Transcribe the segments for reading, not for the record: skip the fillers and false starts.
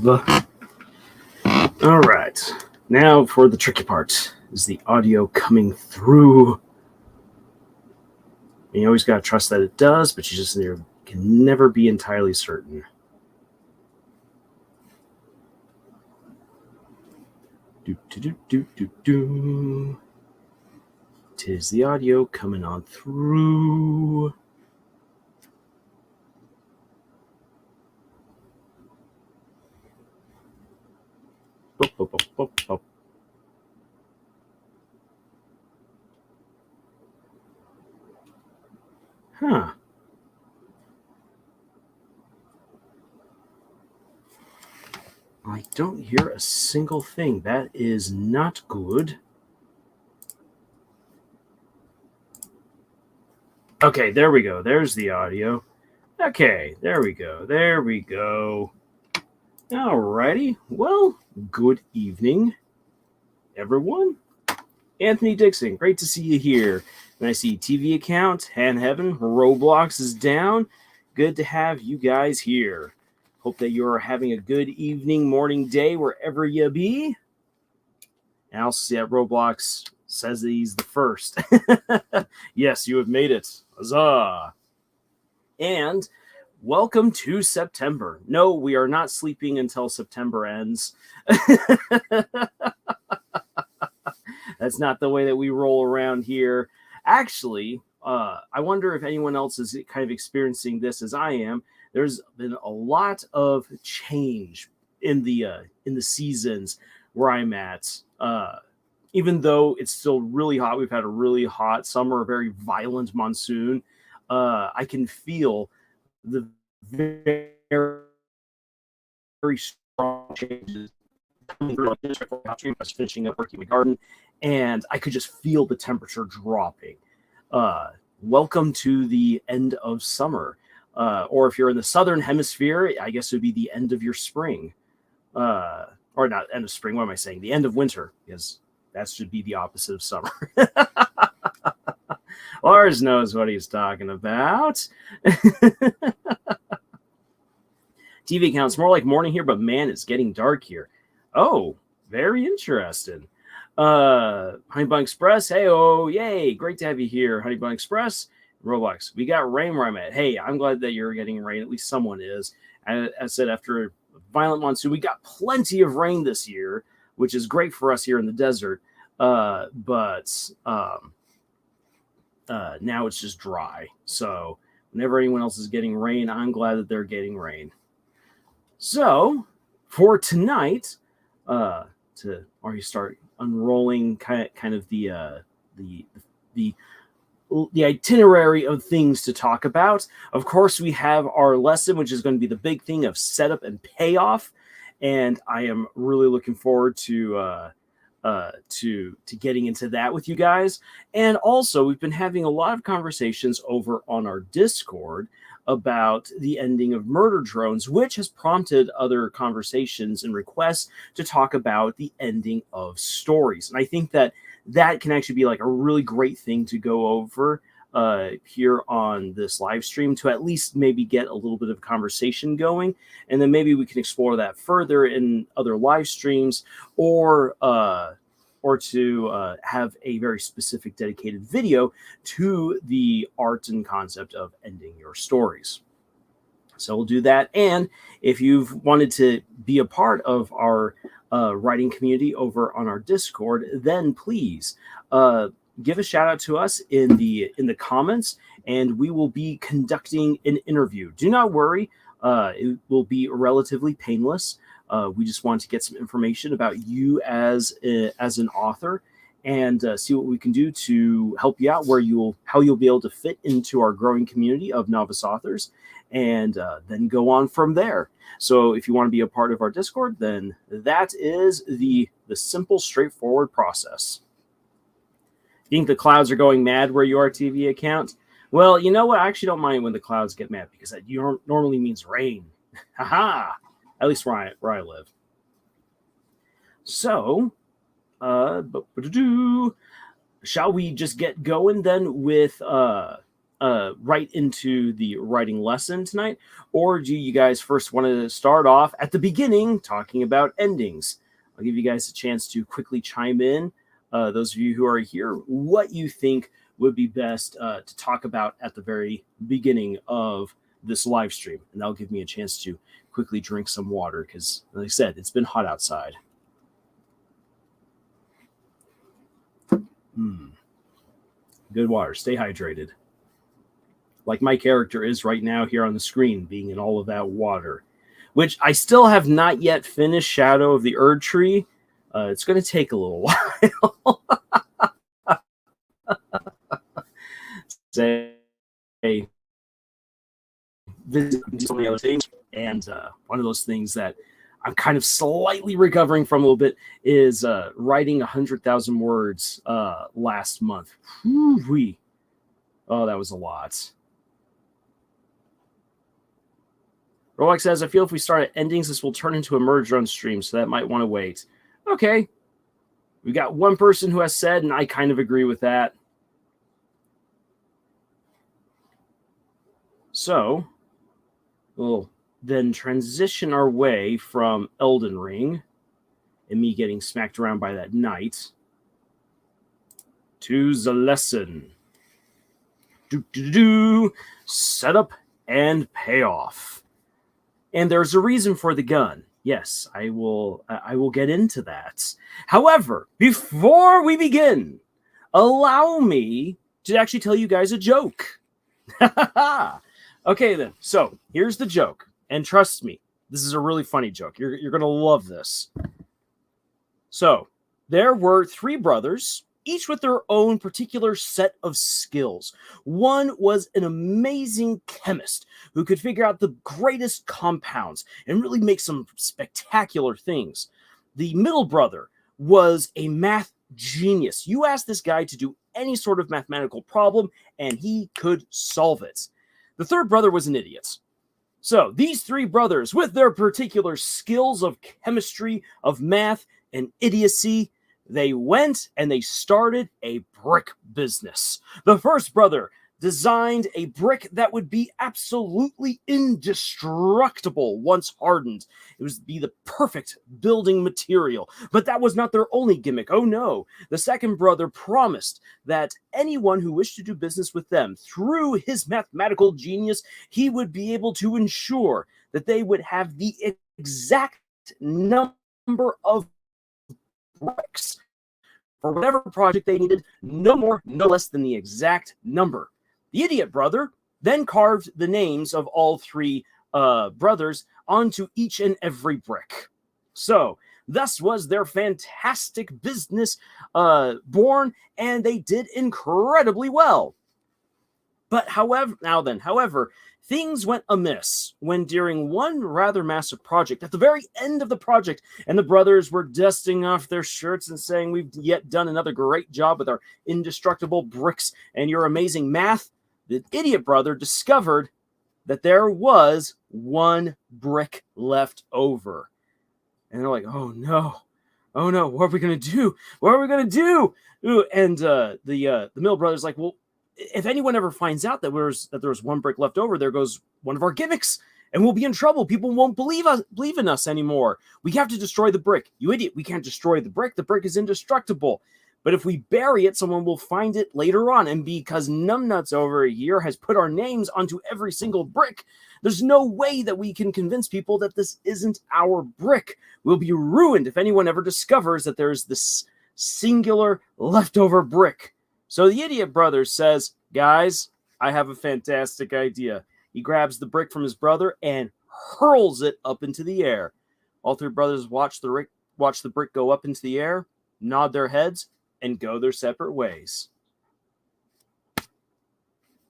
All right. Now for the tricky part. Is the audio coming through? And you always got to trust that it does, but you just can never be entirely certain. Do. Tis the audio coming on through. Boop. Huh. I don't hear a single thing. That is not good. Okay, there we go. There's the audio. Okay, there we go. Alrighty. Well, good evening, everyone. Anthony Dixon, great to see you here. And I see TV account, Han Heaven, Roblox is down. Good to have you guys here. Hope that you're having a good evening, morning, day, wherever you be. And I also see that Roblox says that he's the first. Yes, you have made it. Huzzah. And welcome to September. No, we are not sleeping until September ends. That's not the way that we roll around here. Actually, I wonder if anyone else is kind of experiencing this as I am. There's been a lot of change in the seasons where I'm at. Even though it's still really hot, we've had a really hot summer, a very violent monsoon. I can feel the very, very strong changes. I was finishing up working in the garden, and I could just feel the temperature dropping. Welcome to the end of summer. Or if you're in the southern hemisphere, I guess it would be the end of your spring. Or not end of spring, what am I saying? The end of winter, because that should be the opposite of summer. Lars knows what he's talking about. TV accounts more like morning here, but man, it's getting dark here. Oh, very interesting. Honey Bun Express, hey, oh, yay, great to have you here, Honey Bun Express. Roblox, we got rain where I'm at. Hey, I'm glad that you're getting rain. At least someone is. As I said, after a violent monsoon, we got plenty of rain this year, which is great for us here in the desert. But now it's just dry. So whenever anyone else is getting rain, I'm glad that they're getting rain. So for tonight, to already start unrolling kind of the itinerary of things to talk about. Of course, we have our lesson, which is going to be the big thing of setup and payoff, and I am really looking forward to getting into that with you guys. And also, we've been having a lot of conversations over on our Discord about the ending of Murder Drones, which has prompted other conversations and requests to talk about the ending of stories. And I think that can actually be like a really great thing to go over here on this live stream, to at least maybe get a little bit of conversation going. And then maybe we can explore that further in other live streams, or to have a very specific dedicated video to the art and concept of ending your stories. So we'll do that. And if you've wanted to be a part of our writing community over on our Discord, then please give a shout out to us in the comments, and we will be conducting an interview. Do not worry, it will be relatively painless. We just want to get some information about you as an author, and see what we can do to help you out, how you'll be able to fit into our growing community of novice authors, and then go on from there. So if you want to be a part of our Discord, then that is the simple, straightforward process. Think the clouds are going mad where you are, TV account? Well, you know what? I actually don't mind when the clouds get mad, because that normally means rain. Haha! At least where I live. So, shall we just get going then with right into the writing lesson tonight, or do you guys first want to start off at the beginning talking about endings? I'll give you guys a chance to quickly chime in, those of you who are here, what you think would be best to talk about at the very beginning of this live stream. And that'll give me a chance to quickly drink some water because, like I said, it's been hot outside. Good water. Stay hydrated. Like my character is right now here on the screen, being in all of that water, which I still have not yet finished Shadow of the Erdtree. It's going to take a little while. Say, visit so many other things, and one of those things that I'm kind of slightly recovering from a little bit is writing 100,000 words last month. Whew-wee. Oh, that was a lot. Roblox says, I feel if we start at endings, this will turn into a merge run stream, so that might want to wait. Okay. We got one person who has said, and I kind of agree with that. So, we'll then transition our way from Elden Ring and me getting smacked around by that knight to the lesson. Setup and payoff. And there's a reason for the gun. Yes, I will get into that. However, before we begin, allow me to actually tell you guys a joke. Okay, then. So, here's the joke. And trust me, this is a really funny joke. You're going to love this. So, there were three brothers, each with their own particular set of skills. One was an amazing chemist who could figure out the greatest compounds and really make some spectacular things. The middle brother was a math genius. You asked this guy to do any sort of mathematical problem, and he could solve it. The third brother was an idiot. So these three brothers, with their particular skills of chemistry, of math, and idiocy, they went and they started a brick business. The first brother designed a brick that would be absolutely indestructible once hardened. It would be the perfect building material. But that was not their only gimmick. Oh no. The second brother promised that anyone who wished to do business with them, through his mathematical genius, he would be able to ensure that they would have the exact number of bricks for whatever project they needed, no more, no less than the exact number. The idiot brother then carved the names of all three brothers onto each and every brick. So, thus was their fantastic business born, and they did incredibly well. But however, things went amiss when during one rather massive project, at the very end of the project, and the brothers were dusting off their shirts and saying, we've yet done another great job with our indestructible bricks and your amazing math, the idiot brother discovered that there was one brick left over. And they're like, oh no, what are we going to do? What are we going to do? Ooh, and the middle brother's like, well, if anyone ever finds out that there was one brick left over, there goes one of our gimmicks, and we'll be in trouble. People won't believe in us anymore. We have to destroy the brick. You idiot, we can't destroy the brick. The brick is indestructible. But if we bury it, someone will find it later on. And because Numbnuts over here has put our names onto every single brick, there's no way that we can convince people that this isn't our brick. We'll be ruined if anyone ever discovers that there's this singular leftover brick. So the idiot brother says, guys, I have a fantastic idea. He grabs the brick from his brother and hurls it up into the air. All three brothers watch the brick go up into the air, nod their heads, and go their separate ways.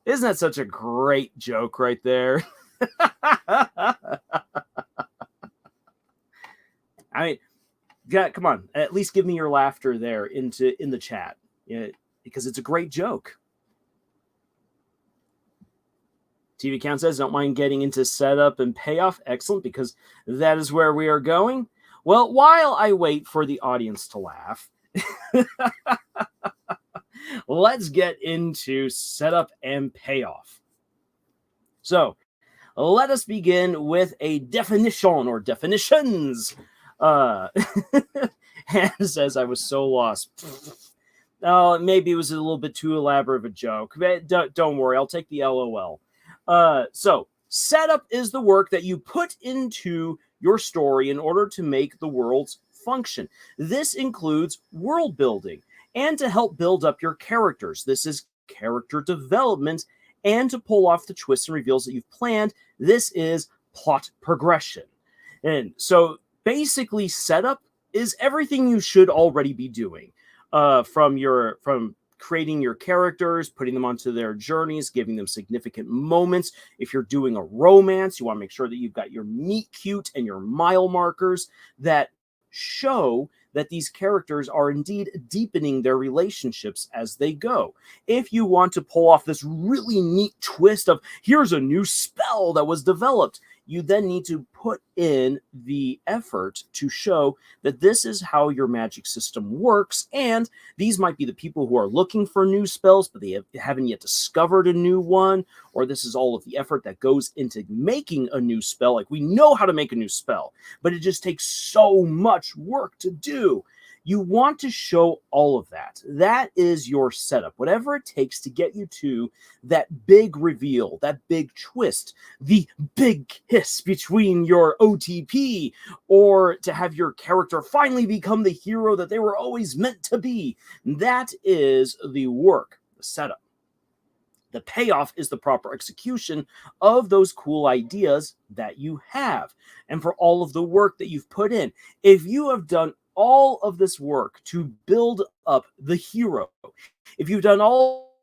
Isn't that such a great joke right there? I mean, come on, at least give me your laughter there in the chat, because it's a great joke. TV Count says, don't mind getting into setup and payoff. Excellent, because that is where we are going. Well, while I wait for the audience to laugh, let's get into setup and payoff. So let us begin with a definition or definitions. Hannah says I was so lost. Oh, maybe it was a little bit too elaborate of a joke. But don't worry, I'll take the LOL. So setup is the work that you put into your story in order to make the worlds function. This includes world building and to help build up your characters. This is character development, and to pull off the twists and reveals that you've planned. This is plot progression. And so basically setup is everything you should already be doing, from creating your characters, putting them onto their journeys, giving them significant moments. If you're doing a romance, you want to make sure that you've got your meet cute and your mile markers that show that these characters are indeed deepening their relationships as they go. If you want to pull off this really neat twist of here's a new spell that was developed, you then need to put in the effort to show that this is how your magic system works, and these might be the people who are looking for new spells, but they haven't yet discovered a new one, or this is all of the effort that goes into making a new spell. Like, we know how to make a new spell, but it just takes so much work to do. You want to show all of that. That is your setup. Whatever it takes to get you to that big reveal, that big twist, the big kiss between your OTP, or to have your character finally become the hero that they were always meant to be. That is the work, the setup. The payoff is the proper execution of those cool ideas that you have, and for all of the work that you've put in. If you have done all of this work to build up the hero, if you've done all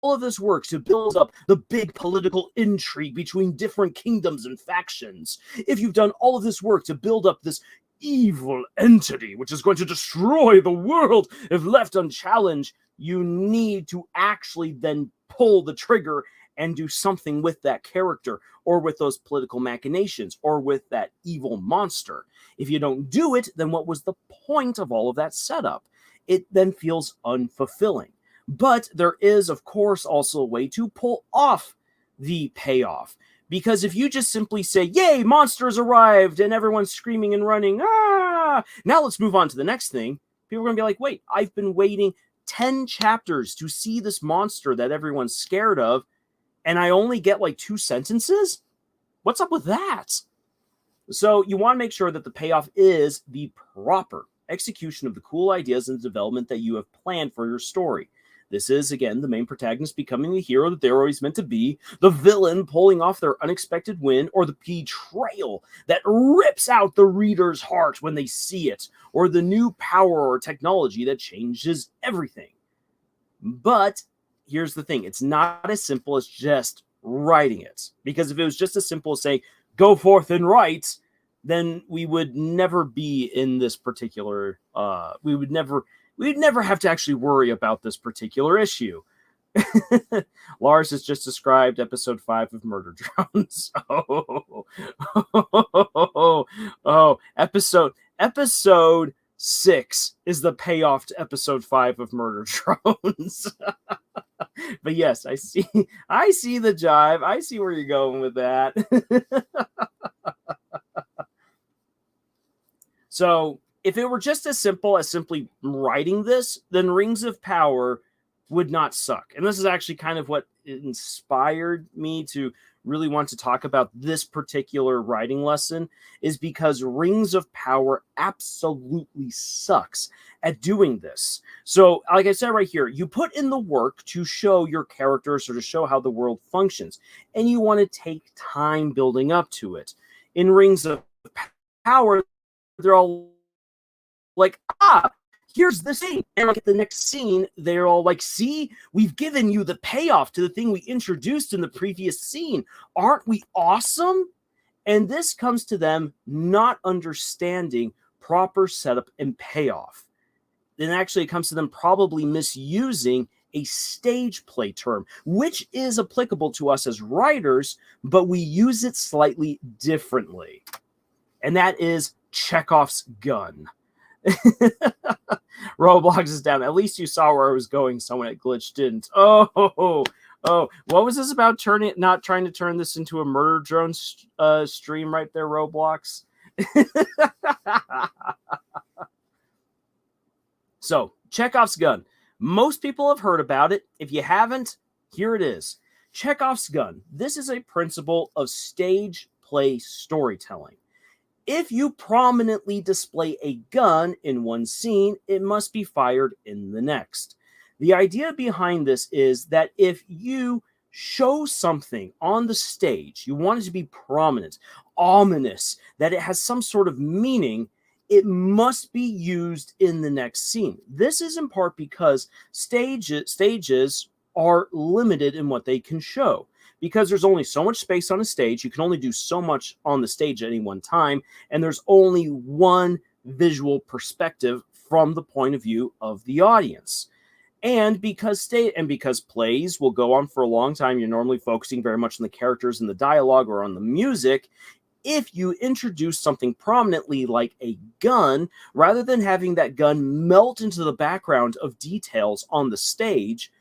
of this work to build up the big political intrigue between different kingdoms and factions, if you've done all of this work to build up this evil entity which is going to destroy the world if left unchallenged, you need to actually then pull the trigger and do something with that character, or with those political machinations, or with that evil monster. If you don't do it, then what was the point of all of that setup? It then feels unfulfilling. But there is, of course, also a way to pull off the payoff. Because if you just simply say, yay, monsters arrived, and everyone's screaming and running, now let's move on to the next thing, people are going to be like, wait, I've been waiting 10 chapters to see this monster that everyone's scared of, and I only get like 2 sentences? What's up with that? So you want to make sure that the payoff is the proper execution of the cool ideas and development that you have planned for your story. This is, again, the main protagonist becoming the hero that they're always meant to be, the villain pulling off their unexpected win, or the betrayal that rips out the reader's heart when they see it, or the new power or technology that changes everything. But here's the thing. It's not as simple as just writing it. Because if it was just as simple as saying, go forth and write, then we would never be in this particular, we'd never have to actually worry about this particular issue. Lars has just described episode 5 of Murder Drones. Episode 6 is the payoff to episode 5 of Murder Drones. But yes, I see the jive. I see where you're going with that. So if it were just as simple as simply writing this, then Rings of Power would not suck. And this is actually kind of what inspired me to really want to talk about this particular writing lesson, is because Rings of Power absolutely sucks at doing this. So, like I said right here, you put in the work to show your characters or to show how the world functions, and you want to take time building up to it. In Rings of Power, they're all like, here's the scene. And like at the next scene, they're all like, see, we've given you the payoff to the thing we introduced in the previous scene. Aren't we awesome? And this comes to them not understanding proper setup and payoff. Then actually it comes to them probably misusing a stage play term, which is applicable to us as writers, but we use it slightly differently. And that is Chekhov's gun. Roblox is down. At least you saw where I was going. Someone at Glitch didn't. Oh, what was this about not trying to turn this into a murder drone stream right there, Roblox? So, Chekhov's gun. Most people have heard about it. If you haven't, here it is. Chekhov's gun. This is a principle of stage play storytelling. If you prominently display a gun in one scene, it must be fired in the next. The idea behind this is that if you show something on the stage, you want it to be prominent, ominous, that it has some sort of meaning, it must be used in the next scene. This is in part because stages are limited in what they can show. Because there's only so much space on a stage, you can only do so much on the stage at any one time, and there's only one visual perspective from the point of view of the audience. And because plays will go on for a long time, you're normally focusing very much on the characters and the dialogue or on the music. If you introduce something prominently like a gun, rather than having that gun melt into the background of details on the stage,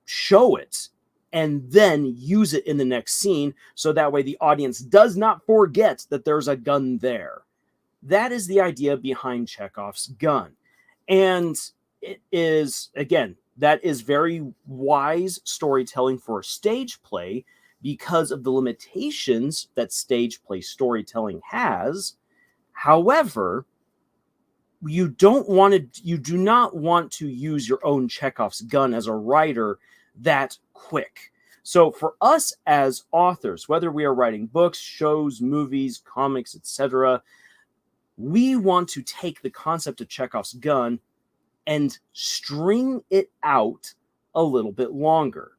show it and then use it in the next scene, so that way the audience does not forget that there's a gun there. That is the idea behind Chekhov's gun. And it is, again, that is very wise storytelling for a stage play because of the limitations that stage play storytelling has. However, you do not want to use your own Chekhov's gun as a writer that quick. So for us as authors, whether we are writing books, shows, movies, comics, etc., we want to take the concept of Chekhov's gun and string it out a little bit longer.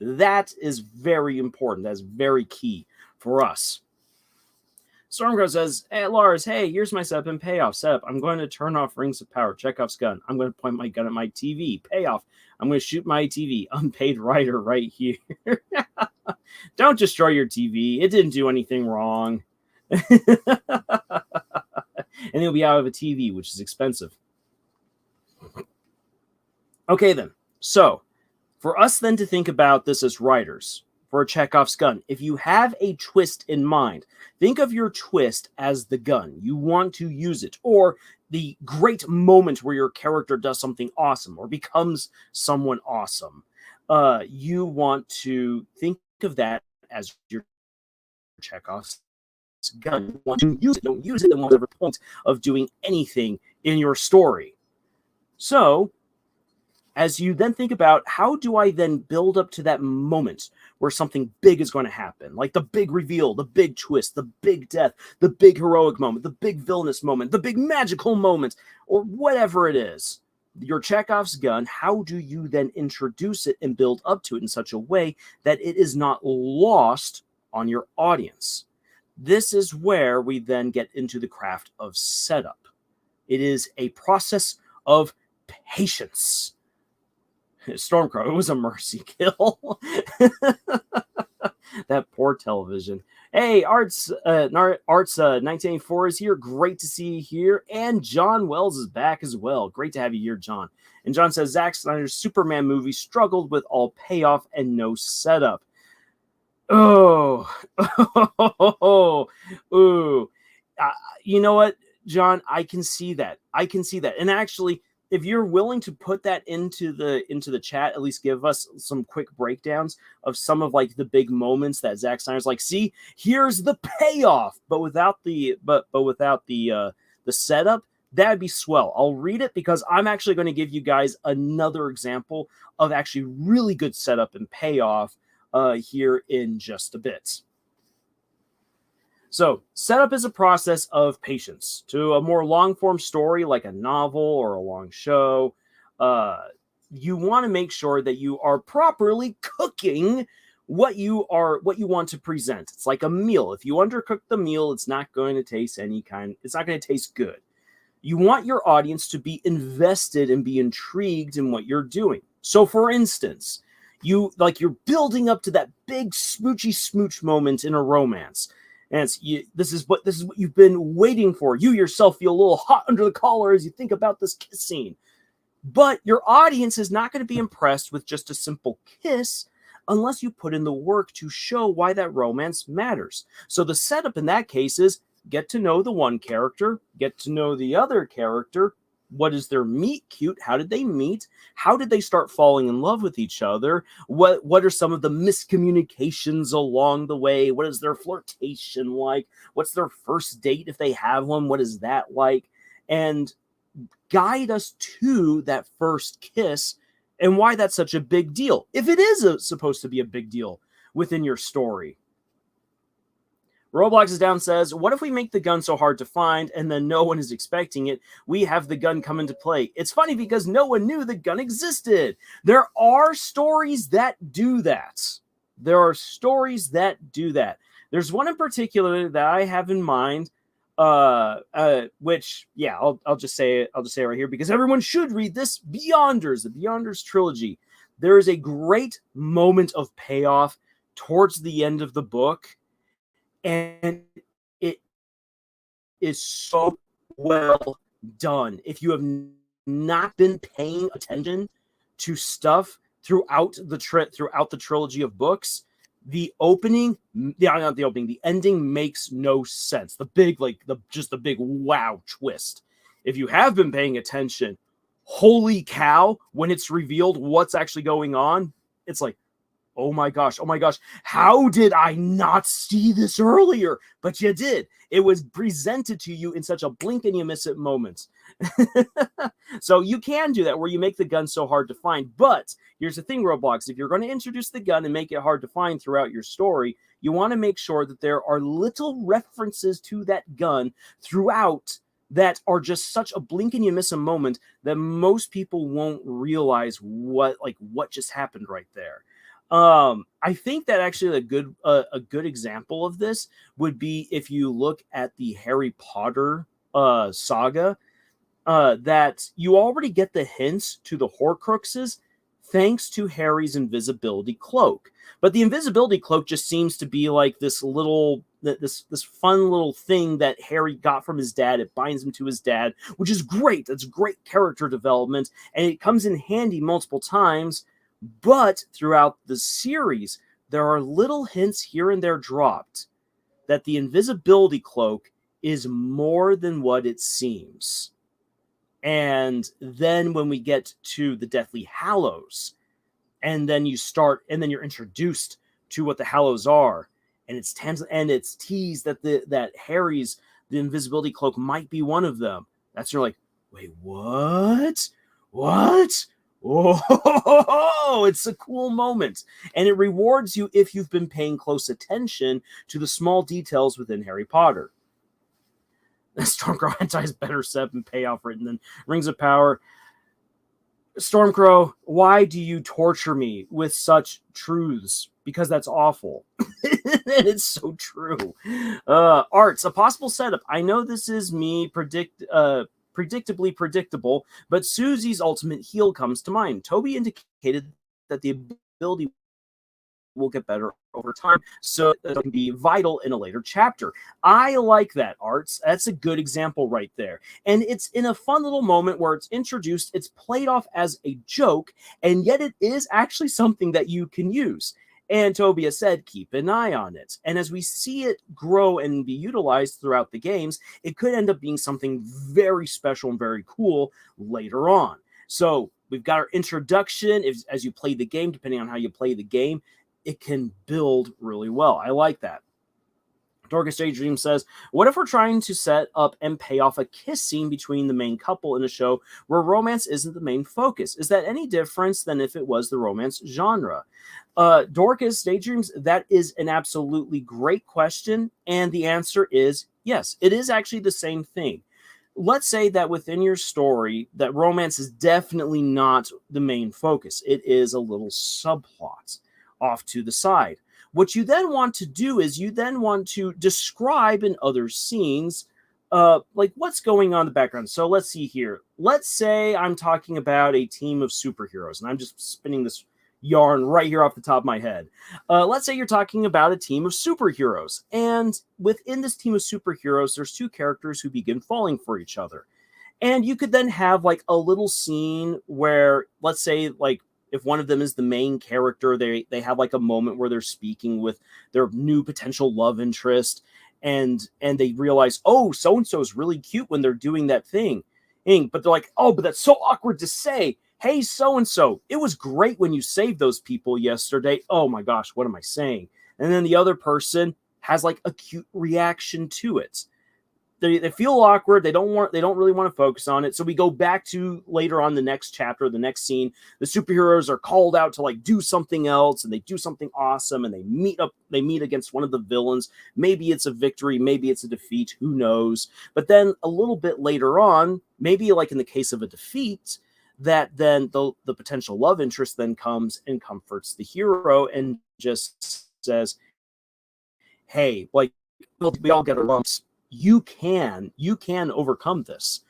That is very important. That's very key for us. Stormcrow says, hey, Lars, hey, here's my setup and payoff. Setup, I'm going to turn off Rings of Power. Chekhov's gun. I'm going to point my gun at my TV. Payoff, I'm going to shoot my TV. Unpaid writer right here. Don't destroy your TV. It didn't do anything wrong. And you'll be out of a TV, which is expensive. Okay, then. So, for us then to think about this as writers, for a Chekhov's gun, if you have a twist in mind, think of your twist as the gun. You want to use it, or the great moment where your character does something awesome or becomes someone awesome. You want to think of that as your Chekhov's gun. You want to use it. Don't use it in whatever point of doing anything in your story. So, as you then think about, how do I then build up to that moment where something big is going to happen? Like the big reveal, the big twist, the big death, the big heroic moment, the big villainous moment, the big magical moment, or whatever it is. Your Chekhov's gun, how do you then introduce it and build up to it in such a way that it is not lost on your audience? This is where we then get into the craft of setup. It is a process of patience. Stormcrow, it was a mercy kill. That poor television. Hey, Arts 1984 is here. Great to see you here. And John Wells is back as well. Great to have you here, John. And John says, Zack Snyder's Superman movie struggled with all payoff and no setup. Oh. Ooh. You know what, John? I can see that. And actually, if you're willing to put that into the chat, at least give us some quick breakdowns of some of like the big moments that Zack Snyder's like, see, here's the payoff, but without the setup, that'd be swell. I'll read it because I'm actually going to give you guys another example of actually really good setup and payoff here in just a bit. So, setup is a process of patience. To a more long-form story like a novel or a long show, you want to make sure that you are properly cooking what you want to present. It's like a meal. If you undercook the meal, it's not going to taste it's not going to taste good. You want your audience to be invested and be intrigued in what you're doing. So, for instance, you're building up to that big smoochy smooch moment in a romance. And this is what you've been waiting for. You yourself feel a little hot under the collar as you think about this kiss scene. But your audience is not going to be impressed with just a simple kiss unless you put in the work to show why that romance matters. So the setup in that case is get to know the one character, get to know the other character. What is their meet cute? How did they meet? How did they start falling in love with each other? What are some of the miscommunications along the way? What is their flirtation like? What's their first date if they have one? What is that like? And guide us to that first kiss and why that's such a big deal, if it is supposed to be a big deal within your story. Roblox is down, says, what if we make the gun so hard to find and then no one is expecting it? We have the gun come into play. It's funny because no one knew the gun existed. There are stories that do that. There's one in particular that I have in mind, which, yeah, I'll just say it right here because everyone should read this. The Beyonders trilogy. There is a great moment of payoff towards the end of the book, and it is so well done. If you have not been paying attention to stuff throughout the trilogy of books, the ending makes no sense. The big wow twist. If you have been paying attention, holy cow, when it's revealed what's actually going on, it's like, oh my gosh, how did I not see this earlier? But you did. It was presented to you in such a blink and you miss it moment. So you can do that where you make the gun so hard to find. But here's the thing, Roblox, if you're going to introduce the gun and make it hard to find throughout your story, you want to make sure that there are little references to that gun throughout that are just such a blink and you miss a moment that most people won't realize what just happened right there. I think that actually a good example of this would be if you look at the Harry Potter saga, that you already get the hints to the Horcruxes thanks to Harry's invisibility cloak. But the invisibility cloak just seems to be like this fun little thing that Harry got from his dad. It binds him to his dad, which is great. That's great character development, and it comes in handy multiple times. But throughout the series, there are little hints here and there dropped that the invisibility cloak is more than what it seems. And then when we get to the Deathly Hallows, and then you're introduced to what the Hallows are, and it's teased that Harry's the invisibility cloak might be one of them. That's you're like, wait, what? Oh, it's a cool moment. And it rewards you if you've been paying close attention to the small details within Harry Potter. Stormcrow Hentai is better set and payoff written than Rings of Power. Stormcrow, why do you torture me with such truths? Because that's awful. It's so true. Arts, a possible setup. I know this is me predictably predictable, but Susie's ultimate heal comes to mind. Toby indicated that the ability will get better over time, so it can be vital in a later chapter. I like that, Arts. That's a good example right there. And it's in a fun little moment where it's introduced, it's played off as a joke, and yet it is actually something that you can use. And Tobia said, keep an eye on it. And as we see it grow and be utilized throughout the games, it could end up being something very special and very cool later on. So we've got our introduction. As you play the game, depending on how you play the game, it can build really well. I like that. Dorcas Daydream says, what if we're trying to set up and pay off a kiss scene between the main couple in a show where romance isn't the main focus? Is that any different than if it was the romance genre? Dorcas Daydreams, that is an absolutely great question. And the answer is yes, it is actually the same thing. Let's say that within your story, that romance is definitely not the main focus. It is a little subplot off to the side. What you then want to do is you then want to describe in other scenes, like what's going on in the background. So let's see here. Let's say I'm talking about a team of superheroes, and I'm just spinning this yarn right here off the top of my head. Let's say you're talking about a team of superheroes, and within this team of superheroes, there's two characters who begin falling for each other. And you could then have like a little scene where, let's say, like if one of them is the main character, they have like a moment where they're speaking with their new potential love interest, and they realize, oh, so and so is really cute when they're doing that thing. But they're like, oh, but that's so awkward to say. Hey, so and so, it was great when you saved those people yesterday. Oh my gosh, what am I saying? And then the other person has like a cute reaction to it. They feel awkward. They don't really want to focus on it. So we go back to later on the next chapter, the next scene. The superheroes are called out to like do something else, and they do something awesome, and they meet against one of the villains. Maybe it's a victory, maybe it's a defeat, who knows? But then a little bit later on, maybe like in the case of a defeat, that then the potential love interest then comes and comforts the hero and just says, hey, like, we all get our lumps. You can overcome this.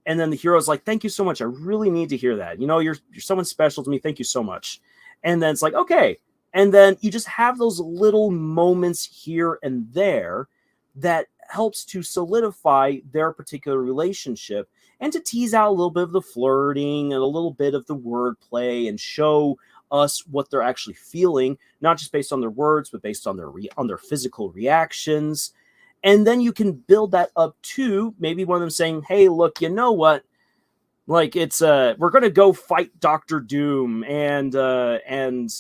And then the hero's like, thank you so much. I really need to hear that. You're someone special to me. Thank you so much. And then it's like, okay. And then you just have those little moments here and there that helps to solidify their particular relationship and to tease out a little bit of the flirting and a little bit of the wordplay and show us what they're actually feeling, not just based on their words, but based on their physical reactions. And then you can build that up to maybe one of them saying, hey, look, you know what? Like, it's we're going to go fight Dr. Doom, and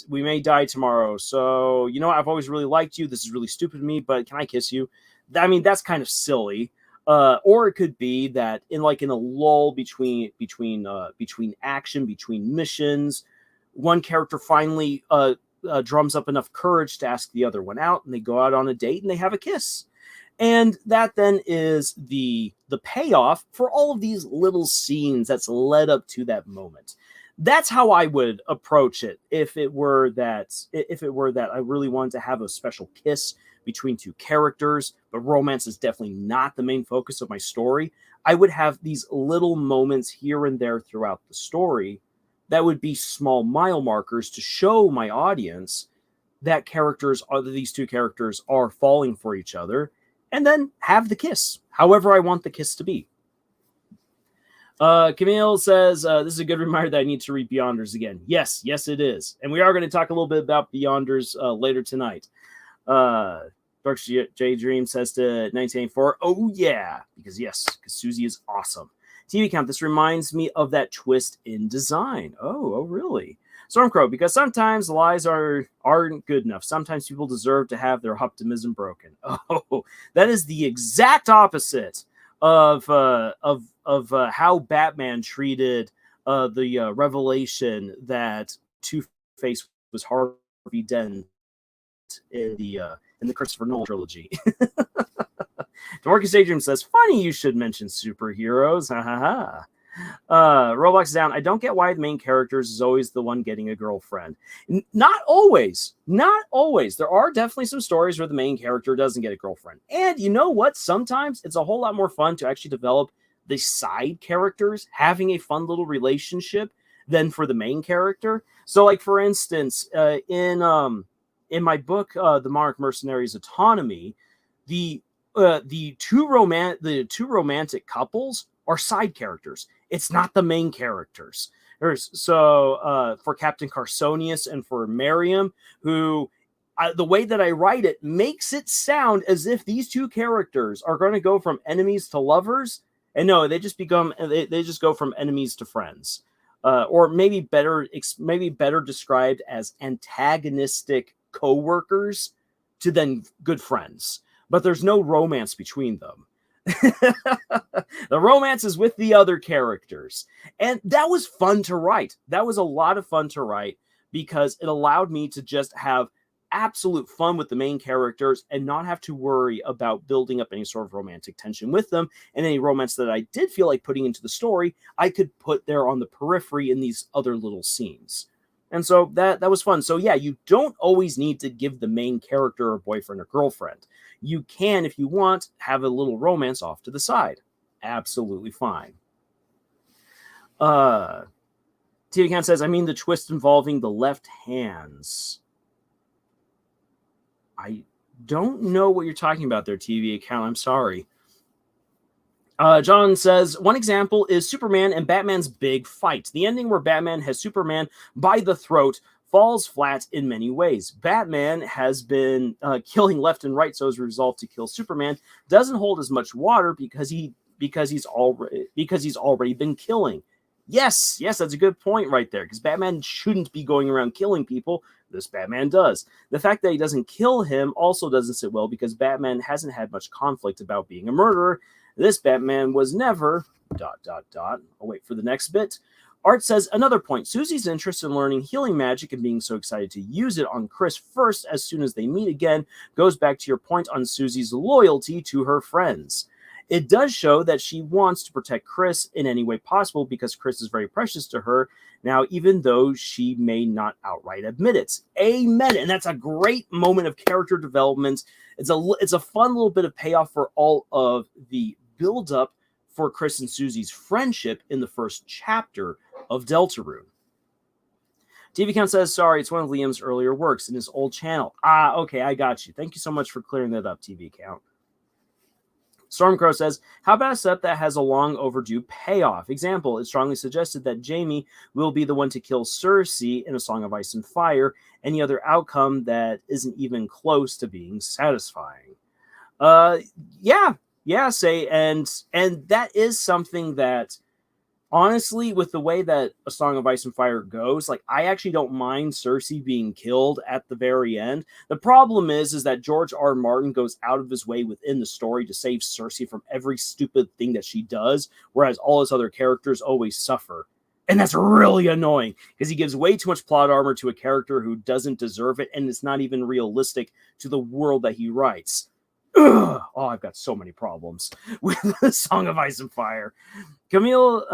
we may die tomorrow. So, I've always really liked you. This is really stupid of me, but can I kiss you? I mean, that's kind of silly. Or it could be that in a lull between action, between missions, one character finally drums up enough courage to ask the other one out, and they go out on a date and they have a kiss. And that then is the payoff for all of these little scenes that's led up to that moment. That's how I would approach it if it were that I really wanted to have a special kiss between two characters, but romance is definitely not the main focus of my story. I would have these little moments here and there throughout the story that would be small mile markers to show my audience that these two characters are falling for each other, and then have the kiss, however I want the kiss to be. Camille says, this is a good reminder that I need to read Beyonders again. Yes, it is. And we are going to talk a little bit about Beyonders later tonight. Dark J Dream says to 1984, oh yeah, because Susie is awesome. TV count, this reminds me of that twist in design. Oh, really? Stormcrow, because sometimes lies aren't good enough. Sometimes people deserve to have their optimism broken. Oh, that is the exact opposite of how Batman treated the revelation that Two-Face was Harvey Dent in the Christopher Nolan trilogy. Demarcus Adrian says, funny you should mention superheroes. Ha ha ha. Roblox is down. I don't get why the main character is always the one getting a girlfriend. Not always. There are definitely some stories where the main character doesn't get a girlfriend. And you know what? Sometimes it's a whole lot more fun to actually develop the side characters having a fun little relationship than for the main character. So, like, for instance, in my book, The Monarch Mercenaries Autonomy, the two romantic couples are side characters. It's not the main characters. So for Captain Carsonius and for Miriam, who the way that I write it makes it sound as if these two characters are going to go from enemies to lovers, and no, they just go from enemies to friends, or maybe better described as antagonistic co-workers to then good friends. But there's no romance between them. The romance is with the other characters. And that was fun to write. That was a lot of fun to write because it allowed me to just have absolute fun with the main characters and not have to worry about building up any sort of romantic tension with them. And any romance that I did feel like putting into the story, I could put there on the periphery in these other little scenes. And so that was fun. So yeah, you don't always need to give the main character a boyfriend or girlfriend. You can, if you want, have a little romance off to the side. Absolutely fine. TV Count says, I mean the twist involving the left hands. I don't know what you're talking about there, TV Account. I'm sorry. John says, one example is Superman and Batman's big fight. The ending where Batman has Superman by the throat falls flat in many ways. Batman has been killing left and right, so his resolve to kill Superman doesn't hold as much water because he's already been killing. Yes, that's a good point right there, because Batman shouldn't be going around killing people. This Batman does. The fact that he doesn't kill him also doesn't sit well, because Batman hasn't had much conflict about being a murderer. This Batman was never... ... I'll wait for the next bit. Art says, another point, Susie's interest in learning healing magic and being so excited to use it on Chris first as soon as they meet again goes back to your point on Susie's loyalty to her friends. It does show that she wants to protect Chris in any way possible because Chris is very precious to her now, even though she may not outright admit it. Amen. And that's a great moment of character development. It's a fun little bit of payoff for all of the build-up for Chris and Susie's friendship in the first chapter of Deltarune. TV Count says, sorry, it's one of Liam's earlier works in his old channel. Okay, I got you. Thank you so much for clearing that up, TV Count. Stormcrow says, how about a setup that has a long overdue payoff? Example, it's strongly suggested that Jamie will be the one to kill Cersei in A Song of Ice and Fire. Any other outcome that isn't even close to being satisfying? Yeah, say, and that is something that, honestly, with the way that A Song of Ice and Fire goes, like, I actually don't mind Cersei being killed at the very end. The problem is that George R. Martin goes out of his way within the story to save Cersei from every stupid thing that she does, whereas all his other characters always suffer. And that's really annoying, because he gives way too much plot armor to a character who doesn't deserve it, and it's not even realistic to the world that he writes. Ugh. Oh, I've got so many problems with the Song of Ice and Fire. Camille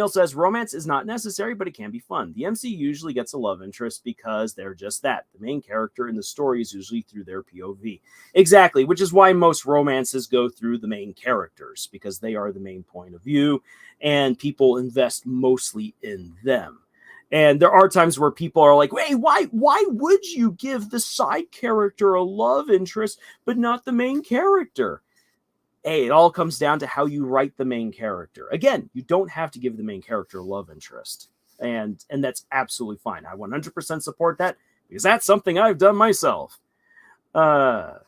says, romance is not necessary, but it can be fun. The MC usually gets a love interest because they're just that. The main character in the story is usually through their POV. Exactly, which is why most romances go through the main characters, because they are the main point of view, and people invest mostly in them. And there are times where people are like, hey, why would you give the side character a love interest, but not the main character? Hey, it all comes down to how you write the main character. Again, you don't have to give the main character a love interest. And that's absolutely fine. I 100% support that, because that's something I've done myself. Art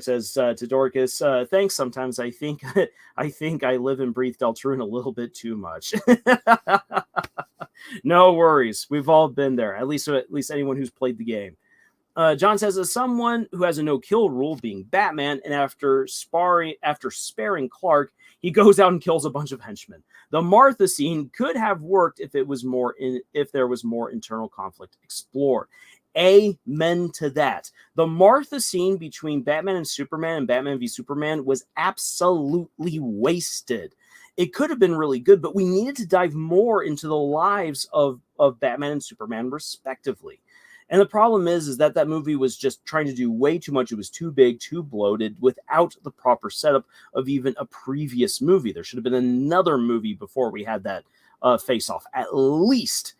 says to Dorcas, thanks. Sometimes I think I live and breathe Deltarune a little bit too much. No worries. We've all been there. At least anyone who's played the game. John says, as someone who has a no-kill rule, being Batman, and after sparing Clark, he goes out and kills a bunch of henchmen. The Martha scene could have worked if there was more internal conflict explored. Amen to that. The Martha scene between Batman and Superman and Batman v Superman was absolutely wasted. It could have been really good, but we needed to dive more into the lives of Batman and Superman, respectively. And the problem is that movie was just trying to do way too much. It was too big, too bloated, without the proper setup of even a previous movie. There should have been another movie before we had that face-off, at least.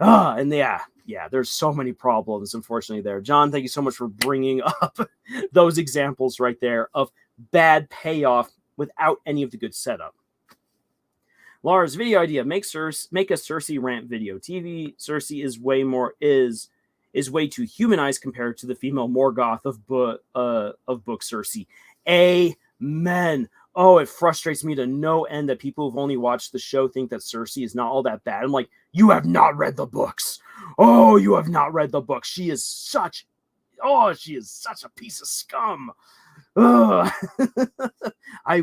And yeah, there's so many problems, unfortunately, there. John, thank you so much for bringing up those examples right there of bad payoff without any of the good setup. Lars, video idea: make a Cersei rant video. TV Cersei is way too humanized compared to the female Morgoth of book Cersei. Amen. Oh, it frustrates me to no end that people who've only watched the show think that Cersei is not all that bad. I'm like, you have not read the books. Oh, you have not read the books. She is such a piece of scum. I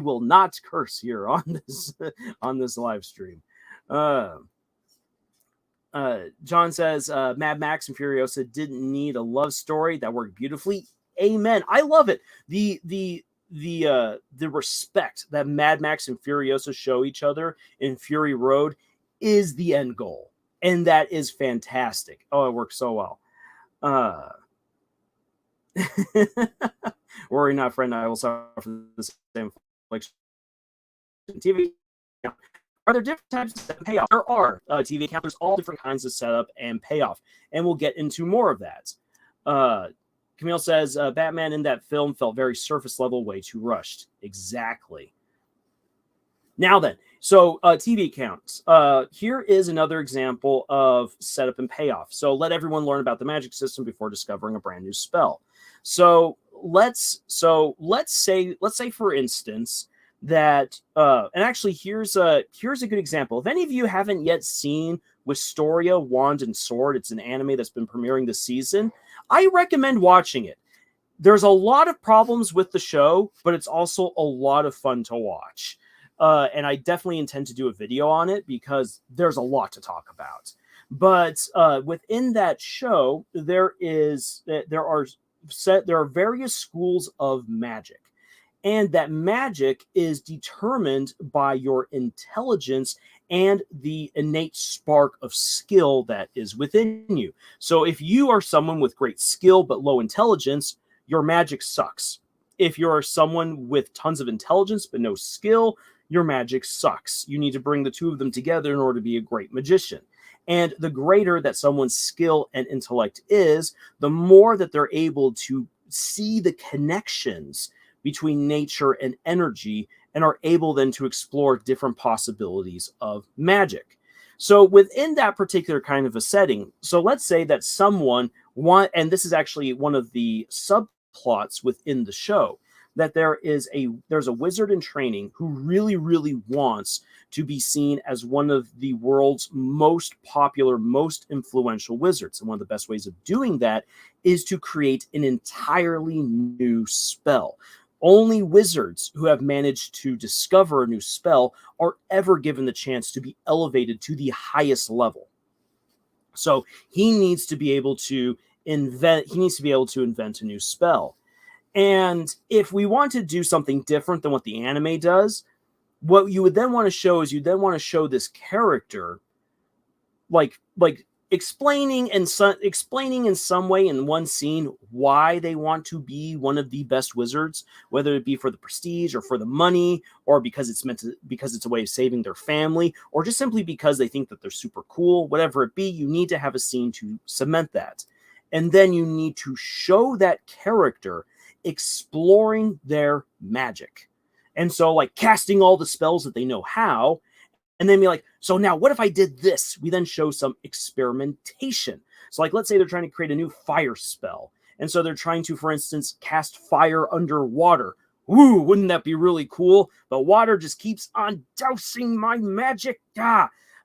will not curse here on this live stream. John says Mad Max and Furiosa didn't need a love story. That worked beautifully. Amen. I love it. The respect that Mad Max and Furiosa show each other in Fury Road is the end goal, and that is fantastic. Oh, it works so well. Worry not, friend. I will suffer the same affliction. TV. Are there different types of setup and payoff? There are TV accounts. There's all different kinds of setup and payoff, and we'll get into more of that. Camille says, Batman in that film felt very surface level, way too rushed. Exactly. Now then, so TV accounts. Here is another example of setup and payoff. So let everyone learn about the magic system before discovering a brand new spell. So let's say for instance that and actually here's a good example. If any of you haven't yet seen Wisteria Wand and Sword, it's an anime that's been premiering this season. I recommend watching it. There's a lot of problems with the show, but it's also a lot of fun to watch. And I definitely intend to do a video on it because there's a lot to talk about. But within that show, there are various schools of magic. And that magic is determined by your intelligence and the innate spark of skill that is within you. So if you are someone with great skill but low intelligence, your magic sucks. If you're someone with tons of intelligence but no skill, your magic sucks. You need to bring the two of them together in order to be a great magician. And the greater that someone's skill and intellect is, the more that they're able to see the connections between nature and energy and are able then to explore different possibilities of magic. So within that particular kind of a setting, so let's say that someone and this is actually one of the subplots within the show, that there's a wizard in training who really, really wants to be seen as one of the world's most popular, most influential wizards. And one of the best ways of doing that is to create an entirely new spell. Only wizards who have managed to discover a new spell are ever given the chance to be elevated to the highest level. So he needs to be able to invent a new spell. And if we want to do something different than what the anime does, what you would then want to show is this character like explaining in some way in one scene why they want to be one of the best wizards, whether it be for the prestige or for the money, or because it's a way of saving their family, or just simply because they think that they're super cool. Whatever it be, you need to have a scene to cement that. And then you need to show that character exploring their magic. And so like casting all the spells that they know how, and then be like, so now what if I did this? We then show some experimentation. So like, let's say they're trying to create a new fire spell. And so they're trying to, for instance, cast fire underwater. Woo, wouldn't that be really cool? But water just keeps on dousing my magic.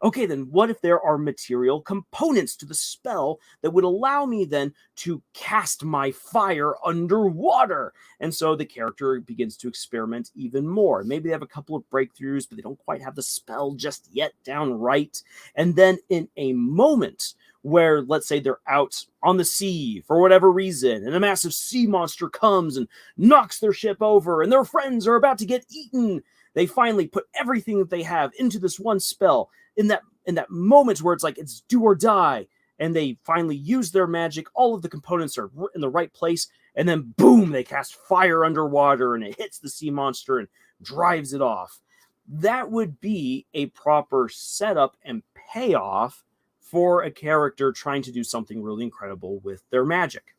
Okay, then what if there are material components to the spell that would allow me then to cast my fire underwater? And so the character begins to experiment even more. Maybe they have a couple of breakthroughs, but they don't quite have the spell just yet down right. And then in a moment where, let's say, they're out on the sea for whatever reason, and a massive sea monster comes and knocks their ship over, and their friends are about to get eaten, they finally put everything that they have into this one spell. In that moment where it's like it's do or die, and they finally use their magic, all of the components are in the right place, and then boom, they cast fire underwater and it hits the sea monster and drives it off. That would be a proper setup and payoff for a character trying to do something really incredible with their magic.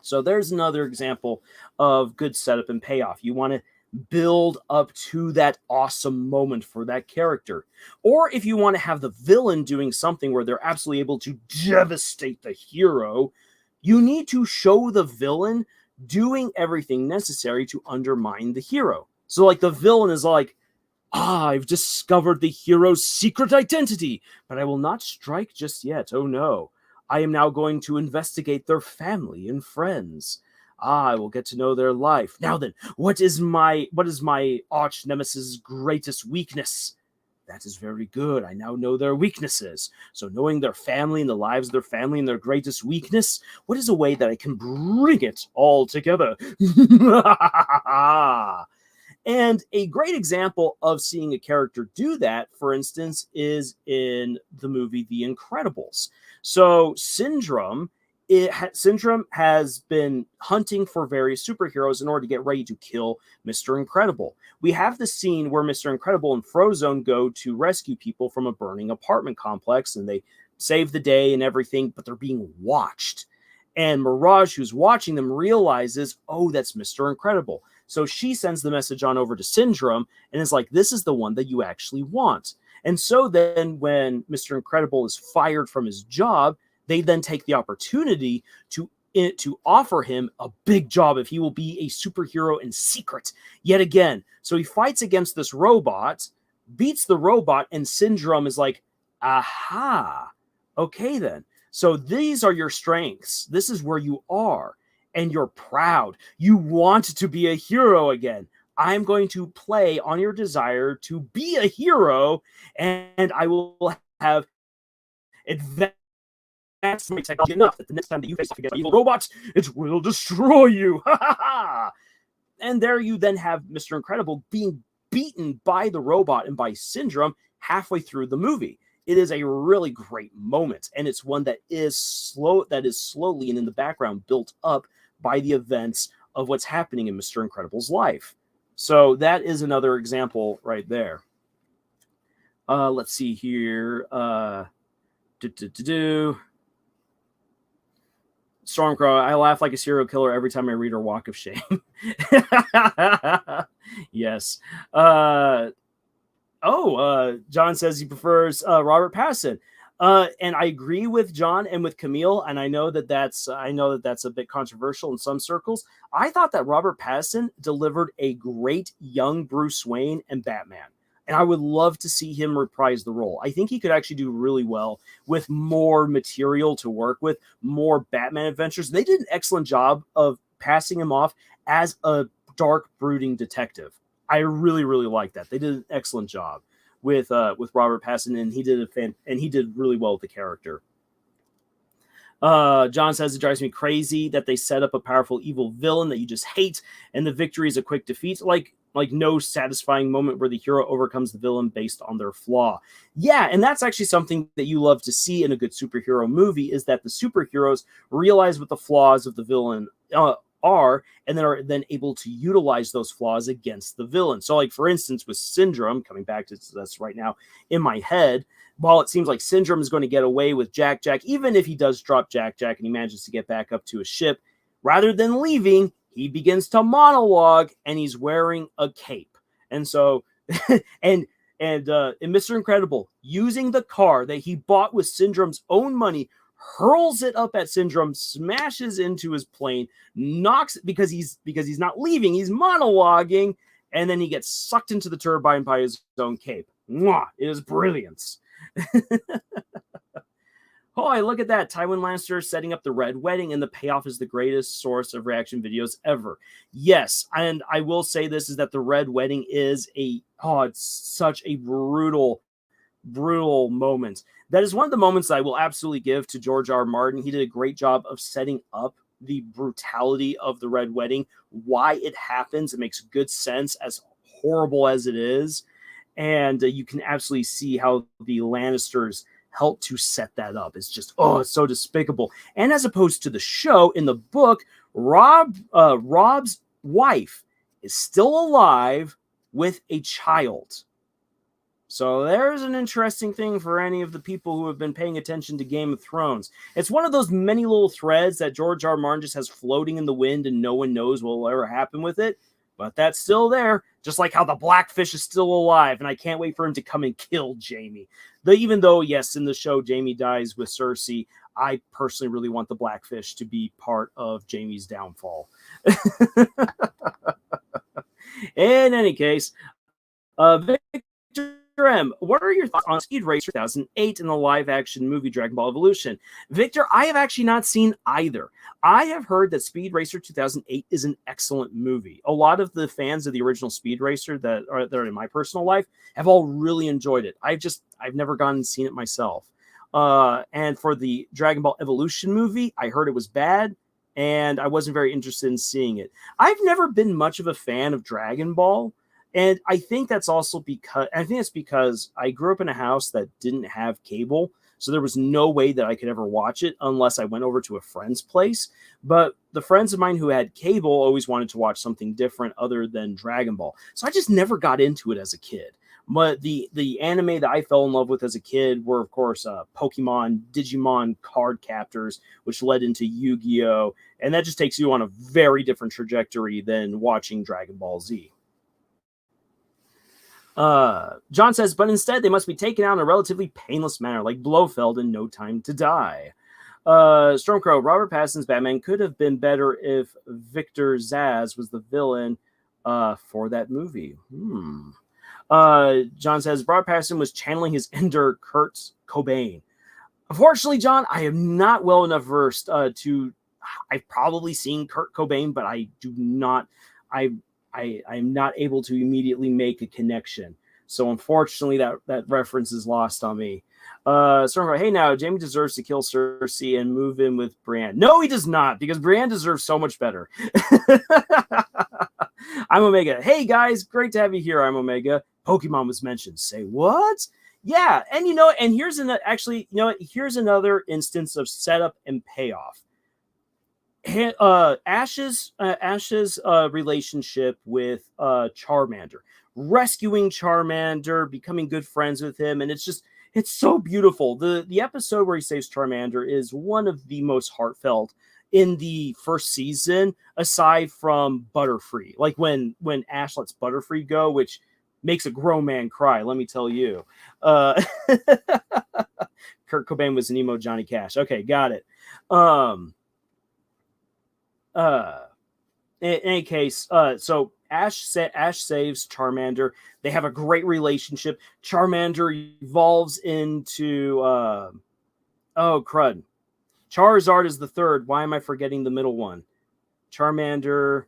So there's another example of good setup and payoff. You want to build up to that awesome moment for that character. Or if you want to have the villain doing something where they're absolutely able to devastate the hero, you need to show the villain doing everything necessary to undermine the hero. So like the villain is like, I've discovered the hero's secret identity, but I will not strike just yet. Oh no. I am now going to investigate their family and friends. I will get to know their life. Now then, what is my arch nemesis' greatest weakness? That is very good. I now know their weaknesses. So knowing their family and the lives of their family and their greatest weakness, what is a way that I can bring it all together? And a great example of seeing a character do that, for instance, is in the movie The Incredibles. So Syndrome Syndrome has been hunting for various superheroes in order to get ready to kill Mr. Incredible. We have the scene where Mr. Incredible and Frozone go to rescue people from a burning apartment complex, and they save the day and everything, but they're being watched. And Mirage, who's watching them, realizes, oh, that's Mr. Incredible. So she sends the message on over to Syndrome and is like, this is the one that you actually want. And so then when Mr. Incredible is fired from his job, they then take the opportunity to offer him a big job if he will be a superhero in secret yet again. So he fights against this robot, beats the robot, and Syndrome is like, aha, okay then. So these are your strengths. This is where you are. And you're proud. You want to be a hero again. I'm going to play on your desire to be a hero, and I will have advanced my technology enough that the next time that you face off against evil robots, it will destroy you. And there you then have Mr. Incredible being beaten by the robot and by Syndrome halfway through the movie. It is a really great moment, and it's one that is slowly and in the background built up by the events of what's happening in Mr. Incredible's life. So that is another example right there. Let's see here. Stormcrow, I laugh like a serial killer every time I read her Walk of Shame. Yes. John says he prefers Robert Pattinson. And I agree with John and with Camille, and I know that that's a bit controversial in some circles. I thought that Robert Pattinson delivered a great young Bruce Wayne and Batman, and I would love to see him reprise the role. I think he could actually do really well with more material to work with, more Batman adventures. They did an excellent job of passing him off as a dark, brooding detective. I really, really like that. They did an excellent job with Robert Pattinson, and he did really well with the character. John says it drives me crazy that they set up a powerful evil villain that you just hate, and the victory is a quick defeat. Like no satisfying moment where the hero overcomes the villain based on their flaw. Yeah, and that's actually something that you love to see in a good superhero movie, is that the superheroes realize what the flaws of the villain are, and then are then able to utilize those flaws against the villain. So, like, for instance, with Syndrome, coming back to this right now in my head, while it seems like Syndrome is going to get away with Jack, even if he does drop Jack and he manages to get back up to a ship, rather than leaving, he begins to monologue, and he's wearing a cape. And so, and Mr. Incredible, using the car that he bought with Syndrome's own money, hurls it up at Syndrome, smashes into his plane, knocks because he's not leaving, he's monologuing, and then he gets sucked into the turbine by his own cape. Mwah! It is brilliance. Oh, look at that. Tywin Lannister setting up the Red Wedding, and the payoff is the greatest source of reaction videos ever. Yes, and I will say this, is that the Red Wedding is it's such a brutal moment. That is one of the moments that I will absolutely give to George R. R. Martin. He did a great job of setting up the brutality of the Red Wedding, why it happens. It makes good sense, as horrible as it is. And you can absolutely see how the Lannisters helped to set that up. It's just, it's so despicable. And as opposed to the show, in the book, Rob's wife is still alive with a child. So there's an interesting thing for any of the people who have been paying attention to Game of Thrones. It's one of those many little threads that George R. R. Martin just has floating in the wind, and no one knows what will ever happen with it. But that's still there, just like how the Blackfish is still alive, and I can't wait for him to come and kill Jaime. Even though, yes, in the show, Jaime dies with Cersei, I personally really want the Blackfish to be part of Jaime's downfall. In any case, Victor M, what are your thoughts on Speed Racer 2008 and the live-action movie Dragon Ball Evolution? Victor, I have actually not seen either. I have heard that Speed Racer 2008 is an excellent movie. A lot of the fans of the original Speed Racer that are in my personal life have all really enjoyed it. I've never gone and seen it myself. And for the Dragon Ball Evolution movie, I heard it was bad, and I wasn't very interested in seeing it. I've never been much of a fan of Dragon Ball. And I think that's also because I grew up in a house that didn't have cable. so there was no way that I could ever watch it unless I went over to a friend's place. But the friends of mine who had cable always wanted to watch something different other than Dragon Ball. So I just never got into it as a kid. But the anime that I fell in love with as a kid were, of course, Pokemon, Digimon card captors, which led into Yu-Gi-Oh! And that just takes you on a very different trajectory than watching Dragon Ball Z. John says, but instead they must be taken out in a relatively painless manner, like Blofeld in No Time to Die. Stormcrow, Robert Pattinson's Batman could have been better if Victor Zsasz was the villain for that movie. John says, Robert Pattinson was channeling his inner Kurt Cobain. Unfortunately, John, I am not well enough versed to... I've probably seen Kurt Cobain, but I do not... I'm not able to immediately make a connection. So unfortunately, that reference is lost on me. Stormfront, hey now, Jamie deserves to kill Cersei and move in with Brienne. No, he does not, because Brienne deserves so much better. I'm Omega. Hey guys, great to have you here. I'm Omega. Pokemon was mentioned. Say what? Yeah, and and here's here's another instance of setup and payoff. Ash's relationship with Charmander, rescuing Charmander, becoming good friends with him, and it's so beautiful. The episode where he saves Charmander is one of the most heartfelt in the first season, aside from Butterfree. Like when Ash lets Butterfree go, which makes a grown man cry, let me tell you. Kurt Cobain was an emo Johnny Cash. Okay, got it. In any case, so Ash saves Charmander. They have a great relationship. Charmander evolves into oh crud. Charizard is the third. Why am I forgetting the middle one? Charmander,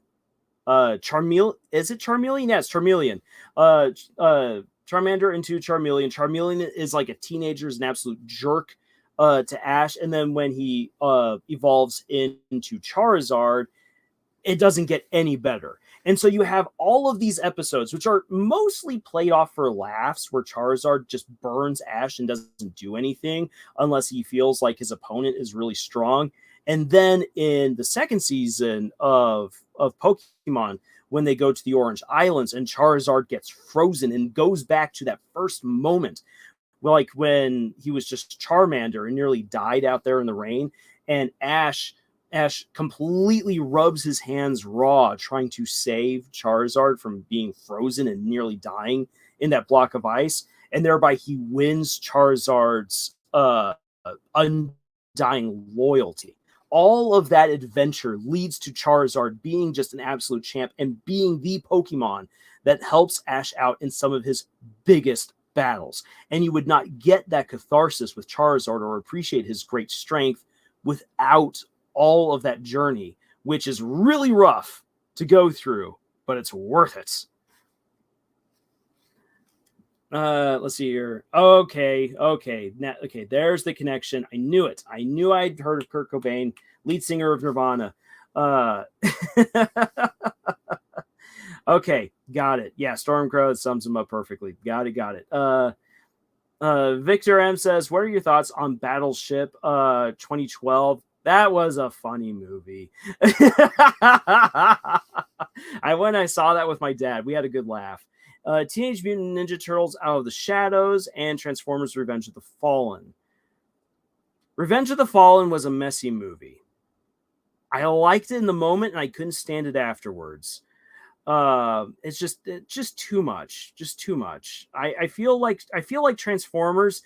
is it Charmeleon? Yeah, it's Charmeleon. Charmander into Charmeleon. Charmeleon is like a teenager, is an absolute jerk to Ash, and then when he evolves into Charizard, it doesn't get any better. And so you have all of these episodes, which are mostly played off for laughs, where Charizard just burns Ash and doesn't do anything unless he feels like his opponent is really strong. And then in the second season of Pokemon, when they go to the Orange Islands and Charizard gets frozen and goes back to that first moment, like when he was just Charmander and nearly died out there in the rain, and Ash completely rubs his hands raw trying to save Charizard from being frozen and nearly dying in that block of ice, and thereby he wins Charizard's undying loyalty. All of that adventure leads to Charizard being just an absolute champ and being the Pokemon that helps Ash out in some of his biggest battles. And you would not get that catharsis with Charizard or appreciate his great strength without all of that journey, which is really rough to go through, but it's worth it. Let's see here. Okay. There's the connection. I knew it. I knew I'd heard of Kurt Cobain, lead singer of Nirvana. Okay, got it. Yeah, Stormcrow sums him up perfectly. Got it. Victor M says, what are your thoughts on Battleship 2012? That was a funny movie. When I saw that with my dad, we had a good laugh. Teenage Mutant Ninja Turtles Out of the Shadows and Transformers Revenge of the Fallen. Revenge of the Fallen was a messy movie. I liked it in the moment and I couldn't stand it afterwards. It's just too much. I feel like Transformers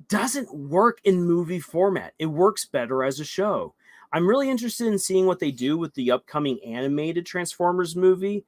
doesn't work in movie format. It works better as a show. I'm really interested in seeing what they do with the upcoming animated Transformers movie,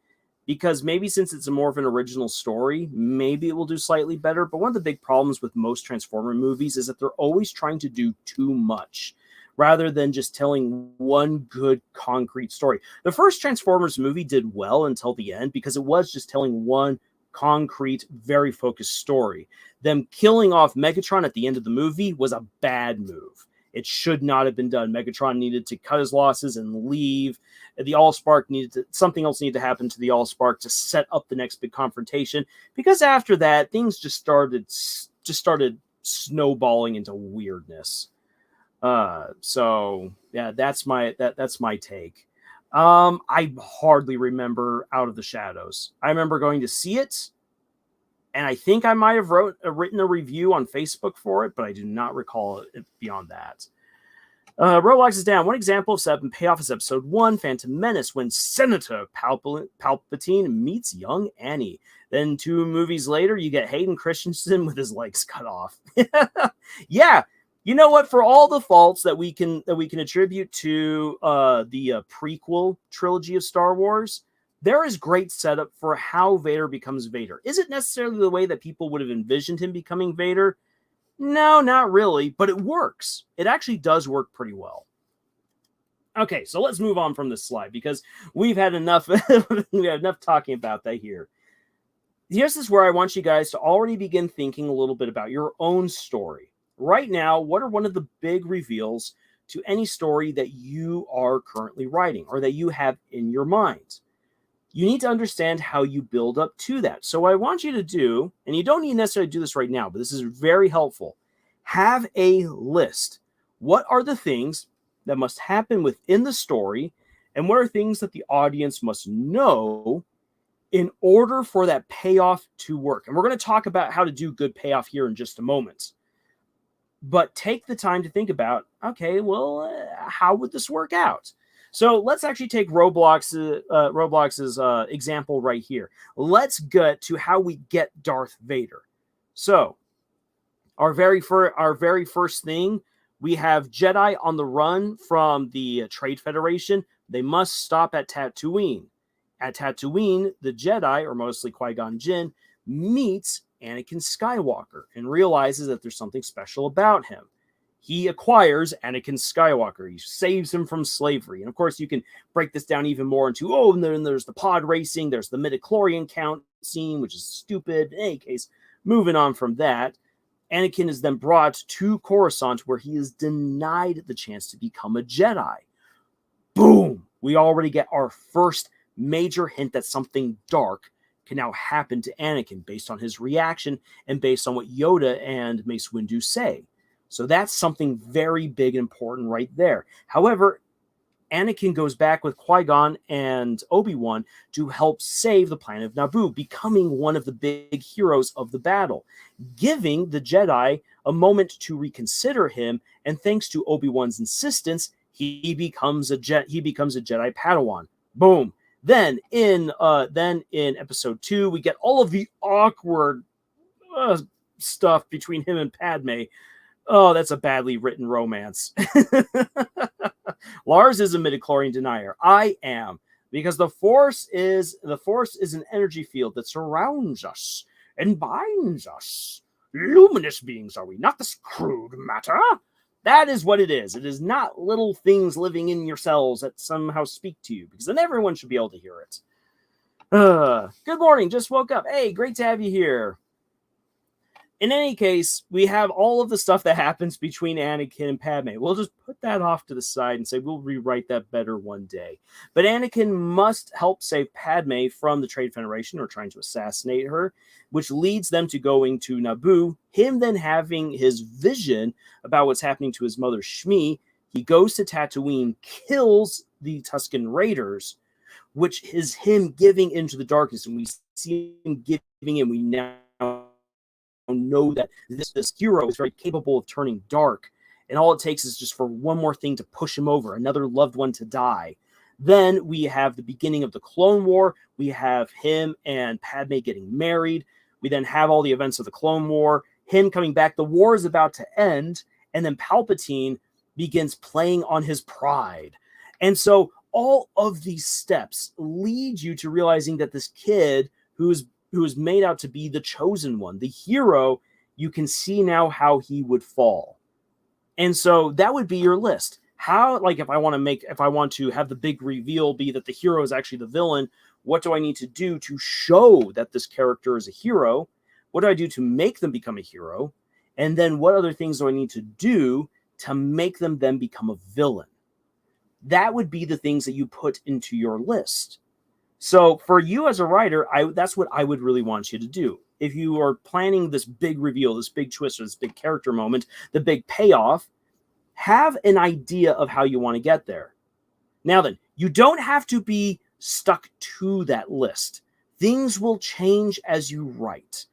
because maybe since it's a more of an original story, maybe it will do slightly better. But one of the big problems with most Transformer movies is that they're always trying to do too much rather than just telling one good concrete story. The first Transformers movie did well until the end because it was just telling one concrete, very focused story. Them killing off Megatron at the end of the movie was a bad move. It should not have been done. Megatron needed to cut his losses and leave. The Allspark something else needed to happen to the Allspark to set up the next big confrontation, because after that, things just started snowballing into weirdness. So yeah, that's my take. I hardly remember Out of the Shadows. I remember going to see it, and I think I might have written a review on Facebook for it, but I do not recall it beyond that. Roblox is down. One example of setup and payoff is episode 1, Phantom Menace, when Senator Palpatine meets young Annie. Then 2 movies later, you get Hayden Christensen with his legs cut off. Yeah, you know what? For all the faults that we can attribute to the prequel trilogy of Star Wars, there is great setup for how Vader becomes Vader. Is it necessarily the way that people would have envisioned him becoming Vader? No, not really, but it works. It actually does work pretty well. Okay, so let's move on from this slide because we've had enough we have enough talking about that here. This is where I want you guys to already begin thinking a little bit about your own story. Right now, what are one of the big reveals to any story that you are currently writing or that you have in your mind? You need to understand how you build up to that. So what I want you to do, and you don't need necessarily do this right now, but this is very helpful. Have a list. What are the things that must happen within the story, and what are things that the audience must know in order for that payoff to work? And we're going to talk about how to do good payoff here in just a moment. But take the time to think about, okay, well, how would this work out? So let's actually take Roblox's example right here. Let's get to how we get Darth Vader. So our very first thing, we have Jedi on the run from the Trade Federation. They must stop at Tatooine. At Tatooine, the Jedi, or mostly Qui-Gon Jinn, meets Anakin Skywalker and realizes that there's something special about him. He acquires Anakin Skywalker. He saves him from slavery. And of course, you can break this down even more into, and then there's the pod racing. There's the midichlorian count scene, which is stupid. In any case, moving on from that, Anakin is then brought to Coruscant where he is denied the chance to become a Jedi. Boom! We already get our first major hint that something dark can now happen to Anakin based on his reaction and based on what Yoda and Mace Windu say. So that's something very big and important right there. However, Anakin goes back with Qui-Gon and Obi-Wan to help save the planet of Naboo, becoming one of the big heroes of the battle, giving the Jedi a moment to reconsider him. And thanks to Obi-Wan's insistence, he becomes a Jedi Padawan. Boom. Then in episode 2, we get all of the awkward stuff between him and Padme. Oh, that's a badly written romance. Lars is a midichlorian denier. I am, because the force is an energy field that surrounds us and binds us. Luminous beings are we, not this crude matter. That is what it is. It is not little things living in your cells that somehow speak to you, because then everyone should be able to hear it. Good morning. Just woke up. Hey, great to have you here. In any case, we have all of the stuff that happens between Anakin and Padme. We'll just put that off to the side and say we'll rewrite that better one day. But Anakin must help save Padme from the Trade Federation, or trying to assassinate her, which leads them to going to Naboo. Him then having his vision about what's happening to his mother, Shmi. He goes to Tatooine, kills the Tusken Raiders, which is him giving into the darkness. And we see him giving in. We now know that this hero is very capable of turning dark, and all it takes is just for one more thing to push him over, another loved one to die. Then we have the beginning of the Clone War. We have him and Padme getting married. We then have all the events of the Clone War, him coming back. The war is about to end, and then Palpatine begins playing on his pride. And so all of these steps lead you to realizing that this kid who is made out to be the chosen one, the hero, you can see now how he would fall. And so that would be your list. How, like, if I want to have the big reveal be that the hero is actually the villain, what do I need to do to show that this character is a hero? What do I do to make them become a hero? And then what other things do I need to do to make them then become a villain? That would be the things that you put into your list. So for you as a writer, that's what I would really want you to do, if you are planning this big reveal, this big twist, or this big character moment, the big payoff, have an idea of how you want to get there. Now then, you don't have to be stuck to that list. Things will change as you write.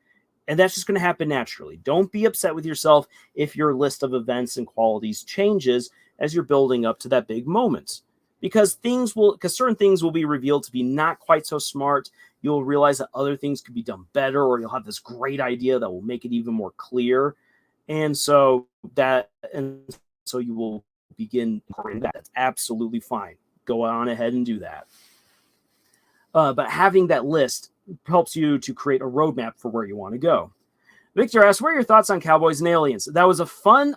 And that's just going to happen naturally. Don't be upset with yourself if your list of events and qualities changes as you're building up to that big moment. Because certain things will be revealed to be not quite so smart. You'll realize that other things could be done better, or you'll have this great idea that will make it even more clear. And so you will begin incorporating that. That's absolutely fine. Go on ahead and do that. But having that list helps you to create a roadmap for where you want to go. Victor asks, what are your thoughts on Cowboys and Aliens? It was a fun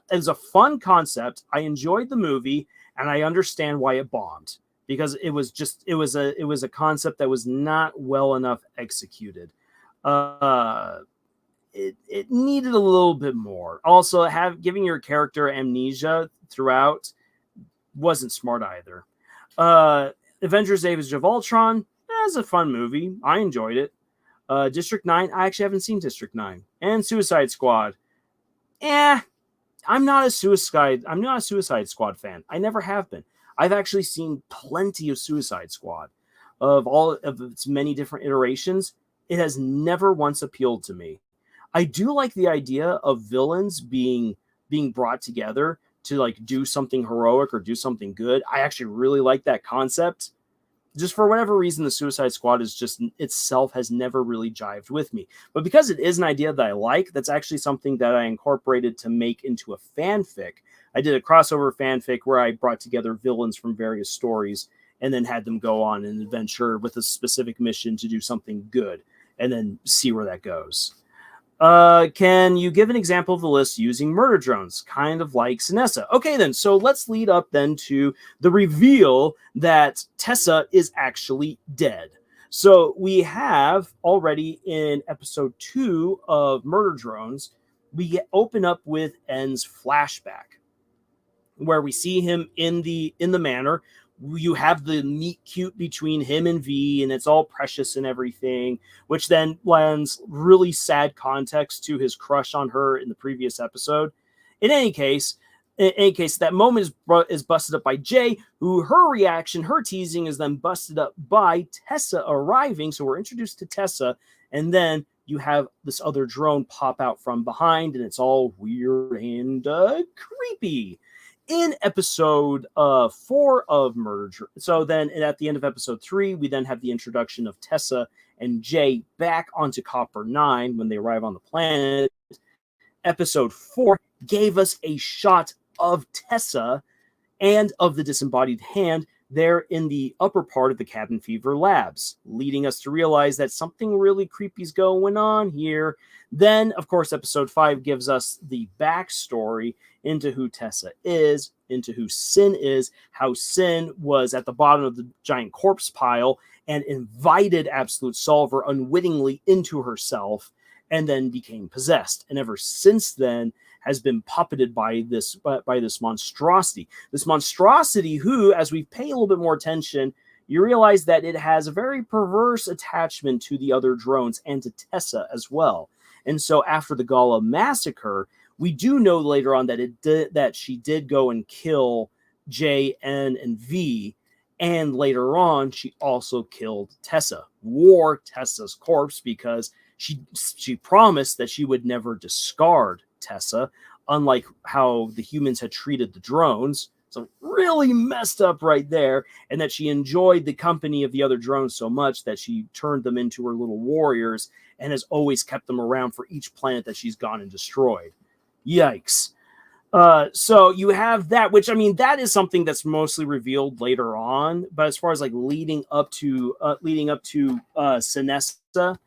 concept. I enjoyed the movie, and I understand why it bombed, because it was a concept that was not well enough executed. It needed a little bit more. Also, giving your character amnesia throughout wasn't smart either. Avengers: Age of Ultron, was a fun movie. I enjoyed it. District 9, I actually haven't seen District 9. And Suicide Squad. I'm not a Suicide Squad fan. I never have been. I've actually seen plenty of Suicide Squad. Of all of its many different iterations, it has never once appealed to me. I do like the idea of villains being brought together to like do something heroic or do something good. I actually really like that concept. Just for whatever reason, the Suicide Squad is just itself has never really jived with me. But because it is an idea that I like, that's actually something that I incorporated to make into a fanfic. I did a crossover fanfic where I brought together villains from various stories and then had them go on an adventure with a specific mission to do something good and then see where that goes. Can you give an example of the list using murder drones, kind of like Sinessa? Okay, then, so let's lead up then to the reveal that Tessa is actually dead. So we have already in episode 2 of Murder Drones, we open up with N's flashback, where we see him in the manor. You have the meet cute between him and V, and it's all precious and everything, which then lends really sad context to his crush on her in the previous episode. In any case, that moment is busted up by Jay, who her teasing is then busted up by Tessa arriving. So we're introduced to Tessa, and then you have this other drone pop out from behind, and it's all weird and creepy. In episode 4 of Murder, so then at the end of episode 3, we then have the introduction of Tessa and Jay back onto Copper 9 when they arrive on the planet. Episode 4 gave us a shot of Tessa and of the disembodied hand there in the upper part of the Cabin Fever labs, leading us to realize that something really creepy is going on here. Then, of course, episode 5 gives us the backstory into who Tessa is, into who Sin is, how Sin was at the bottom of the giant corpse pile and invited Absolute Solver unwittingly into herself and then became possessed. And ever since then has been puppeted by this monstrosity. This monstrosity who, as we pay a little bit more attention, you realize that it has a very perverse attachment to the other drones and to Tessa as well. And so after the Gala massacre, we do know later on that she did go and kill J, N, and V, and later on she also killed Tessa, wore Tessa's corpse because she promised that she would never discard Tessa, unlike how the humans had treated the drones. So really messed up right there, and that she enjoyed the company of the other drones so much that she turned them into her little warriors and has always kept them around for each planet that she's gone and destroyed. Yikes. So you have that, which, I mean, that is something that's mostly revealed later on. But as far as like leading up to Sinessa,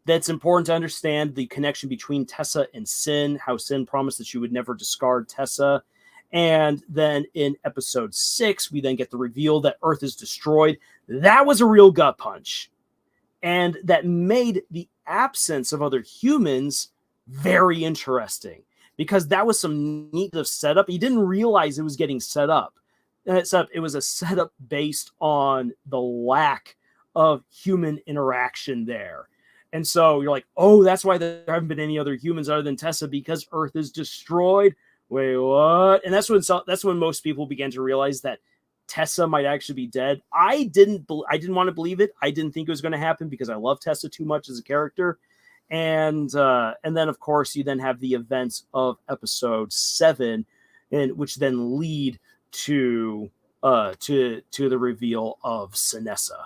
that's important to understand the connection between Tessa and Sin, how Sin promised that she would never discard Tessa. And then in episode 6, we then get the reveal that Earth is destroyed. That was a real gut punch. And that made the absence of other humans very interesting, because that was some neat setup. You didn't realize it was getting set up. It was a setup based on the lack of human interaction there. And so you're like, oh, that's why there haven't been any other humans other than Tessa, because Earth is destroyed. Wait, what? And that's when most people began to realize that Tessa might actually be dead. I didn't want to believe it. I didn't think it was going to happen because I love Tessa too much as a character. And then of course you then have the events of episode 7, and which then lead to the reveal of Sinessa.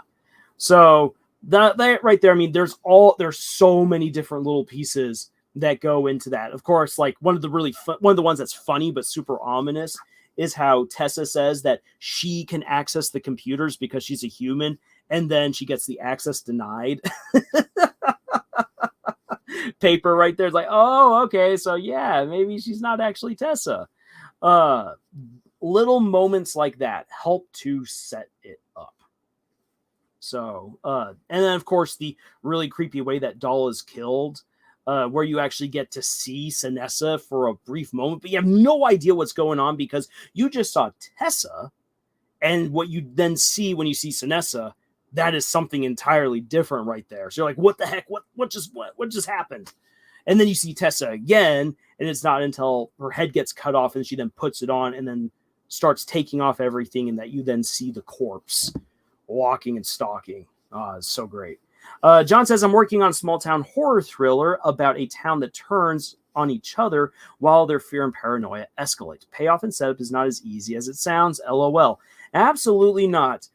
So that right there, I mean, there's so many different little pieces that go into that. Of course, like one of the ones that's funny but super ominous is how Tessa says that she can access the computers because she's a human, and then she gets the access denied. Paper right there is like, oh, okay, so yeah, maybe she's not actually Tessa. Little moments like that help to set it up. So, and then of course the really creepy way that Doll is killed, where you actually get to see Sinessa for a brief moment, but you have no idea what's going on because you just saw Tessa, and what you then see when you see Sinessa, that is something entirely different right there. So you're like, what the heck? What just happened? And then you see Tessa again, and it's not until her head gets cut off and she then puts it on and then starts taking off everything, and that you then see the corpse walking and stalking. It's so great. John says, I'm working on a small town horror thriller about a town that turns on each other while their fear and paranoia escalate. Payoff and setup is not as easy as it sounds. LOL. Absolutely not.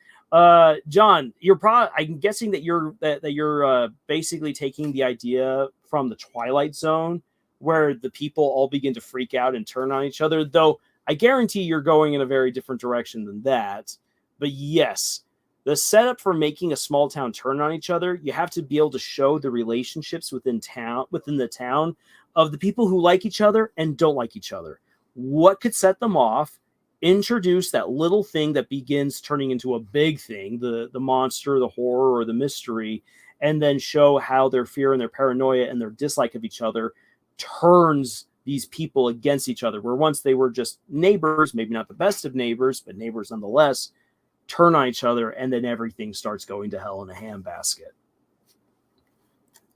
John, I'm guessing that you're basically taking the idea from the Twilight Zone, where the people all begin to freak out and turn on each other, though I guarantee you're going in a very different direction than that. But yes, the setup for making a small town turn on each other, you have to be able to show the relationships within the town of the people who like each other and don't like each other. What could set them off? Introduce that little thing that begins turning into a big thing, the monster, the horror, or the mystery, and then show how their fear and their paranoia and their dislike of each other turns these people against each other, where once they were just neighbors, maybe not the best of neighbors, but neighbors nonetheless, turn on each other, and then everything starts going to hell in a handbasket.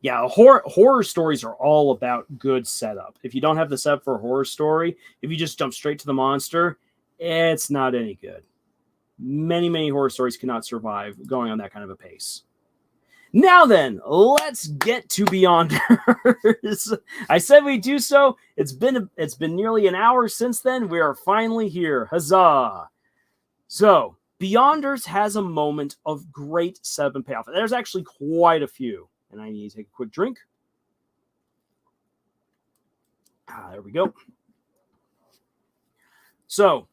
Yeah, horror stories are all about good setup. If you don't have the setup for a horror story, if you just jump straight to the monster, it's not any good. Many horror stories cannot survive going on that kind of a pace. Now then, let's get to Beyonders. I said we do so. It's been nearly an hour since then. We are finally here. Huzzah! So, Beyonders has a moment of great setup and payoff. There's actually quite a few. And I need to take a quick drink. There we go. So,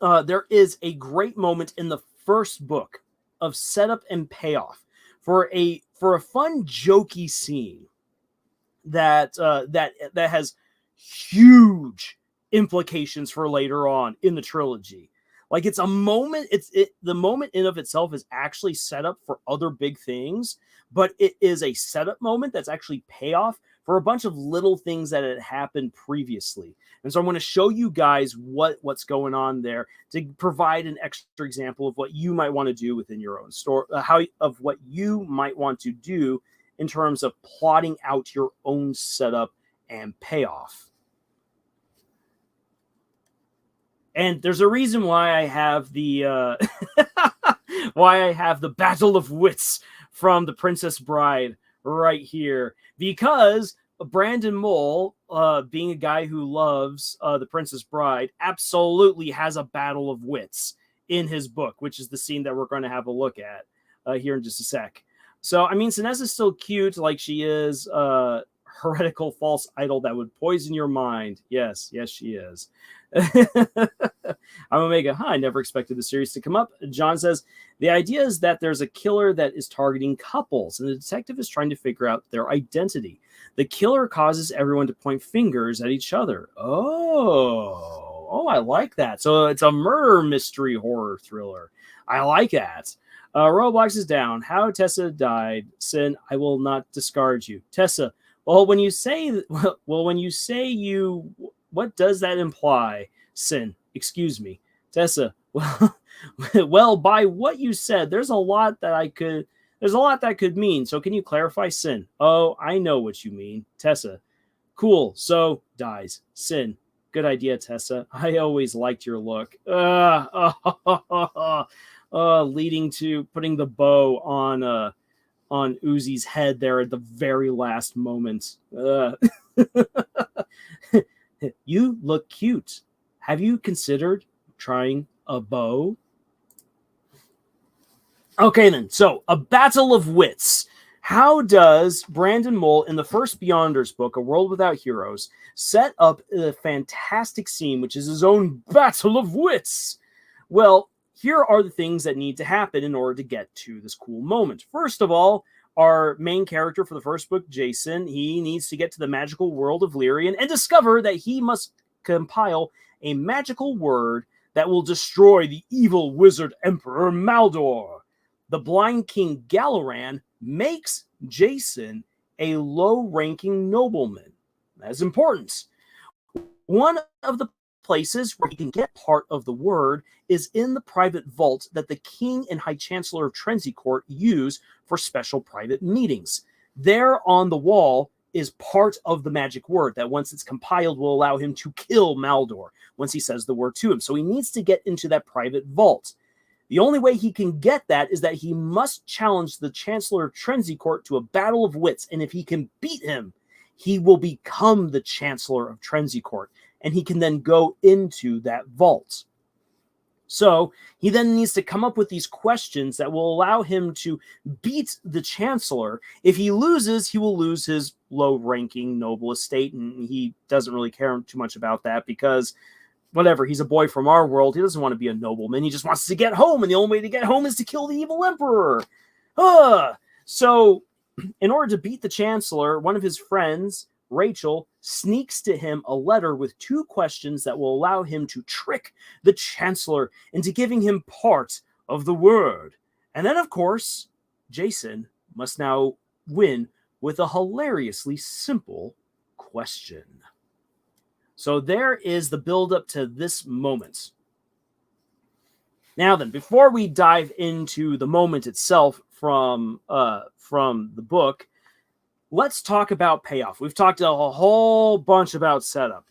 there is a great moment in the first book of setup and payoff for a fun, jokey scene that has huge implications for later on in the trilogy. Like, it's a moment. The moment in of itself is actually set up for other big things, but it is a setup moment that's actually payoff for a bunch of little things that had happened previously. And so I'm going to show you guys what's going on there to provide an extra example of what you might want to do within your own story, of what you might want to do in terms of plotting out your own setup and payoff. And there's a reason why I have the Battle of Wits from The Princess Bride right here, because Brandon Mole, being a guy who loves The Princess Bride, absolutely has a battle of wits in his book, which is the scene that we're going to have a look at here in just a sec. So, I mean, Sinessa's still cute, like she is a heretical false idol that would poison your mind. Yes, she is. I'm Omega. I never expected the series to come up. John says, the idea is that there's a killer that is targeting couples, and the detective is trying to figure out their identity. The killer causes everyone to point fingers at each other. Oh, I like that. So it's a murder mystery horror thriller. I like that. Roblox is down. How Tessa died. Sin, I will not discard you. Tessa, when you say what does that imply? Sin, excuse me. Tessa, well, by what you said, there's a lot that I could There's a lot that could mean, so can you clarify sin? Oh, I know what you mean. Tessa. Cool, so dies. Sin. Good idea, Tessa. I always liked your look. Leading to putting the bow on Uzi's head there at the very last moment. You look cute. Have you considered trying a bow? Okay, then. So, a battle of wits. How does Brandon Mull, in the first Beyonders book, A World Without Heroes, set up a fantastic scene, which is his own battle of wits? Well, here are the things that need to happen in order to get to this cool moment. First of all, our main character for the first book, Jason, he needs to get to the magical world of Lyrian and discover that he must compile a magical word that will destroy the evil wizard emperor Maldor. The blind king Galaran makes Jason a low-ranking nobleman. That's important. One of the places where he can get part of the word is in the private vault that the king and high chancellor of Trenzy Court use for special private meetings. There on the wall is part of the magic word that once it's compiled will allow him to kill Maldor once he says the word to him. So he needs to get into that private vault. The only way he can get that is that he must challenge the Chancellor of Trenzy Court to a battle of wits, and if he can beat him, he will become the Chancellor of Trenzy Court, and he can then go into that vault. So he then needs to come up with these questions that will allow him to beat the Chancellor. If he loses, he will lose his low-ranking noble estate, and he doesn't really care too much about that because whatever, he's a boy from our world. He doesn't want to be a nobleman. He just wants to get home, and the only way to get home is to kill the evil emperor. So, in order to beat the Chancellor, one of his friends, Rachel, sneaks to him a letter with 2 questions that will allow him to trick the Chancellor into giving him part of the word. And then, of course, Jason must now win with a hilariously simple question. So there is the build-up to this moment. Now then, before we dive into the moment itself from the book, let's talk about payoff. We've talked a whole bunch about setup.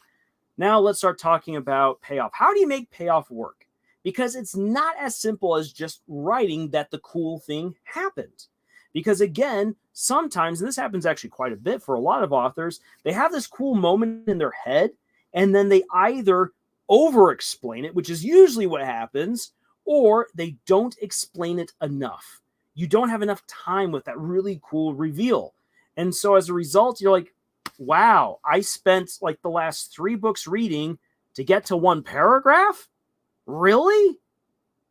Now let's start talking about payoff. How do you make payoff work? Because it's not as simple as just writing that the cool thing happened. Because again, sometimes, and this happens actually quite a bit for a lot of authors, they have this cool moment in their head, and then they either over-explain it, which is usually what happens, or they don't explain it enough. You don't have enough time with that really cool reveal. And so as a result, you're like, wow, I spent like the last 3 books reading to get to 1 paragraph? Really?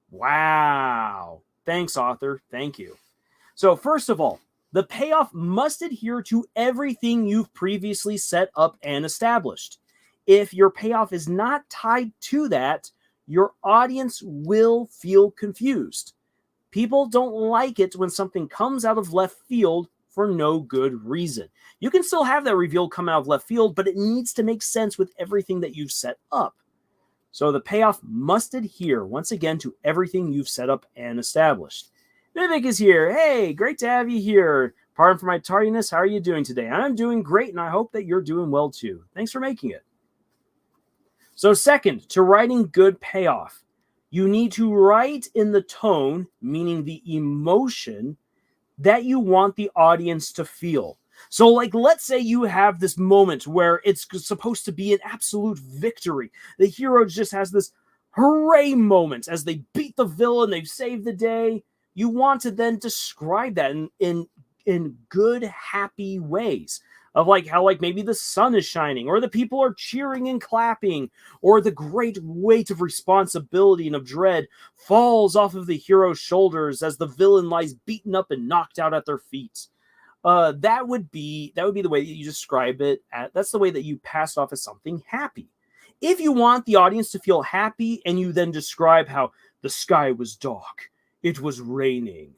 Wow. Thanks, author. Thank you. So first of all, the payoff must adhere to everything you've previously set up and established. If your payoff is not tied to that, your audience will feel confused. People don't like it when something comes out of left field for no good reason. You can still have that reveal come out of left field, but it needs to make sense with everything that you've set up. So the payoff must adhere, once again, to everything you've set up and established. Vivek is here. Hey, great to have you here. Pardon for my tardiness. How are you doing today? I'm doing great, and I hope that you're doing well too. Thanks for making it. So second, to writing good payoff, you need to write in the tone, meaning the emotion, that you want the audience to feel. So like, let's say you have this moment where it's supposed to be an absolute victory. The hero just has this hooray moment as they beat the villain, they've saved the day. You want to then describe that in good, happy ways. Of like how like maybe the sun is shining, or the people are cheering and clapping, or the great weight of responsibility and of dread falls off of the hero's shoulders as the villain lies beaten up and knocked out at their feet. That would be the way that you describe it. That's the way that you pass off as something happy. If you want the audience to feel happy, and you then describe how the sky was dark, it was raining,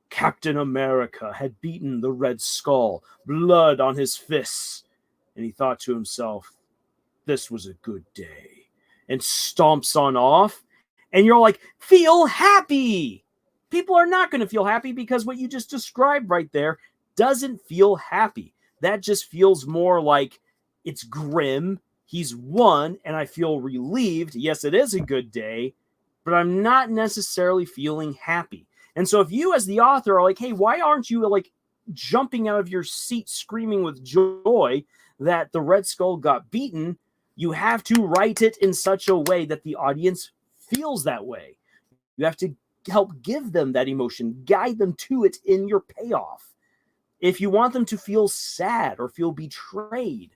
Captain America had beaten the Red Skull, blood on his fists, and he thought to himself, this was a good day, and stomps on off, and you're like, feel happy! people are not going to feel happy because what you just described right there doesn't feel happy. That just feels more like it's grim. He's won, and I feel relieved. Yes, it is a good day, but I'm not necessarily feeling happy. And so if you as the author are like, hey, why aren't you like jumping out of your seat screaming with joy that the Red Skull got beaten, you have to write it in such a way that the audience feels that way. You have to help give them that emotion, guide them to it in your payoff. If you want them to feel sad or feel betrayed,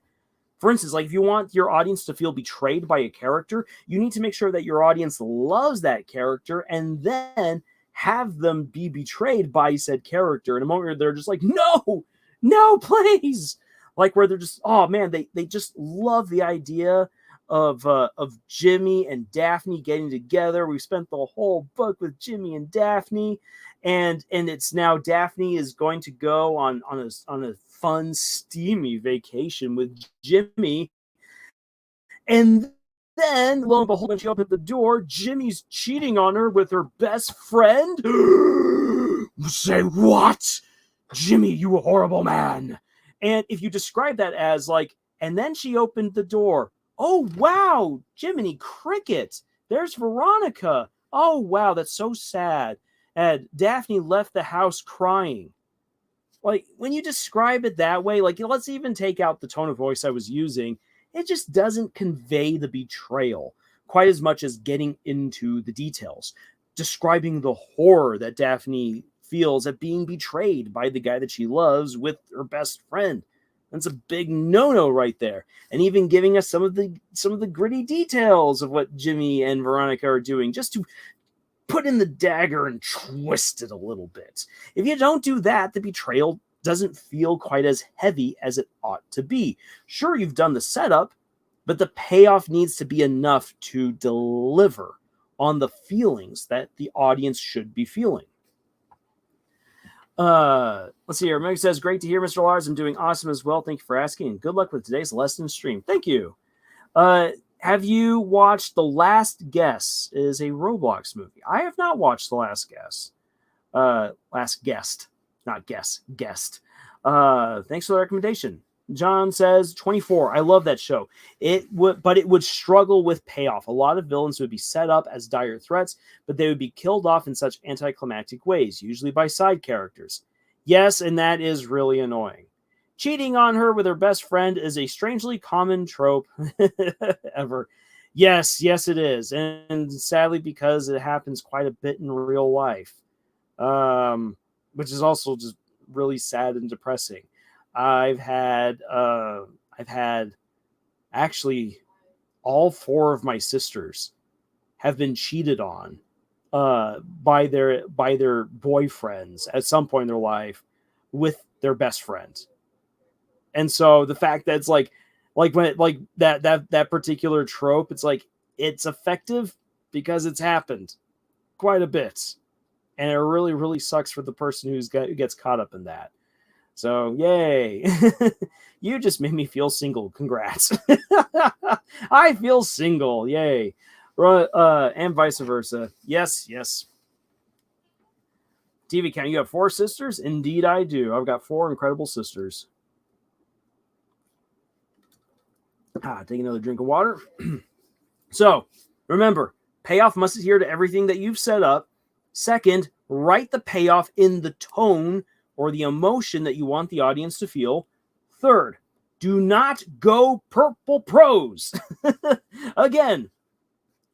for instance, like if you want your audience to feel betrayed by a character, you need to make sure that your audience loves that character and then have them be betrayed by said character in a moment where they're just like, no, please. Like where they're just, oh man, they just love the idea of Jimmy and Daphne getting together. We spent the whole book with Jimmy and Daphne, and it's now Daphne is going to go on a fun, steamy vacation with Jimmy, and then lo and behold, when she opens the door, Jimmy's cheating on her with her best friend. Say what? Jimmy, you horrible man. And if you describe that as like, and then she opened the door. Oh, wow, Jiminy Cricket. There's Veronica. Oh, wow, that's so sad. And Daphne left the house crying. Like, when you describe it that way, like, let's even take out the tone of voice I was using. It just doesn't convey the betrayal quite as much as getting into the details. Describing the horror that Daphne feels at being betrayed by the guy that she loves with her best friend. That's a big no-no right there. And even giving us some of the gritty details of what Jimmy and Veronica are doing, just to put in the dagger and twist it a little bit. If you don't do that, the betrayal doesn't feel quite as heavy as it ought to be. Sure, you've done the setup, but the payoff needs to be enough to deliver on the feelings that the audience should be feeling. Let's see here. Meg says, great to hear, Mr. Lars. I'm doing awesome as well. Thank you for asking, and good luck with today's lesson stream. Thank you. Have you watched The Last Guess? It is a Roblox movie. I have not watched The Last Guess. Last Guest, not guess, guest. Thanks for the recommendation. John says 24. I love that show. But it would struggle with payoff. A lot of villains would be set up as dire threats, but they would be killed off in such anticlimactic ways, usually by side characters. Yes, and that is really annoying. Cheating on her with her best friend is a strangely common trope ever. Yes, it is. And sadly, because it happens quite a bit in real life, which is also just really sad and depressing. I've had actually all four of my sisters have been cheated on by their boyfriends at some point in their life with their best friend. And so the fact that it's like when that particular trope, it's like it's effective because it's happened quite a bit, and it really, really sucks for the person who gets caught up in that. So, yay. You just made me feel single. Congrats. I feel single. Yay. And vice versa. Yes. TV count, you have 4 sisters? Indeed, I do. I've got 4 incredible sisters. Take another drink of water. So, remember, payoff must adhere to everything that you've set up. Second, write the payoff in the tone or the emotion that you want the audience to feel. Third, do not go purple prose. Again,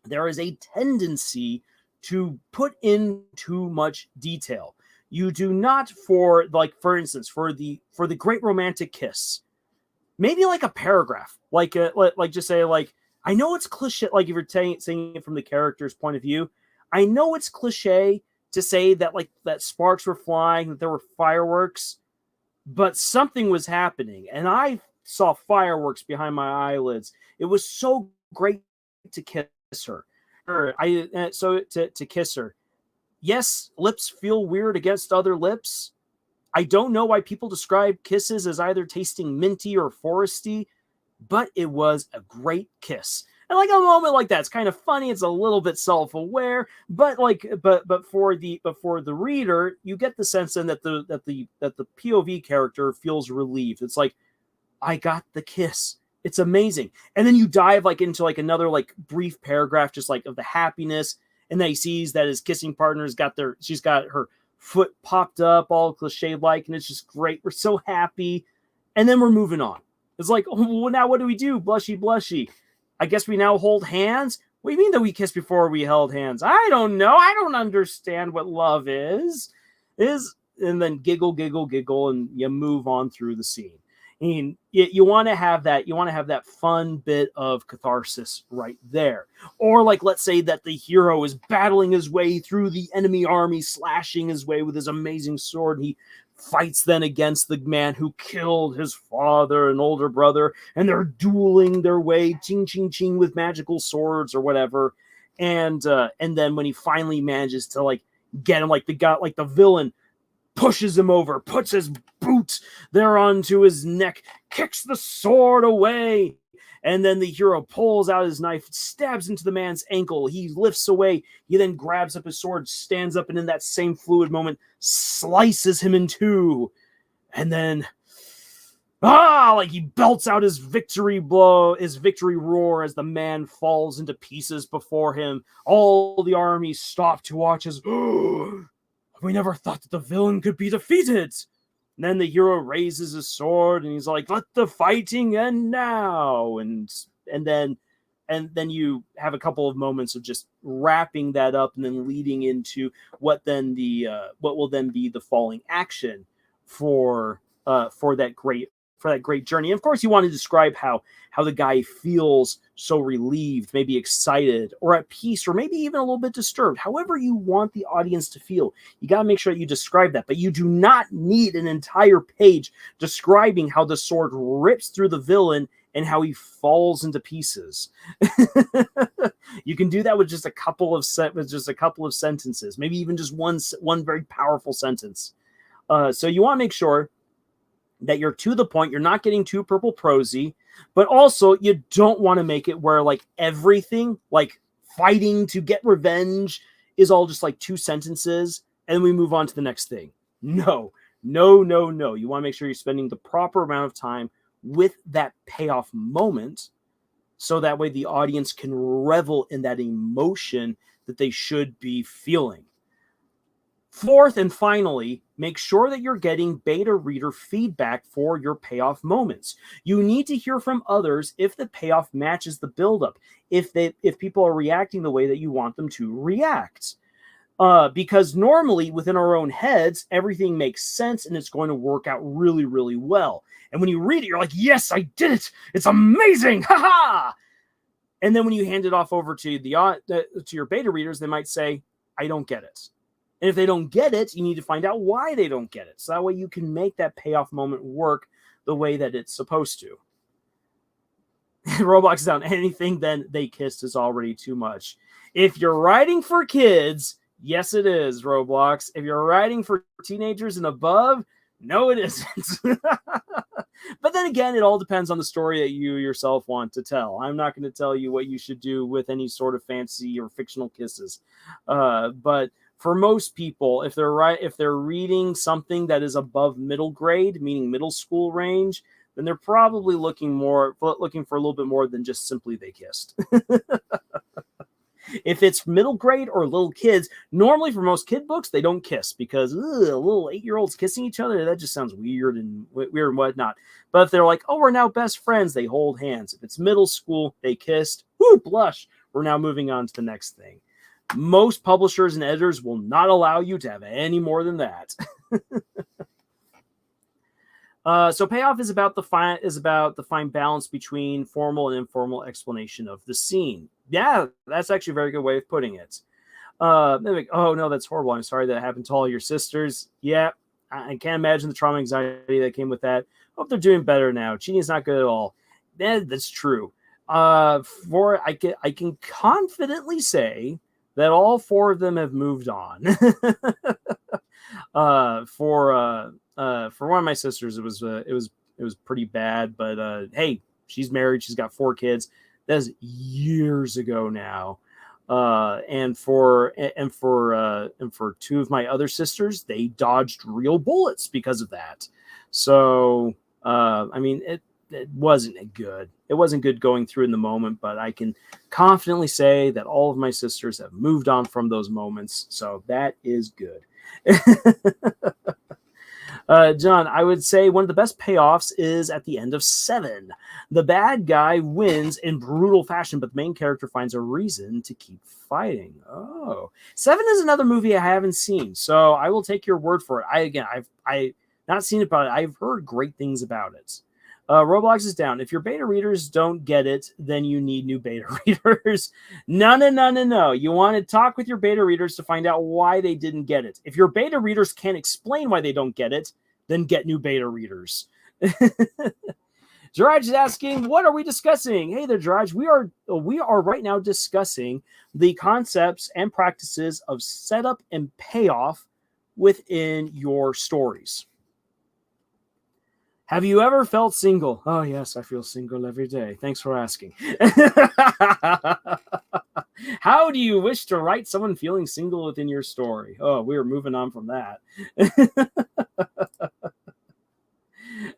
there is a tendency to put in too much detail. You do not, for instance, for the great romantic kiss, maybe like a paragraph, like just say, like, I know it's cliche, like if you're saying it from the character's point of view, I know it's cliche to say that, like, that sparks were flying, that there were fireworks, but something was happening, and I saw fireworks behind my eyelids. It was so great to kiss her. To kiss her. Yes, lips feel weird against other lips. I don't know why people describe kisses as either tasting minty or foresty, but it was a great kiss. And like a moment like that's kind of funny. It's a little bit self-aware, but for the reader, you get the sense then that the POV character feels relieved. It's like, I got the kiss. It's amazing. And then you dive like into like another like brief paragraph just like of the happiness, and then he sees that his kissing partner's she's got her foot popped up all cliche like, and it's just great. We're so happy. And then we're moving on. It's like, oh, well, now what do we do? Blushy, blushy. I guess we now hold hands. What do you mean that we kissed before we held hands? I don't know. I don't understand what love is. And then giggle, giggle, giggle, and you move on through the scene. I mean, you want to have that. You want to have that fun bit of catharsis right there. Or like, let's say that the hero is battling his way through the enemy army, slashing his way with his amazing sword. And he fights then against the man who killed his father and older brother, and they're dueling their way, ching, ching, ching, with magical swords or whatever. And then when he finally manages to like get him, like the villain pushes him over, puts his boot there onto his neck, kicks the sword away, and then the hero pulls out his knife, stabs into the man's ankle. He lifts away. He then grabs up his sword, stands up, and in that same fluid moment, slices him in two. And then, like he belts out his victory blow, his victory roar as the man falls into pieces before him. All the army stop to watch as we never thought that the villain could be defeated. And then the hero raises his sword and he's like, let the fighting end now. And then you have a couple of moments of just wrapping that up and then leading into what will then be the falling action for that great journey. And of course, you want to describe how the guy feels so relieved, maybe excited or at peace, or maybe even a little bit disturbed. However you want the audience to feel, you got to make sure that you describe that. But you do not need an entire page describing how the sword rips through the villain and how he falls into pieces. You can do that with just a couple of sentences, maybe even just one very powerful sentence. So you want to make sure that you're to the point, you're not getting too purple prosy, but also you don't want to make it where like everything, like fighting to get revenge, is all just like two sentences and then we move on to the next thing. No. You want to make sure you're spending the proper amount of time with that payoff moment, so that way the audience can revel in that emotion that they should be feeling. Fourth and finally, make sure that you're getting beta reader feedback for your payoff moments. You need to hear from others if the payoff matches the buildup, if people are reacting the way that you want them to react. Because normally within our own heads, everything makes sense and it's going to work out really, really well. And when you read it, you're like, yes, I did it. It's amazing. Ha ha. And then when you hand it off over to your beta readers, they might say, I don't get it. And if they don't get it, you need to find out why they don't get it. So that way you can make that payoff moment work the way that it's supposed to. Roblox is down. Anything then they kissed is already too much. If you're writing for kids, yes, it is, Roblox. If you're writing for teenagers and above, no, it isn't. But then again, it all depends on the story that you yourself want to tell. I'm not going to tell you what you should do with any sort of fantasy or fictional kisses. But for most people, if they're reading something that is above middle grade, meaning middle school range, then they're probably looking for a little bit more than just simply they kissed. If it's middle grade or little kids, normally for most kid books, they don't kiss because little 8-year-olds kissing each other, that just sounds weird and whatnot. But if they're like, oh, we're now best friends, they hold hands. If it's middle school, they kissed, blush. We're now moving on to the next thing. Most publishers and editors will not allow you to have any more than that. So payoff is about the fine balance between formal and informal explanation of the scene. Yeah, that's actually a very good way of putting it. Oh no, that's horrible. I'm sorry that happened to all your sisters. Yeah, I can't imagine the trauma anxiety that came with that. Hope they're doing better now. Cheating is not good at all. That's true. I can confidently say that all 4 of them have moved on. For one of my sisters, it was pretty bad, but hey, she's married, she's got 4 kids. That's years ago now. And for two of my other sisters, they dodged real bullets because of that. So I mean, it wasn't good. It wasn't good going through in the moment, but I can confidently say that all of my sisters have moved on from those moments. So that is good. John, I would say one of the best payoffs is at the end of 7. The bad guy wins in brutal fashion, but the main character finds a reason to keep fighting. Oh, 7 is another movie I haven't seen, so I will take your word for it. I've not seen it, but I've heard great things about it. Roblox is down. If your beta readers don't get it, then you need new beta readers. No. You want to talk with your beta readers to find out why they didn't get it. If your beta readers can't explain why they don't get it, then get new beta readers. Jiraj is asking, what are we discussing? Hey there, Jiraj. We are right now discussing the concepts and practices of setup and payoff within your stories. Have you ever felt single? Oh, yes, I feel single every day. Thanks for asking. How do you wish to write someone feeling single within your story? Oh, we're moving on from that.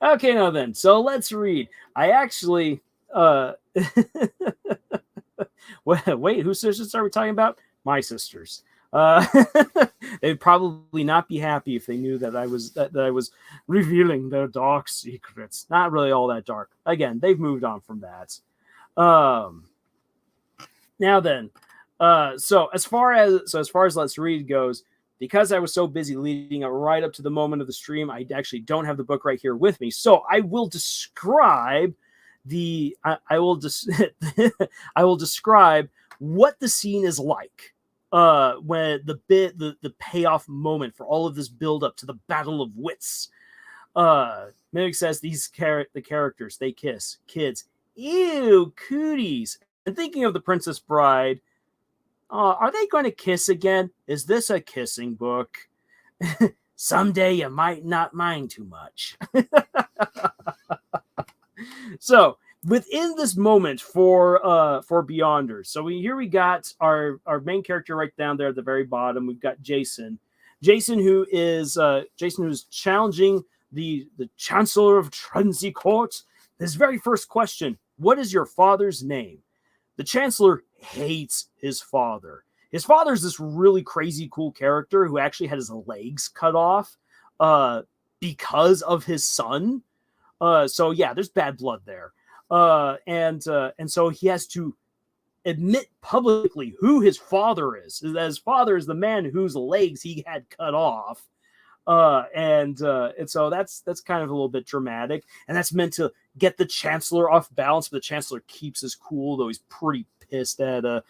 Okay, now then. So let's read. I actually... Wait, whose sisters are we talking about? My sisters. They'd probably not be happy if they knew that I was revealing their dark secrets. Not really all that dark. Again, they've moved on from that. Now then, so as far as Let's Read goes, because I was so busy leading up right up to the moment of the stream, I actually don't have the book right here with me. So I will describe I will describe what the scene is like. When the payoff moment for all of this build up to the battle of wits. Mimic says the characters, they kiss. Kids, ew, cooties. And thinking of The Princess Bride, are they going to kiss again? Is this a kissing book? Someday you might not mind too much. So within this moment for Beyonders, so here we got our main character right down there at the very bottom. We've got Jason who's challenging the Chancellor of Transi Court. His very first question: what is your father's name? The Chancellor hates his father. His father's this really crazy cool character who actually had his legs cut off because of his son. So yeah, there's bad blood there. And so he has to admit publicly who his father is. His father is the man whose legs he had cut off. And so that's kind of a little bit dramatic, and that's meant to get the Chancellor off balance. But the Chancellor keeps his cool, though he's pretty pissed at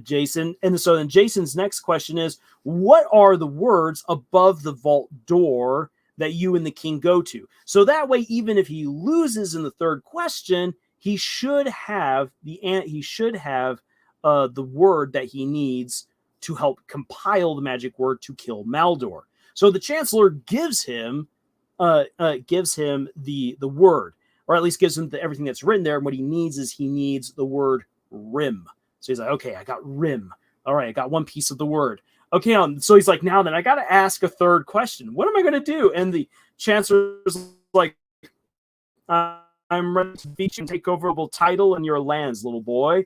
Jason. And so then Jason's next question is, what are the words above the vault door that you and the king go to? So that way, even if he loses in the third question, he should have the word that he needs to help compile the magic word to kill Maldor. So the Chancellor gives him the word, or at least gives him everything that's written there. And what he needs is the word rim. So he's like, okay, I got rim. All right, I got one piece of the word. Okay, so he's like, now then, I got to ask a third question. What am I going to do? And the Chancellor's like, I'm ready to beat you and take over the title and your lands, little boy.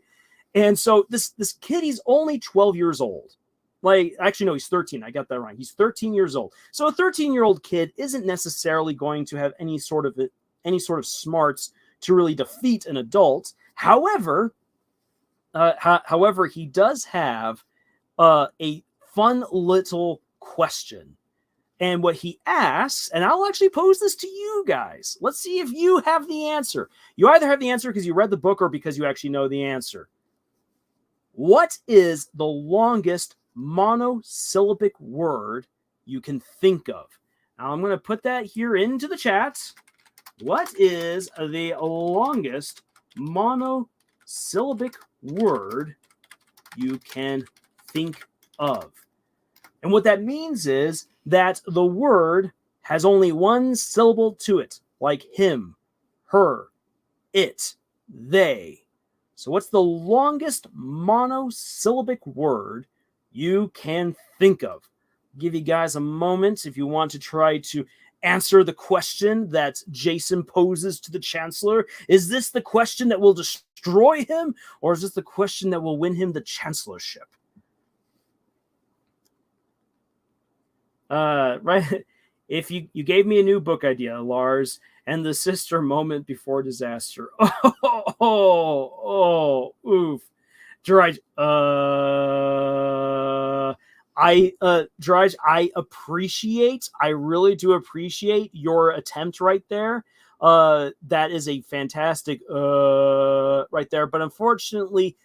And so this kid, he's only 12 years old. Like, actually, no, he's 13. I got that wrong. He's 13 years old. So a 13-year-old kid isn't necessarily going to have any sort of smarts to really defeat an adult. However, he does have a fun little question. And what he asks, and I'll actually pose this to you guys. Let's see if you have the answer. You either have the answer because you read the book or because you actually know the answer. What is the longest monosyllabic word you can think of? Now I'm going to put that here into the chat. What is the longest monosyllabic word you can think of? And what that means is that the word has only one syllable to it, like him, her, it, they. So what's the longest monosyllabic word you can think of? Give you guys a moment if you want to try to answer the question that Jason poses to the Chancellor. Is this the question that will destroy him, or is this the question that will win him the Chancellorship? Right. If you gave me a new book idea, Lars, and the sister moment before disaster. Oof. Gerard, Gerard, I really do appreciate your attempt right there. That is a fantastic right there, but unfortunately,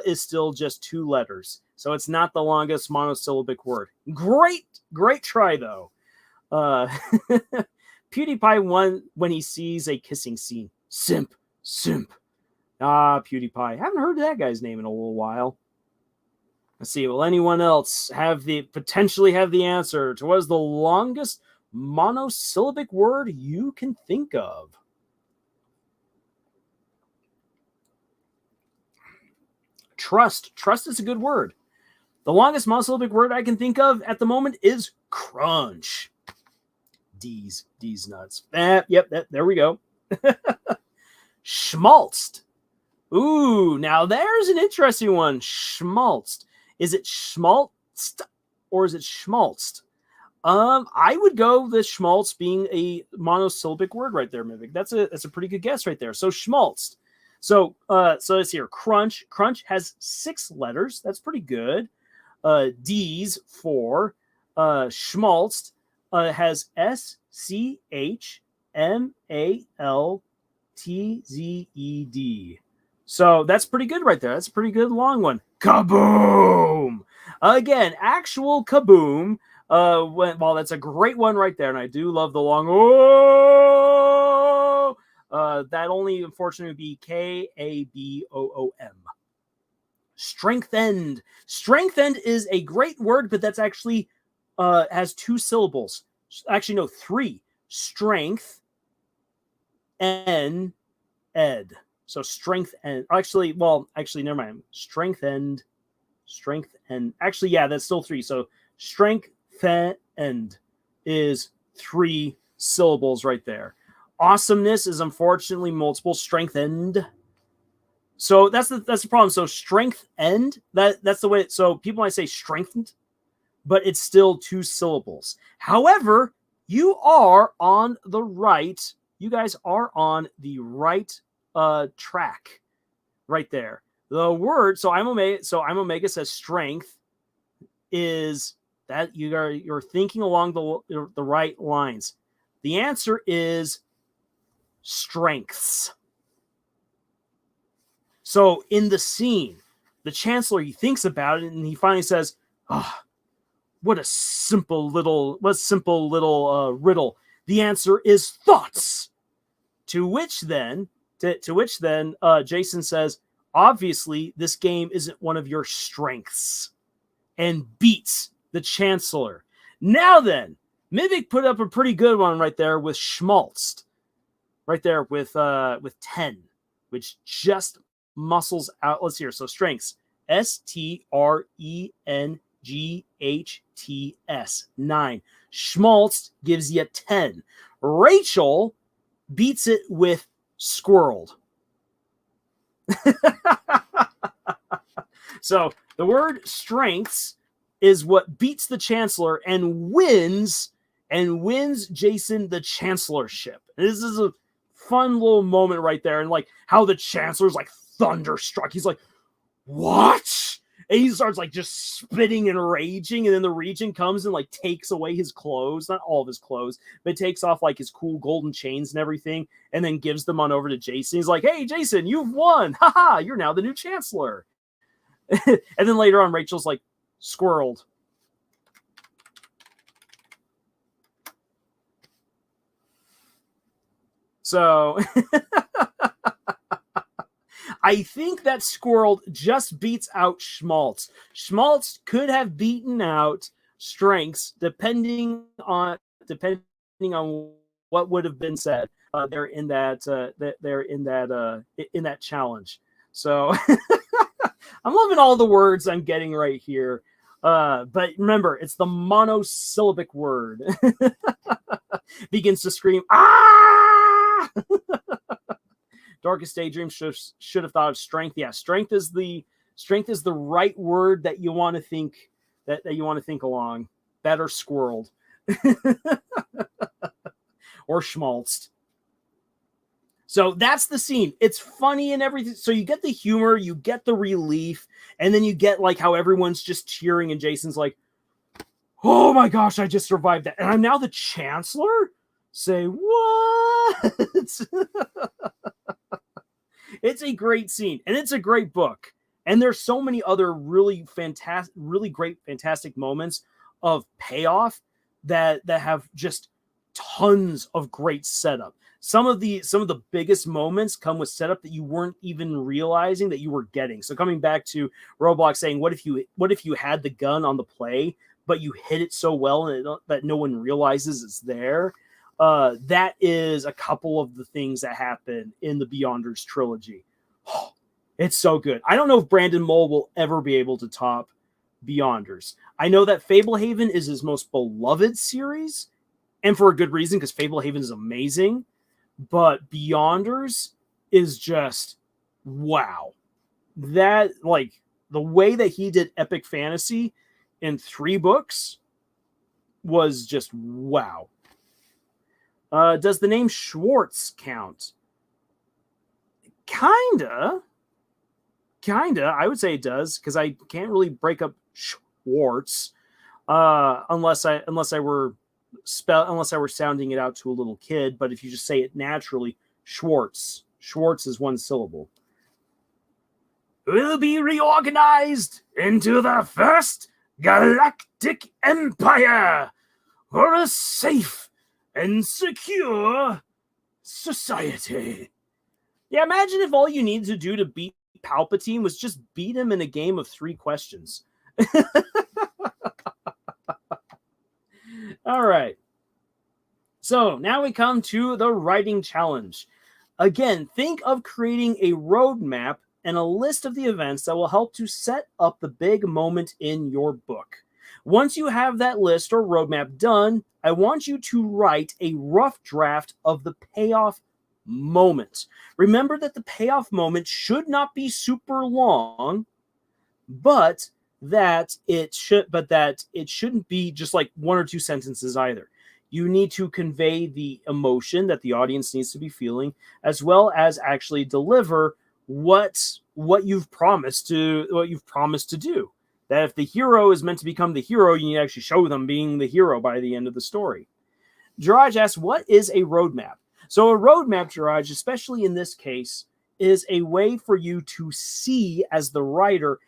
is still just 2 letters, so it's not the longest monosyllabic word. Great try though. PewDiePie won when he sees a kissing scene. Simp. PewDiePie. Haven't heard that guy's name in a little while. Let's see. Will anyone else potentially have the answer to what is the longest monosyllabic word you can think of? Trust. Trust is a good word. The longest monosyllabic word I can think of at the moment is crunch. D's nuts. Yep, there we go. Schmaltzt. Ooh, now there's an interesting one. Schmaltzt. Is it schmaltzt or is it schmaltzt? I would go with schmaltz being a monosyllabic word right there, Mimic. That's a pretty good guess right there. So schmaltzt. So let's hear crunch. Crunch has 6 letters. That's pretty good. D's for schmaltzt has SCHMALTZED. So that's pretty good right there. That's a pretty good long one. Kaboom! Again, actual kaboom. Well, that's a great one right there, and I do love the long oh. That only unfortunately would be KABOOM. Strengthened. Strengthened is a great word, but that's actually has 2 syllables. Actually, no, 3. Strength and ed. So strength and actually, never mind. Strengthened. Actually, yeah, that's still 3. So strengthened is 3 syllables right there. Awesomeness is unfortunately multiple. Strengthened. So that's the problem. So strengthened, that's the way. So people might say strengthened, but it's still 2 syllables. However, you are on the right. You guys are on the right track right there. The word, so I'm Omega says strength is that you're thinking along the right lines. The answer is strengths. So in the scene, the Chancellor, he thinks about it and he finally says, what a simple little riddle. The answer is thoughts. To which then Jason says, obviously, this game isn't one of your strengths, and beats the Chancellor. Now then, Mimic put up a pretty good one right there with schmaltzt. Right there with 10, which just muscles out. Let's hear. So strengths. STRENGHTS. 9. Schmaltz gives you 10. Rachel beats it with squirreled. So the word strengths is what beats the Chancellor and wins Jason the Chancellorship. This is a fun little moment right there, and like how the Chancellor's like thunderstruck. He's like, what? And he starts like just spitting and raging, and then the regent comes and like takes away his clothes, not all of his clothes, but takes off like his cool golden chains and everything, and then gives them on over to Jason. He's like, hey Jason, you've won. Haha, you're now the new Chancellor. And then later on, Rachel's like, squirreled. So I think that squirreled just beats out schmaltz. Schmaltz could have beaten out strengths depending on what would have been said there in that challenge. So I'm loving all the words I'm getting right here. But remember, it's the monosyllabic word. Begins to scream, ah! Darkest Daydream should have thought of strength. Yeah, strength is the right word that you want to think that you want to think along. Better squirreled. Or schmaltzed. So that's the scene. It's funny and everything. So you get the humor, you get the relief, and then you get like how everyone's just cheering and Jason's like, oh my gosh, I just survived that. And I'm now the chancellor? Say what? It's a great scene and it's a great book. And there's so many other really great, fantastic moments of payoff that have just tons of great setup. Some of the biggest moments come with setup that you weren't even realizing that you were getting. So coming back to Roblox saying, what if you had the gun on the play, but you hit it so well that no one realizes it's there? That is a couple of the things that happen in the Beyonders trilogy. It's so good. I don't know if Brandon Mull will ever be able to top Beyonders. I know that Fablehaven is his most beloved series, and for a good reason, because Fablehaven is amazing. But Beyonders is just wow. That, like, the way that he did epic fantasy in 3 books was just wow. Does the name Schwartz count? Kinda. I would say it does, because I can't really break up Schwartz unless I were sounding it out to a little kid. But if you just say it naturally, Schwartz is 1 syllable. Will be reorganized into the first galactic empire for a safe and secure society. Yeah, imagine if all you needed to do to beat Palpatine was just beat him in a game of 3 questions. All right. So now we come to the writing challenge. Again, think of creating a roadmap and a list of the events that will help to set up the big moment in your book. Once you have that list or roadmap done, I want you to write a rough draft of the payoff moment. Remember that the payoff moment should not be super long, but that it shouldn't be just like 1 or 2 sentences either. You need to convey the emotion that the audience needs to be feeling, as well as actually deliver what you've promised to do. That if the hero is meant to become the hero, you need to actually show them being the hero by the end of the story. Jiraj asks, what is a roadmap? So a roadmap, Jiraj, especially in this case, is a way for you to see as the writer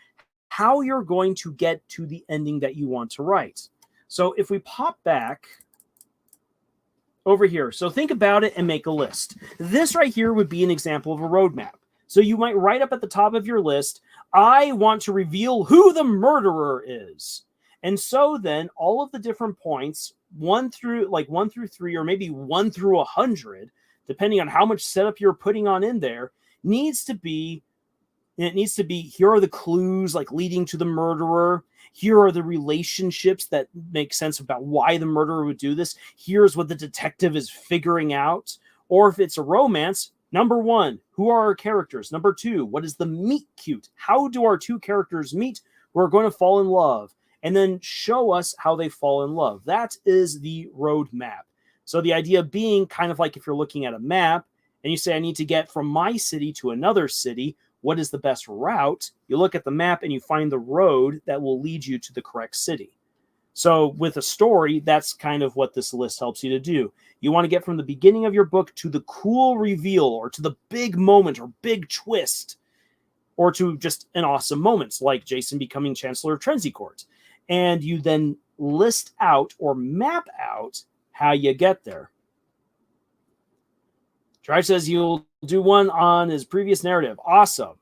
how you're going to get to the ending that you want to write. So if we pop back over here, so think about it and make a list. This right here would be an example of a roadmap. So you might write up at the top of your list, I want to reveal who the murderer is. And so then all of the different points, 1 through 3, or maybe 1 through 100, depending on how much setup you're putting on in there, needs to be, here are the clues like leading to the murderer. Here are the relationships that make sense about why the murderer would do this. Here's what the detective is figuring out. Or if it's a romance, number 1, who are our characters? Number 2, what is the meet cute? How do our 2 characters meet who are going to fall in love? And then show us how they fall in love. That is the roadmap. So the idea being kind of like if you're looking at a map and you say, I need to get from my city to another city, what is the best route? You look at the map and you find the road that will lead you to the correct city. So with a story, that's kind of what this list helps you to do. You want to get from the beginning of your book to the cool reveal, or to the big moment or big twist, or to just an awesome moment like Jason becoming Chancellor of Trenzy Court. And you then list out or map out how you get there. Traj says you'll do one on his previous narrative. Awesome.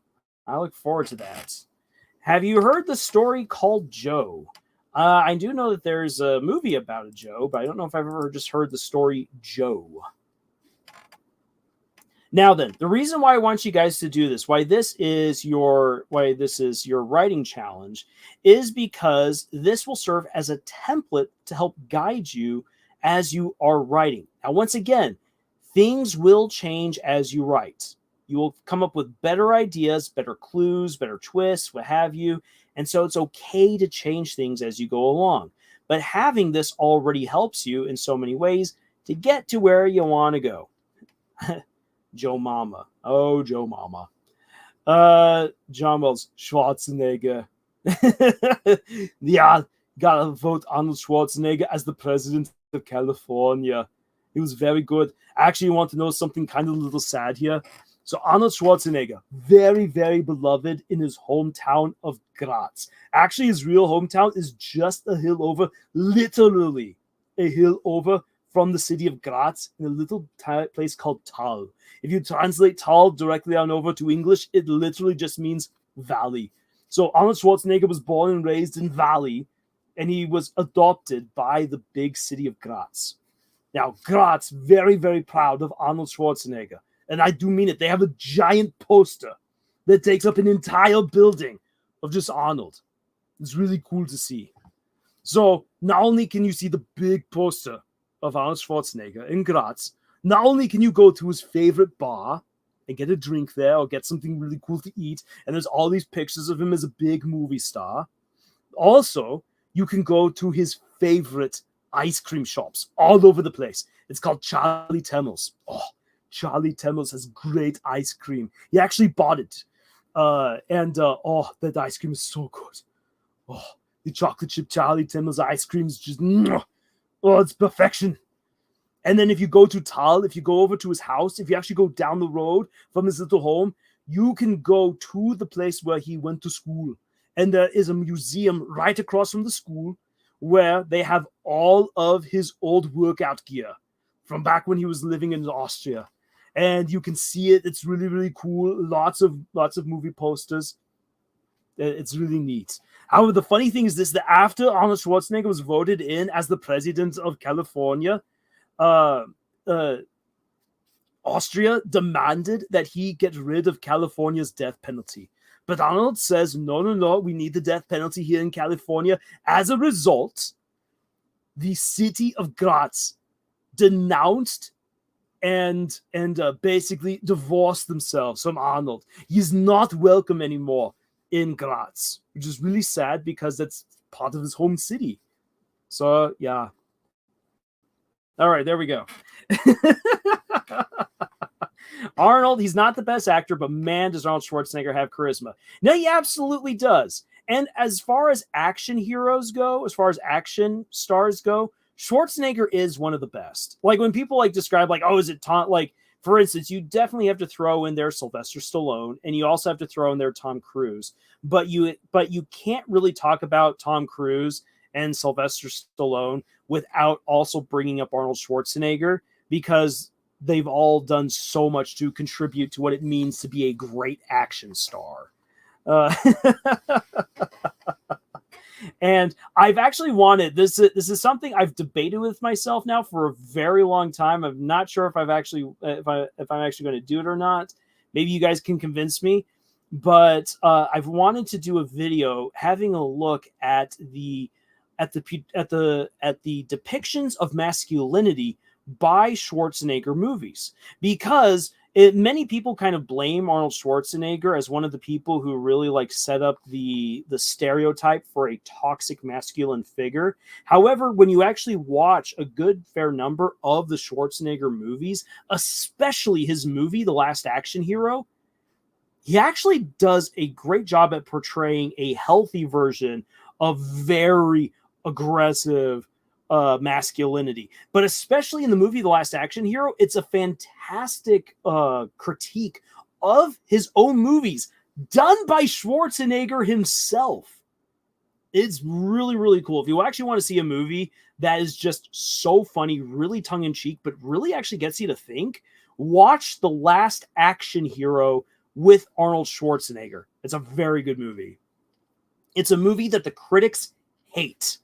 I look forward to that. Have you heard the story called Joe? I do know that there's a movie about a Joe, but I don't know if I've ever just heard the story Joe. Now then, the reason why I want you guys to do this, why this is your writing challenge, is because this will serve as a template to help guide you as you are writing. Now, once again, things will change as you write. You will come up with better ideas, better clues, better twists, what have you. And so it's okay to change things as you go along. But having this already helps you in so many ways to get to where you want to go. Joe Mama. Oh, Joe Mama. John Wells, Schwarzenegger. Yeah, gotta vote Arnold Schwarzenegger as the president of California. He was very good. Actually, you want to know something kind of a little sad here? So Arnold Schwarzenegger, very, very beloved in his hometown of Graz. Actually, his real hometown is just a hill over, literally a hill over from the city of Graz in a little place called Tal. If you translate Tal directly on over to English, it literally just means valley. So Arnold Schwarzenegger was born and raised in Valley, and he was adopted by the big city of Graz. Now, Graz, very, very proud of Arnold Schwarzenegger. And I do mean it. They have a giant poster that takes up an entire building of just Arnold. It's really cool to see. So not only can you see the big poster of Arnold Schwarzenegger in Graz, not only can you go to his favorite bar and get a drink there or get something really cool to eat, and there's all these pictures of him as a big movie star. Also, you can go to his favorite ice cream shops all over the place. It's called Charlie Temmel's. Oh, Charlie Temmel's has great ice cream. He actually bought it. Oh, that ice cream is so good. Oh, the chocolate chip Charlie Temmel's ice cream is just, oh, it's perfection. And then if you go to Tal, if you go over to his house, if you actually go down the road from his little home, you can go to the place where he went to school. And there is a museum right across from the school where they have all of his old workout gear from back when he was living in Austria. And you can see it. It's really, really cool. Lots of movie posters. It's really neat. However, the funny thing is this, that after Arnold Schwarzenegger was voted in as the president of California, Austria demanded that he get rid of California's death penalty. But Arnold says, no, we need the death penalty here in California. As a result, the city of Graz denounced and basically divorced themselves from Arnold. He's not welcome anymore in Graz, which is really sad because that's part of his home city. So, yeah. All right, there we go. Arnold, he's not the best actor, but man, does Arnold Schwarzenegger have charisma. No, he absolutely does. And as far as action heroes go, as far as action stars go, Schwarzenegger is one of the best. Like when people like describe like, oh, is it Tom? Like, for instance, you definitely have to throw in there Sylvester Stallone, and you also have to throw in there Tom Cruise. But you can't really talk about Tom Cruise and Sylvester Stallone without also bringing up Arnold Schwarzenegger, because they've all done so much to contribute to what it means to be a great action star. And I've actually wanted this is something I've debated with myself now for a very long time. I'm not sure if I'm actually going to do it or not. Maybe you guys can convince me. But I've wanted to do a video having a look at the depictions of masculinity by Schwarzenegger movies, because many people kind of blame Arnold Schwarzenegger as one of the people who really like set up the stereotype for a toxic masculine figure. However, when you actually watch a good fair number of the Schwarzenegger movies, especially his movie The Last Action Hero, he actually does a great job at portraying a healthy version of very aggressive masculinity. But especially in the movie The Last Action Hero, it's a fantastic critique of his own movies done by Schwarzenegger himself. It's really, really cool. If you actually want to see a movie that is just so funny, really tongue-in-cheek, but really actually gets you to think, watch The Last Action Hero with Arnold Schwarzenegger. It's a very good movie. It's a movie that the critics hate.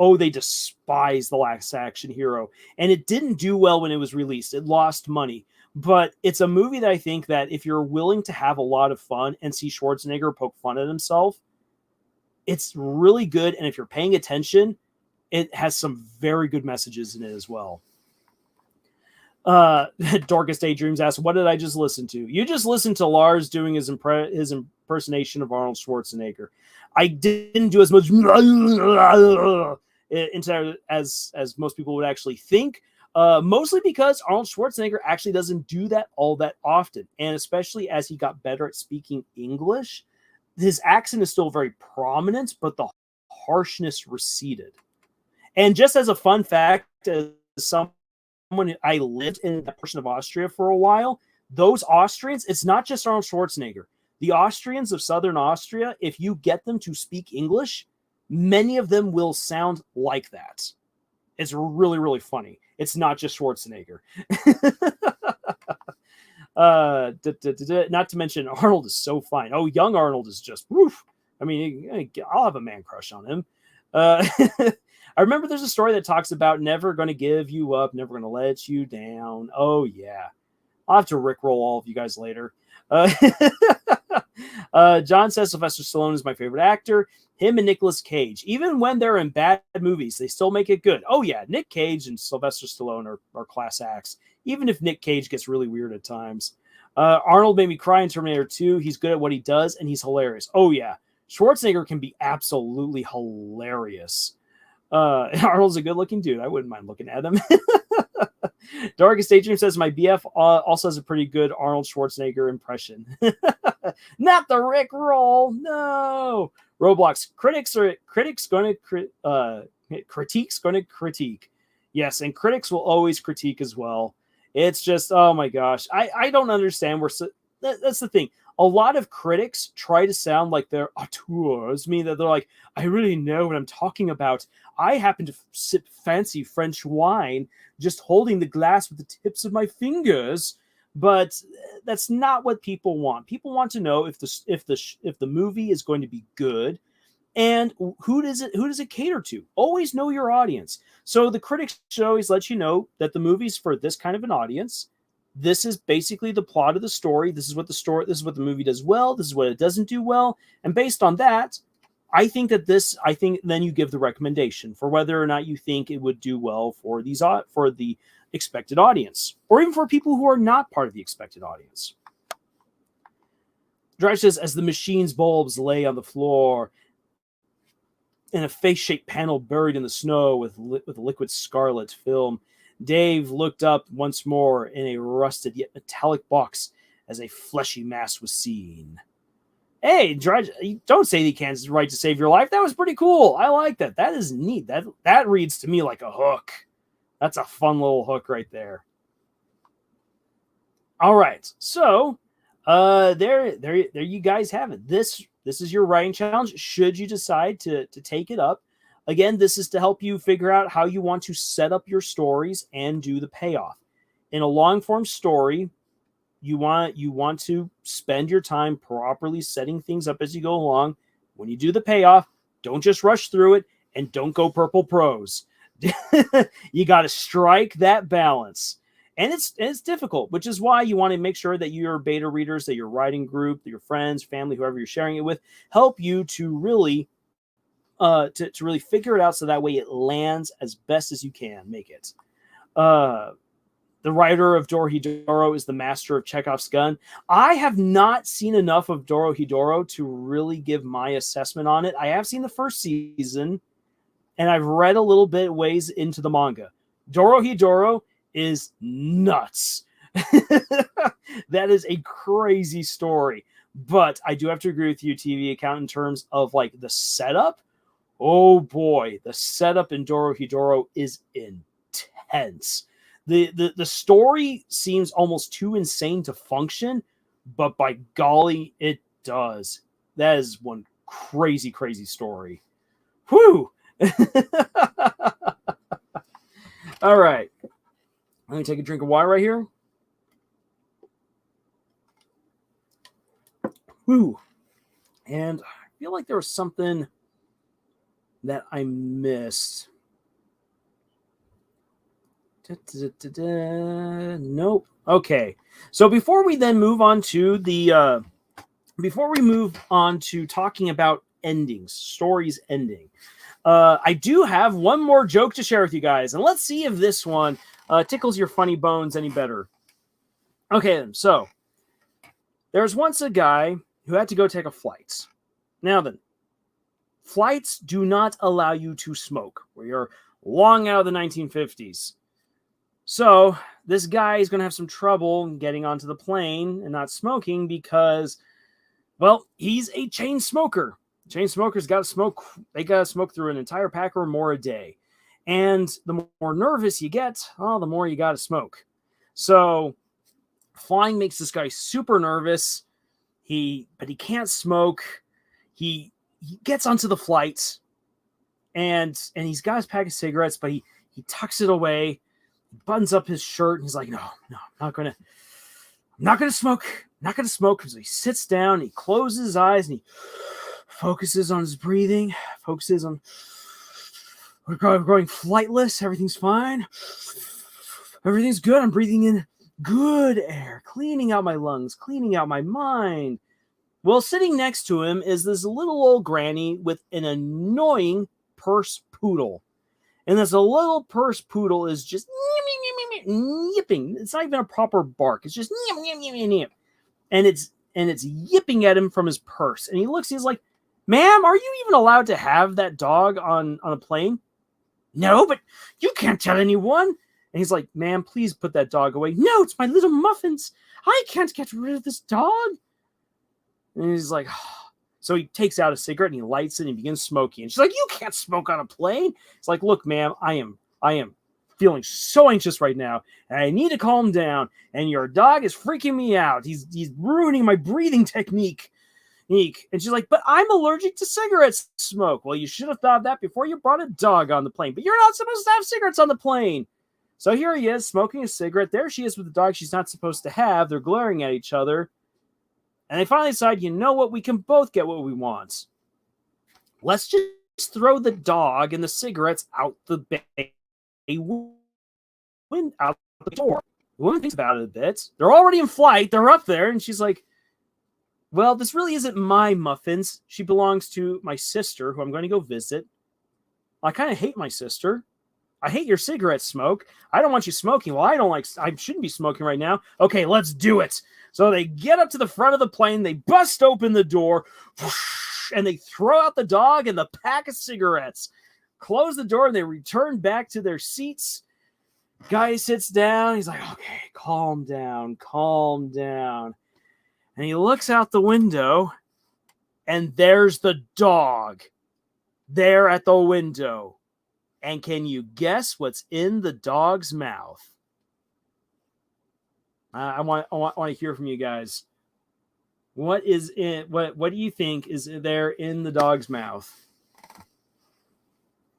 Oh, they despise The Last Action Hero. And it didn't do well when it was released. It lost money. But it's a movie that I think that if you're willing to have a lot of fun and see Schwarzenegger poke fun at himself, it's really good. And if you're paying attention, it has some very good messages in it as well. Darkest Daydreams asks, what did I just listen to? You just listened to Lars doing his impersonation of Arnold Schwarzenegger. I didn't do as much as most people would actually think. Mostly because Arnold Schwarzenegger actually doesn't do that all that often. And especially as he got better at speaking English, his accent is still very prominent, but the harshness receded. And just as a fun fact, as someone, I lived in that portion of Austria for a while, those Austrians, it's not just Arnold Schwarzenegger. The Austrians of Southern Austria, if you get them to speak English, many of them will sound like that. It's really, really funny. It's not just Schwarzenegger. Not to mention, Arnold is so fine. Oh, young Arnold is just, woof. I mean, I'll have a man crush on him. I remember there's a story that talks about never going to give you up, never going to let you down. Oh, yeah. I'll have to rickroll all of you guys later. John says Sylvester Stallone is my favorite actor. Him and Nicolas Cage. Even when they're in bad movies, they still make it good. Oh, yeah. Nick Cage and Sylvester Stallone are class acts. Even if Nick Cage gets really weird at times. Arnold made me cry in Terminator 2. He's good at what he does, and he's hilarious. Oh, yeah. Schwarzenegger can be absolutely hilarious. Arnold's a good-looking dude. I wouldn't mind looking at him. Darkest Daydream says my BF also has a pretty good Arnold Schwarzenegger impression. Not the Rick roll. No. Roblox critics going to critique's going to critique. Yes, and critics will always critique as well. It's just, oh my gosh, I don't understand. That's the thing. A lot of critics try to sound like they're auteurs, meaning that they're like, I really know what I'm talking about. I happen to sip fancy French wine, just holding the glass with the tips of my fingers. But that's not what people want. People want to know if the movie is going to be good, and who does it cater to? Always know your audience. So the critics should always let you know that the movie's for this kind of an audience. This is basically the plot of the story. This is what the movie does well. This is what it doesn't do well. And based on that, I think then you give the recommendation for whether or not you think it would do well for the expected audience, or even for people who are not part of the expected audience. Drive says, as the machine's bulbs lay on the floor in a face-shaped panel buried in the snow with liquid scarlet film, Dave looked up once more in a rusted yet metallic box as a fleshy mass was seen. Hey, don't say that you can't right to save your life. That was pretty cool. I like that. That is neat. That reads to me like a hook. That's a fun little hook right there. All right. So, there you guys have it. This is your writing challenge. Should you decide to take it up, again, this is to help you figure out how you want to set up your stories and do the payoff. In a long form story, you want to spend your time properly setting things up as you go along. When you do the payoff, don't just rush through it, and don't go purple prose. You got to strike that balance. And it's difficult, which is why you want to make sure that your beta readers, that your writing group, that your friends, family, whoever you're sharing it with, help you to really to really figure it out, so that way it lands as best as you can make it. The writer of Dorohedoro is the master of Chekhov's gun. I have not seen enough of Dorohedoro to really give my assessment on it. I have seen the first season, and I've read a little bit ways into the manga. Dorohedoro is nuts. That is a crazy story. But I do have to agree with you, TV account, in terms of like the setup. Oh boy, the setup in Dorohedoro is intense. The story seems almost too insane to function, but by golly, it does. That is one crazy, crazy story. Whew! All right. Let me take a drink of water right here. Whew. And I feel like there was something that I missed. Nope. Okay. So before we then move on to talking about endings, stories ending, I do have one more joke to share with you guys, and let's see if this one tickles your funny bones any better. Okay, then. So there was once a guy who had to go take a flight. Now then, flights do not allow you to smoke. We are long out of the 1950s. So this guy is going to have some trouble getting onto the plane and not smoking because, well, he's a chain smoker. Chain smokers got to smoke. They got to smoke through an entire pack or more a day. And the more nervous you get, the more you got to smoke. So flying makes this guy super nervous. But he can't smoke. He gets onto the flight, and he's got his pack of cigarettes, but he tucks it away, buttons up his shirt, and he's like, no, I'm not gonna smoke. I'm not gonna smoke. So he sits down, he closes his eyes, and he focuses on his breathing, focuses on we're going flightless, everything's fine. Everything's good. I'm breathing in good air, cleaning out my lungs, cleaning out my mind. Well, sitting next to him is this little old granny with an annoying purse poodle. And this little purse poodle is just yipping. It's not even a proper bark. It's just yip. And it's yipping at him from his purse. And he looks, he's like, ma'am, are you even allowed to have that dog on a plane? No, but you can't tell anyone. And he's like, ma'am, please put that dog away. No, it's my little muffins. I can't get rid of this dog. And he's like, oh. So he takes out a cigarette and he lights it and he begins smoking. And she's like, you can't smoke on a plane. It's like, look, ma'am, I am feeling so anxious right now. And I need to calm down. And your dog is freaking me out. He's ruining my breathing technique. And she's like, but I'm allergic to cigarette smoke. Well, you should have thought of that before you brought a dog on the plane. But you're not supposed to have cigarettes on the plane. So here he is, smoking a cigarette. There she is with the dog she's not supposed to have. They're glaring at each other. And they finally decide, you know what? We can both get what we want. Let's just throw the dog and the cigarettes out the out the door. The woman thinks about it a bit. They're already in flight. They're up there. And she's like, well, this really isn't my muffins. She belongs to my sister, who I'm going to go visit. I kind of hate my sister. I hate your cigarette smoke. I don't want you smoking. Well, I shouldn't be smoking right now. Okay, let's do it. So they get up to the front of the plane. They bust open the door. Whoosh, and they throw out the dog and the pack of cigarettes. Close the door and they return back to their seats. Guy sits down. He's like, okay, calm down, calm down. And he looks out the window and there's the dog there at the window. And can you guess what's in the dog's mouth? I want to hear from you guys. What is in what do you think is there in the dog's mouth?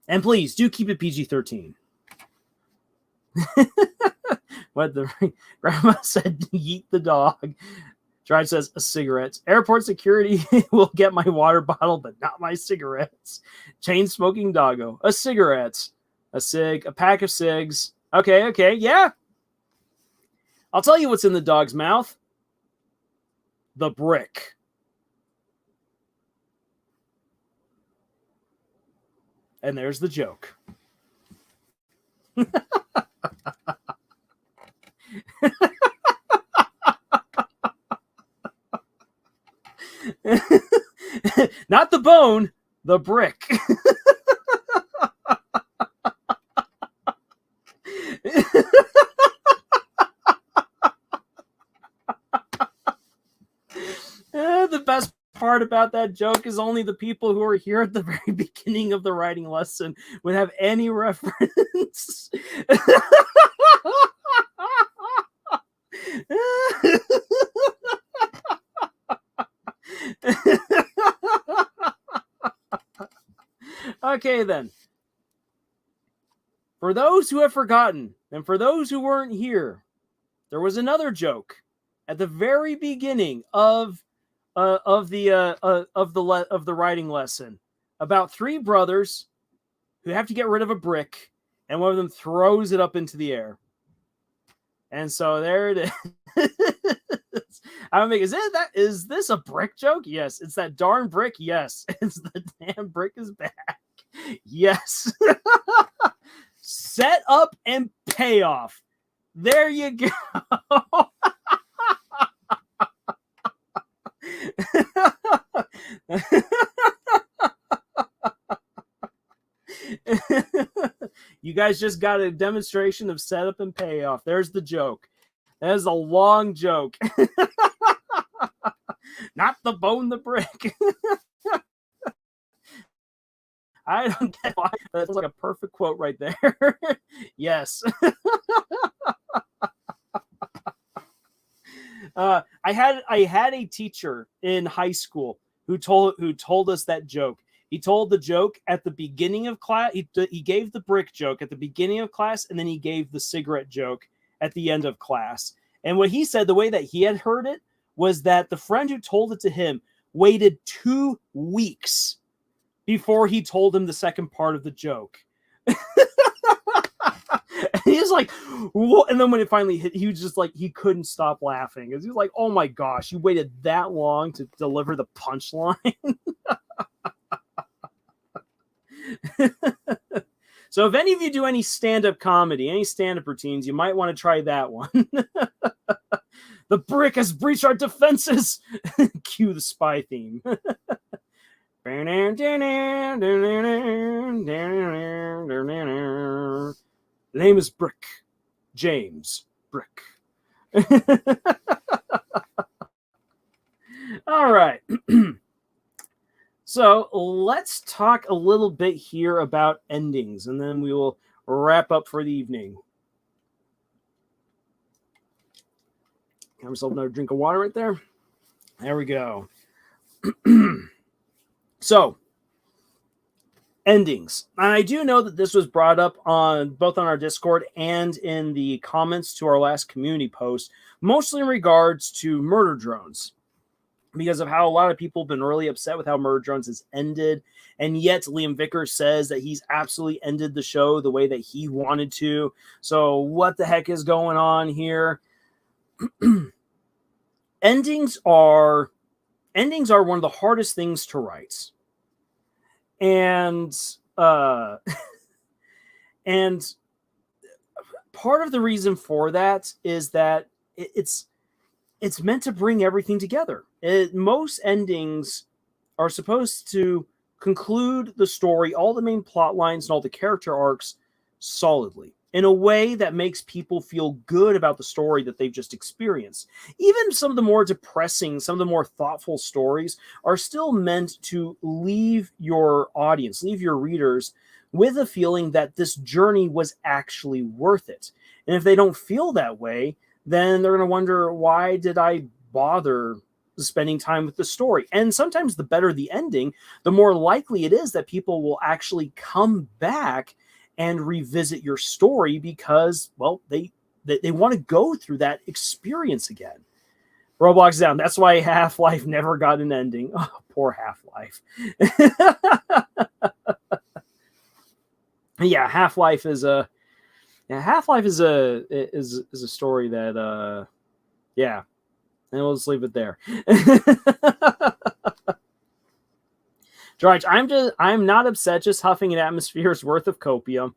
And please do keep it PG-13. What the grandma said, yeet the dog. Drive says a cigarette. Airport security will get my water bottle, but not my cigarettes. Chain smoking doggo. A cigarette. A pack of cigs. Okay, yeah. I'll tell you what's in the dog's mouth. The brick. And there's the joke. Not the bone, the brick. The best part about that joke is only the people who are here at the very beginning of the writing lesson would have any reference. Okay, then. For those who have forgotten, and for those who weren't here, there was another joke at the very beginning of the writing lesson about three brothers who have to get rid of a brick, and one of them throws it up into the air. And so there it is. I'm like, is this a brick joke? Yes. It's that darn brick. Yes. It's the damn brick is back. Yes. Set up and payoff. There you go. You guys just got a demonstration of setup and payoff. There's the joke. That is a long joke. Not the bone, the brick. I don't get why. That's like a perfect quote right there. Yes. I had a teacher in high school who told us that joke. He told the joke at the beginning of class. He gave the brick joke at the beginning of class, and then he gave the cigarette joke at the end of class. And what he said, the way that he had heard it, was that the friend who told it to him waited 2 weeks before he told him the second part of the joke. And he was like, what? And then when it finally hit, he was just like, he couldn't stop laughing. He was like, oh my gosh, you waited that long to deliver the punchline? So if any of you do any stand-up comedy, any stand-up routines, you might want to try that one. The brick has breached our defenses. Cue the spy theme. Name is Brick. James Brick. All right. So let's talk a little bit here about endings, and then we will wrap up for the evening. Have myself another drink of water right there. There we go. So, endings. And I do know that this was brought up on both on our Discord and in the comments to our last community post, mostly in regards to murder drones, because of how a lot of people have been really upset with how Murder Drones has ended. And yet Liam Vickers says that he's absolutely ended the show the way that he wanted to. So what the heck is going on here? Endings are one of the hardest things to write. And and part of the reason for that is that it's meant to bring everything together. Most endings are supposed to conclude the story, all the main plot lines and all the character arcs solidly in a way that makes people feel good about the story that they've just experienced. Even some of the more depressing, some of the more thoughtful stories are still meant to leave your audience, leave your readers with a feeling that this journey was actually worth it. And if they don't feel that way, then they're going to wonder, why did I bother spending time with the story? And sometimes the better the ending, the more likely it is that people will actually come back and revisit your story because, well, they want to go through that experience again. Roblox down. That's why Half-Life never got an ending. Oh, poor Half-Life. Yeah, Half-Life is a story that yeah, and we'll just leave it there. George, I'm not upset, just huffing an atmosphere's worth of copium.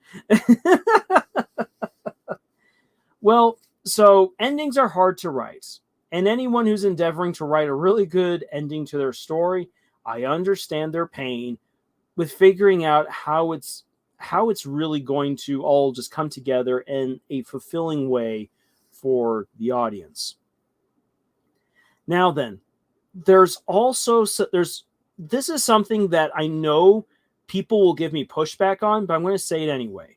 Well, so endings are hard to write. And anyone who's endeavoring to write a really good ending to their story, I understand their pain with figuring out how it's really going to all just come together in a fulfilling way for the audience. Now then, this is something that I know people will give me pushback on, but I'm going to say it anyway.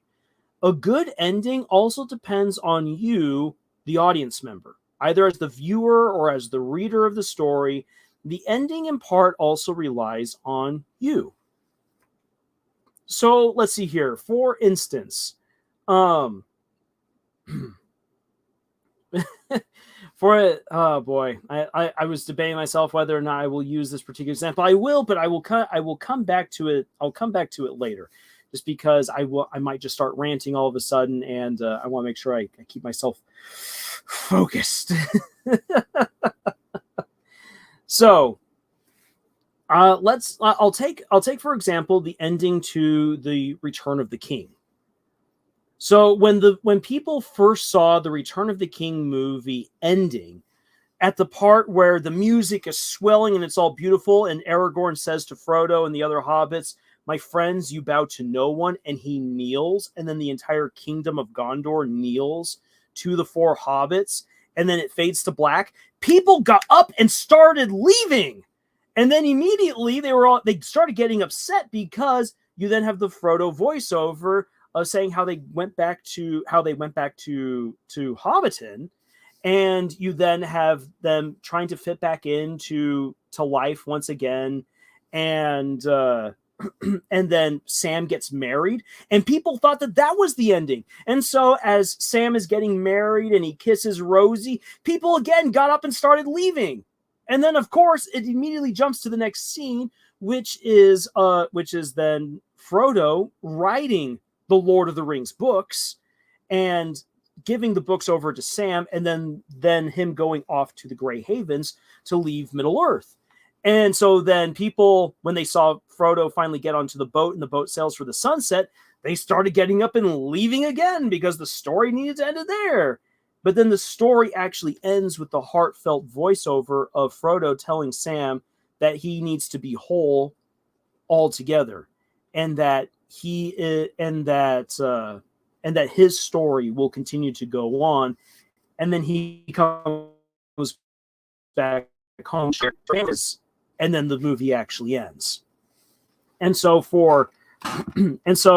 A good ending also depends on you, the audience member, either as the viewer or as the reader of the story. The ending in part also relies on you. So let's see here. For instance, oh boy, I was debating myself whether or not I will use this particular example. I will, but I will come back to it. I'll come back to it later. just because I might just start ranting all of a sudden, and I want to make sure I keep myself focused. So I'll take for example the ending to the Return of the King. So when people first saw the Return of the King movie ending, at the part where the music is swelling and it's all beautiful, and Aragorn says to Frodo and the other hobbits, "My friends, you bow to no one," and he kneels, and then the entire kingdom of Gondor kneels to the four hobbits, and then it fades to black. People got up and started leaving. And then immediately they started getting upset because you then have the Frodo voiceover saying how they went back to Hobbiton, and you then have them trying to fit back into life once again, and and then Sam gets married, and people thought that was the ending. And so as Sam is getting married and he kisses Rosie, people again got up and started leaving. And then, of course, it immediately jumps to the next scene, which is then Frodo writing the Lord of the Rings books and giving the books over to Sam, and then him going off to the Grey Havens to leave Middle-earth. And so then people, when they saw Frodo finally get onto the boat and the boat sails for the sunset, they started getting up and leaving again because the story needed to end there. But then the story actually ends with the heartfelt voiceover of Frodo telling Sam that he needs to be whole altogether, and that that his story will continue to go on. And then he comes back home, and then the movie actually ends. And so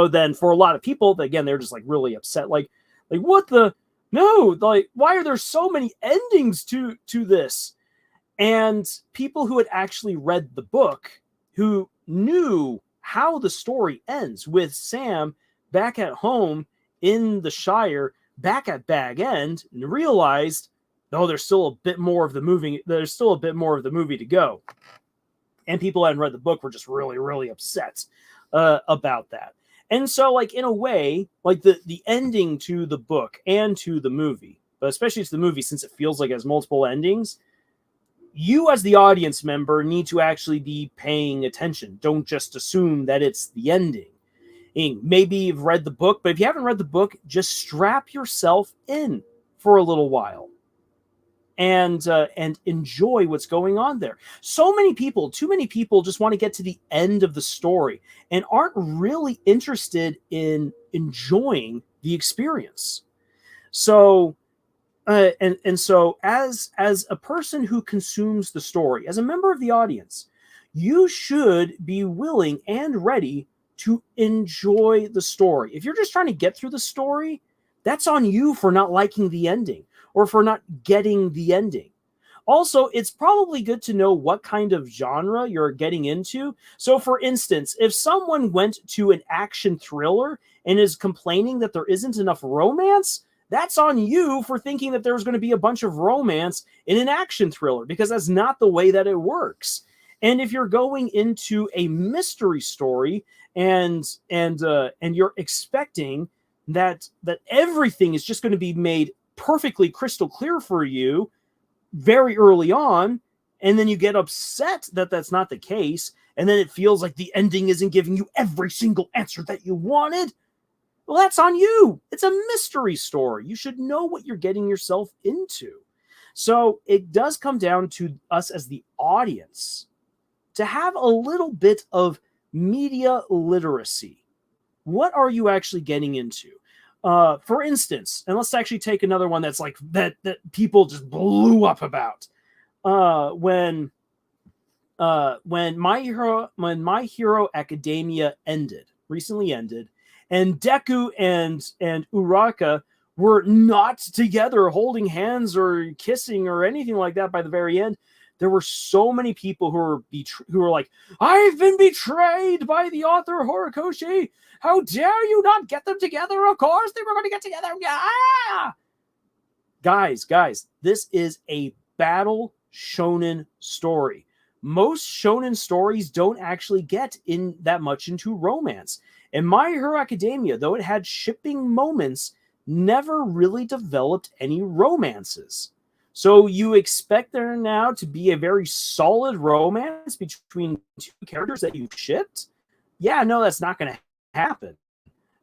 then for a lot of people, again, they're just like really upset, like what the. No, like, why are there so many endings to this? And people who had actually read the book, who knew how the story ends with Sam back at home in the Shire, back at Bag End, and realized, no, there's still a bit more of the movie. There's still a bit more of the movie to go. And people who hadn't read the book were just really, really upset about that. And so, like, in a way, like the ending to the book and to the movie, but especially to the movie, since it feels like it has multiple endings, you as the audience member need to actually be paying attention. Don't just assume that it's the ending. Maybe you've read the book, but if you haven't read the book, just strap yourself in for a little while and enjoy what's going on there. Too many people just want to get to the end of the story and aren't really interested in enjoying the experience. So, so as a person who consumes the story, as a member of the audience, you should be willing and ready to enjoy the story. If you're just trying to get through the story, that's on you for not liking the ending or for not getting the ending. Also, it's probably good to know what kind of genre you're getting into. So, for instance, if someone went to an action thriller and is complaining that there isn't enough romance, that's on you for thinking that there's going to be a bunch of romance in an action thriller, because that's not the way that it works. And if you're going into a mystery story and you're expecting that everything is just going to be made perfectly crystal clear for you very early on, and then you get upset that that's not the case, and then it feels like the ending isn't giving you every single answer that you wanted, well, that's on you. It's a mystery story. You should know what you're getting yourself into. So it does come down to us as the audience to have a little bit of media literacy. What are you actually getting into? For instance, and let's actually take another one that's like that people just blew up about. When My Hero Academia recently ended, and Deku and Uraka were not together holding hands or kissing or anything like that by the very end, there were so many people who were like, "I've been betrayed by the author Horikoshi. How dare you not get them together? Of course they were going to get together." Ah! Guys, this is a battle shonen story. most shonen stories don't actually get in that much into romance. And My Hero Academia, though it had shipping moments, never really developed any romances. So you expect there now to be a very solid romance between two characters that you shipped? Yeah, no, that's not going to happen.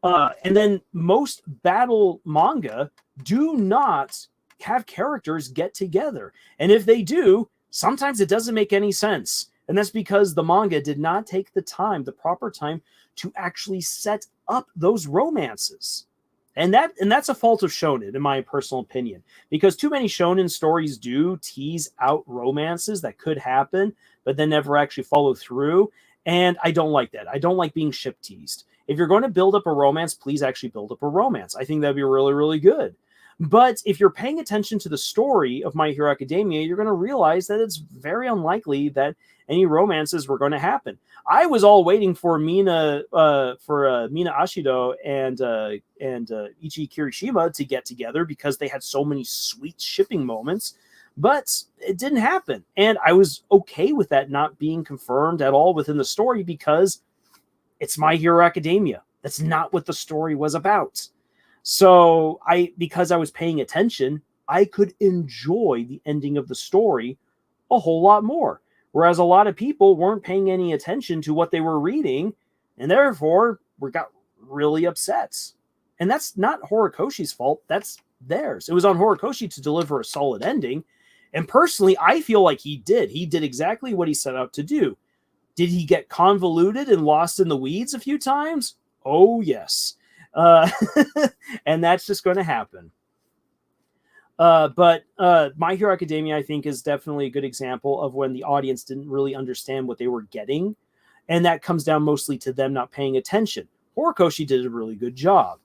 And then most battle manga do not have characters get together. And if they do, sometimes it doesn't make any sense. And that's because the manga did not take the time, the proper time, to actually set up those romances. And that's a fault of shonen, in my personal opinion, because too many shonen stories do tease out romances that could happen, but then never actually follow through. And I don't like that. I don't like being ship teased. If you're going to build up a romance, please actually build up a romance. I think that'd be really, really good. But if you're paying attention to the story of My Hero Academia, you're going to realize that it's very unlikely that any romances were going to happen. I was all waiting for Mina Ashido and Ichi Kirishima to get together because they had so many sweet shipping moments, but it didn't happen. And I was okay with that not being confirmed at all within the story because it's My Hero Academia. That's not what the story was about. So because I was paying attention, I could enjoy the ending of the story a whole lot more. Whereas a lot of people weren't paying any attention to what they were reading, and therefore got really upset. And that's not Horikoshi's fault. That's theirs. It was on Horikoshi to deliver a solid ending. And personally, I feel like he did. He did exactly what he set out to do. Did he get convoluted and lost in the weeds a few times? Oh, yes. And that's just going to happen. But My Hero Academia, I think, is definitely a good example of when the audience didn't really understand what they were getting. And that comes down mostly to them not paying attention. Horikoshi did a really good job.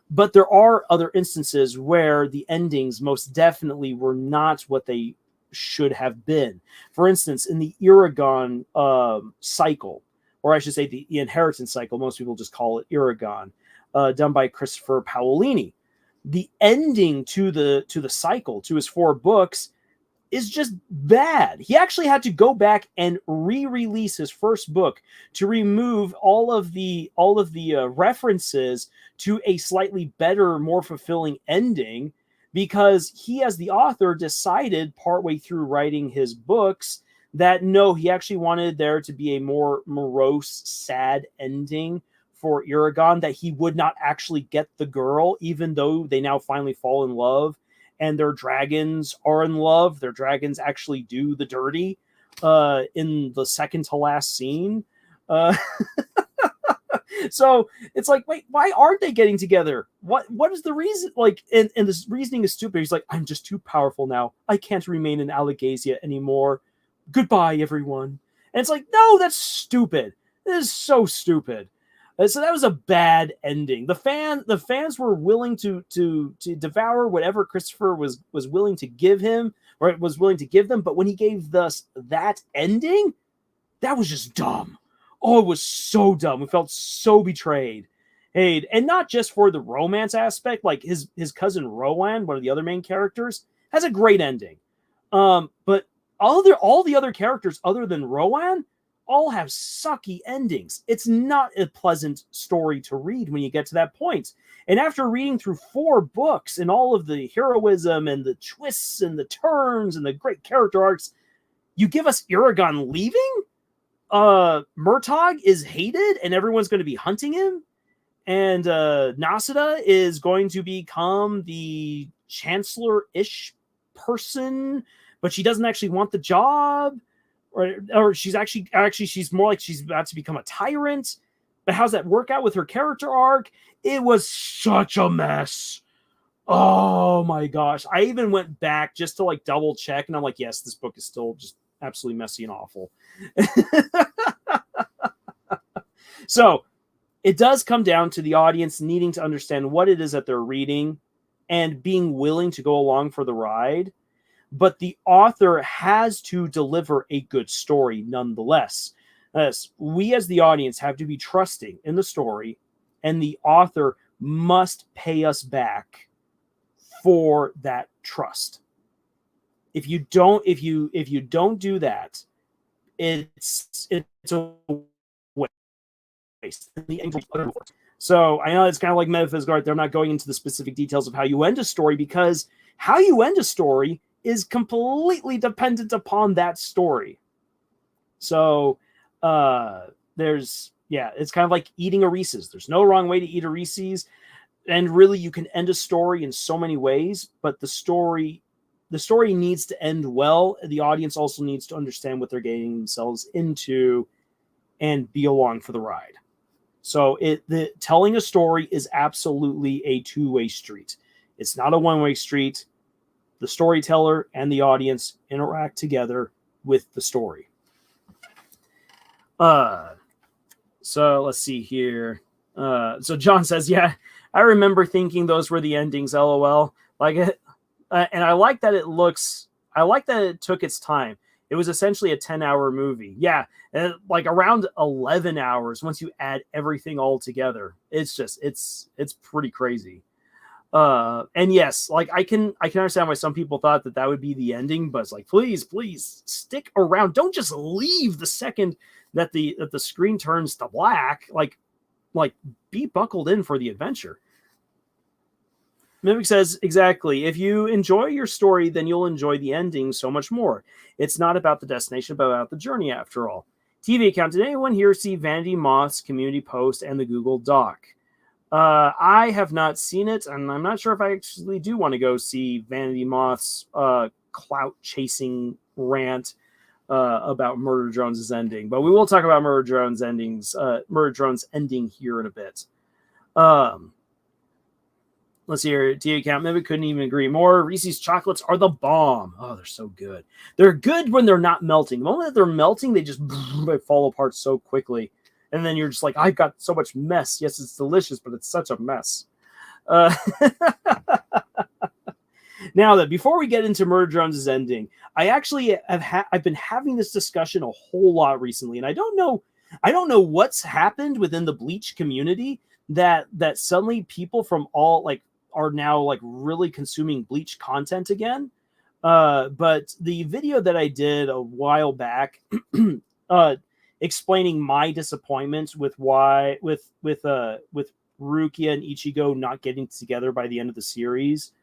But there are other instances where the endings most definitely were not what they should have been. For instance, in the Iragon cycle, or I should say the Inheritance cycle, most people just call it Iragon, done by Christopher Paolini. The ending to the cycle, to his 4 books, is just bad. He actually had to go back and re-release his first book to remove all of the references to a slightly better, more fulfilling ending, because he, as the author, decided partway through writing his books that no, he actually wanted there to be a more morose, sad ending for Iragon, that he would not actually get the girl, even though they now finally fall in love and their dragons are in love. Their dragons actually do the dirty in the second to last scene. So it's like, wait, why aren't they getting together? What is the reason? Like, and this reasoning is stupid. He's like, I'm just too powerful now. I can't remain in Allegasia anymore. Goodbye, everyone. And it's like, no, that's stupid. This is so stupid. So that was a bad ending. The fans were willing to devour whatever Christopher was willing to give him, or was willing to give them. But when he gave us that ending, that was just dumb. Oh, it was so dumb. We felt so betrayed. Hey, and not just for the romance aspect, like his cousin Rowan, one of the other main characters, has a great ending. But all the other characters other than Rowan all have sucky endings. It's not a pleasant story to read when you get to that point. And after reading through 4 books and all of the heroism and the twists and the turns and the great character arcs, you give us Iragon leaving? Murtagh is hated and everyone's going to be hunting him, and Nasuda is going to become the chancellor-ish person, but she doesn't actually want the job, or she's actually she's more like she's about to become a tyrant. But how's that work out with her character arc? It was such a mess. Oh my gosh. I even went back just to like double check, and I'm like, yes, this book is still just absolutely messy and awful. So it does come down to the audience needing to understand what it is that they're reading and being willing to go along for the ride. But the author has to deliver a good story nonetheless. Yes, we as the audience have to be trusting in the story, and the author must pay us back for that trust. If you don't do that, it's a waste. So I know it's kind of like metaphysical art. They're not going into the specific details of how you end a story, because how you end a story is completely dependent upon that story. So it's kind of like eating a Reese's. There's no wrong way to eat a Reese's. And really, you can end a story in so many ways, but the story needs to end well. The audience also needs to understand what they're getting themselves into and be along for the ride. So telling a story is absolutely a two-way street. It's not a one-way street. The storyteller and the audience interact together with the story. So let's see here. So John says, yeah, I remember thinking those were the endings, LOL. Like it, and I like that it took its time. It was essentially a 10-hour movie. Yeah, like around 11 hours once you add everything all together. It's pretty crazy. And yes, like I can understand why some people thought that would be the ending, but it's like, please stick around. Don't just leave the second that the screen turns to black. Like be buckled in for the adventure. Mimic says, exactly. If you enjoy your story, then you'll enjoy the ending so much more. It's not about the destination, but about the journey after all. TV account, did anyone here see Vanity Moth's community post and the Google Doc? I have not seen it, and I'm not sure if I actually do want to go see Vanity Moth's clout chasing rant about Murder Drones' ending. But we will talk about Murder Drones' ending here in a bit. Let's see here. TV account, maybe couldn't even agree more. Reese's chocolates are the bomb. Oh, they're so good. They're good when they're not melting. The moment that they're melting, they fall apart so quickly. And then you're just like, I've got so much mess. Yes, it's delicious, but it's such a mess. Now that before we get into Murder Drones' ending, I actually I've been having this discussion a whole lot recently, and I don't know what's happened within the Bleach community that suddenly people from all are now really consuming Bleach content again. But the video that I did a while back, explaining my disappointment with Rukia and Ichigo not getting together by the end of the series,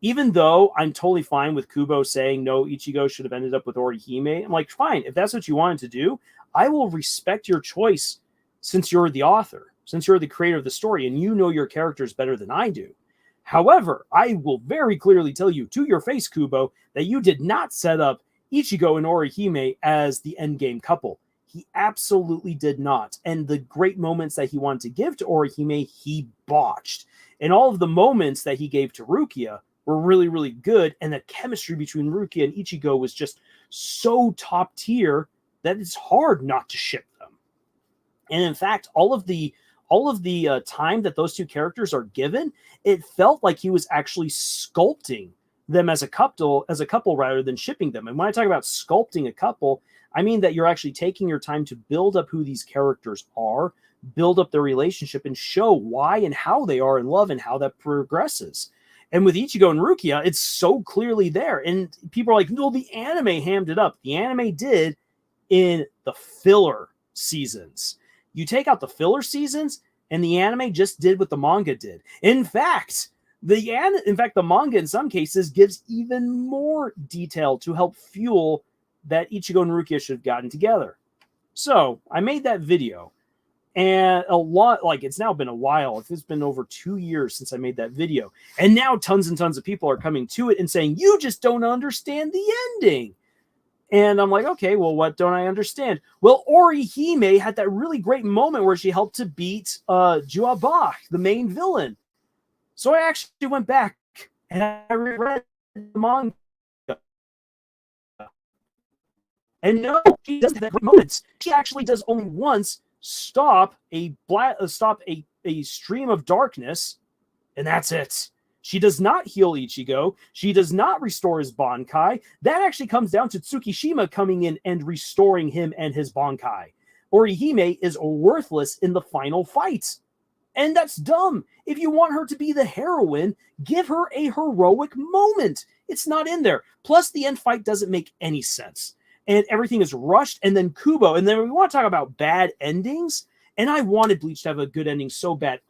even though I'm totally fine with Kubo saying no, Ichigo should have ended up with Orihime, I'm like, fine, if that's what you wanted to do, I will respect your choice, since you're the author, since you're the creator of the story, and you know your characters better than I do. However, I will very clearly tell you to your face, Kubo, that you did not set up Ichigo and Orihime as the endgame couple. He absolutely did not. And the great moments that he wanted to give to Orihime, he botched. And all of the moments that he gave to Rukia were really, really good. And the chemistry between Rukia and Ichigo was just so top tier that it's hard not to ship them. And in fact, all of the time that those two characters are given, it felt like he was actually sculpting them as a couple rather than shipping them. And when I talk about sculpting a couple, I mean that you're actually taking your time to build up who these characters are, build up their relationship, and show why and how they are in love and how that progresses. And with Ichigo and Rukia, it's so clearly there. And people are like, no, the anime hammed it up. The anime did in the filler seasons. You take out the filler seasons, and the anime just did what the manga did. In fact, the manga in some cases gives even more detail to help fuel that Ichigo and Rukia should have gotten together. So I made that video, and it's now been a while. It's been over 2 years since I made that video. And now tons and tons of people are coming to it and saying, you just don't understand the ending. And I'm like, okay, well, what don't I understand? Well, Orihime had that really great moment where she helped to beat Juabach, the main villain. So I actually went back and I reread the manga. And no, she doesn't have that great moments. She actually does only once stop a stream of darkness, and that's it. She does not heal Ichigo. She does not restore his Bankai. That actually comes down to Tsukishima coming in and restoring him and his Bankai. Orihime is worthless in the final fight. And that's dumb. If you want her to be the heroine, give her a heroic moment. It's not in there. Plus, the end fight doesn't make any sense. and everything is rushed. And then Kubo, and then we want to talk about bad endings. And I wanted Bleach to have a good ending so bad.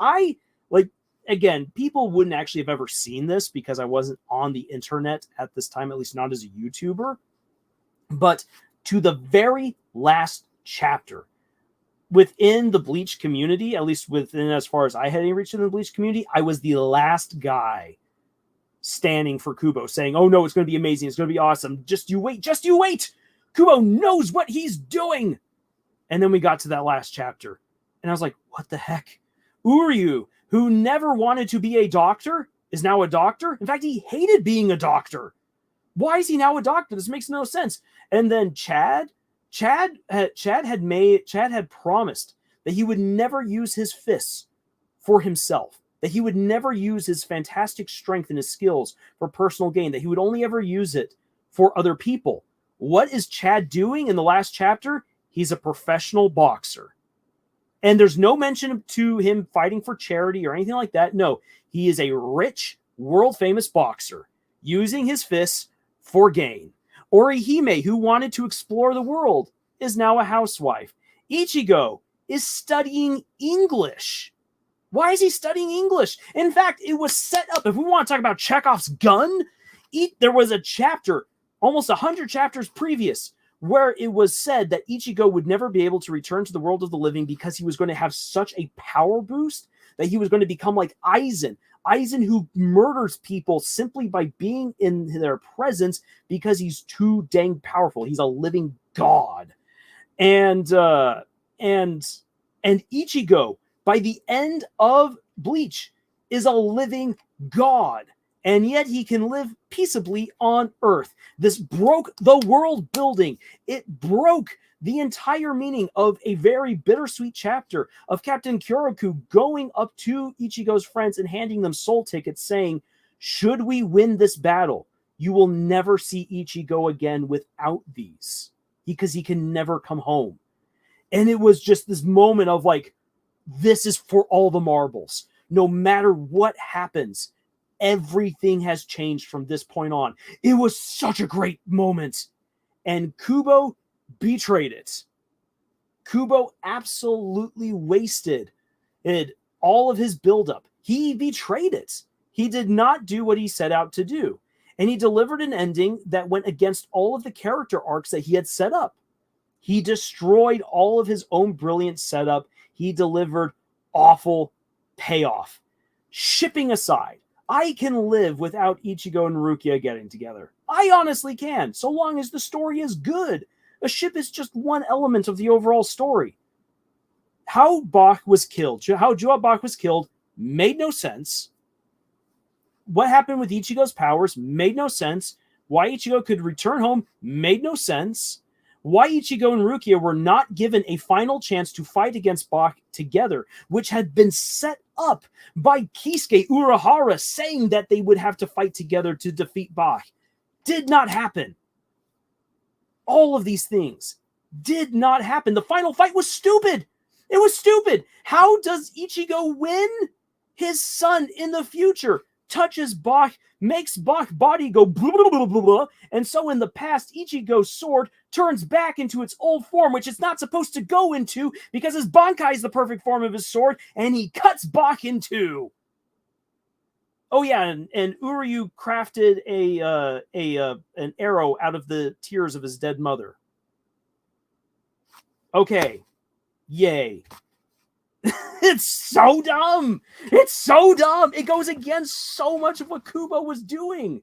Again, people wouldn't actually have ever seen this because I wasn't on the internet at this time, at least not as a YouTuber. But to the very last chapter, within the Bleach community, at least within as far as I had any reach in the Bleach community, I was the last guy standing for Kubo, saying, oh no, it's going to be amazing, it's going to be awesome, just you wait, Kubo knows what he's doing. And then we got to that last chapter, and I was like, what the heck? Uryu, who never wanted to be a doctor, is now a doctor. In fact, he hated being a doctor. Why is he now a doctor? This makes no sense. And then Chad had promised that he would never use his fists for himself, that he would never use his fantastic strength and his skills for personal gain, that he would only ever use it for other people. What is Chad doing in the last chapter? He's a professional boxer. And there's no mention to him fighting for charity or anything like that. No, he is a rich, world-famous boxer using his fists for gain. Orihime, who wanted to explore the world, is now a housewife. Ichigo is studying English. Why is he studying English? In fact, it was set up. If we want to talk about Chekhov's gun, there was a chapter, almost 100 chapters previous, where it was said that Ichigo would never be able to return to the world of the living because he was going to have such a power boost that he was going to become like Aizen. Aizen, who murders people simply by being in their presence because he's too dang powerful. He's a living god. And Ichigo, by the end of Bleach, is a living god. And yet he can live peaceably on Earth. This broke the world building. It broke the entire meaning of a very bittersweet chapter of Captain Kyoraku going up to Ichigo's friends and handing them soul tickets saying, should we win this battle, you will never see Ichigo again without these, because he can never come home. And it was just this moment of like, this is for all the marbles. No matter what happens, everything has changed from this point on. It was such a great moment. And Kubo betrayed it. Kubo absolutely wasted all of his buildup. He betrayed it. He did not do what he set out to do. And he delivered an ending that went against all of the character arcs that he had set up. He destroyed all of his own brilliant setup. He delivered awful payoff. Shipping aside, I can live without Ichigo and Rukia getting together. I honestly can, so long as the story is good. A ship is just one element of the overall story. How Bach was killed, how Joa Bach was killed, made no sense. What happened with Ichigo's powers made no sense. Why Ichigo could return home made no sense. Why Ichigo and Rukia were not given a final chance to fight against Bach together, which had been set up by Kisuke Urahara saying that they would have to fight together to defeat Bach, did not happen. All of these things did not happen. The final fight was stupid. It was stupid. How does Ichigo win? His son in the future touches Bach, makes Bach body go blah, blah, blah, blah, blah. And so in the past, Ichigo's sword turns back into its old form, which it's not supposed to go into because his Bankai is the perfect form of his sword, and he cuts Bach in two. Oh yeah, and Uryu crafted an arrow out of the tears of his dead mother. Okay, yay. It's so dumb. It's so dumb. It goes against so much of what Kubo was doing.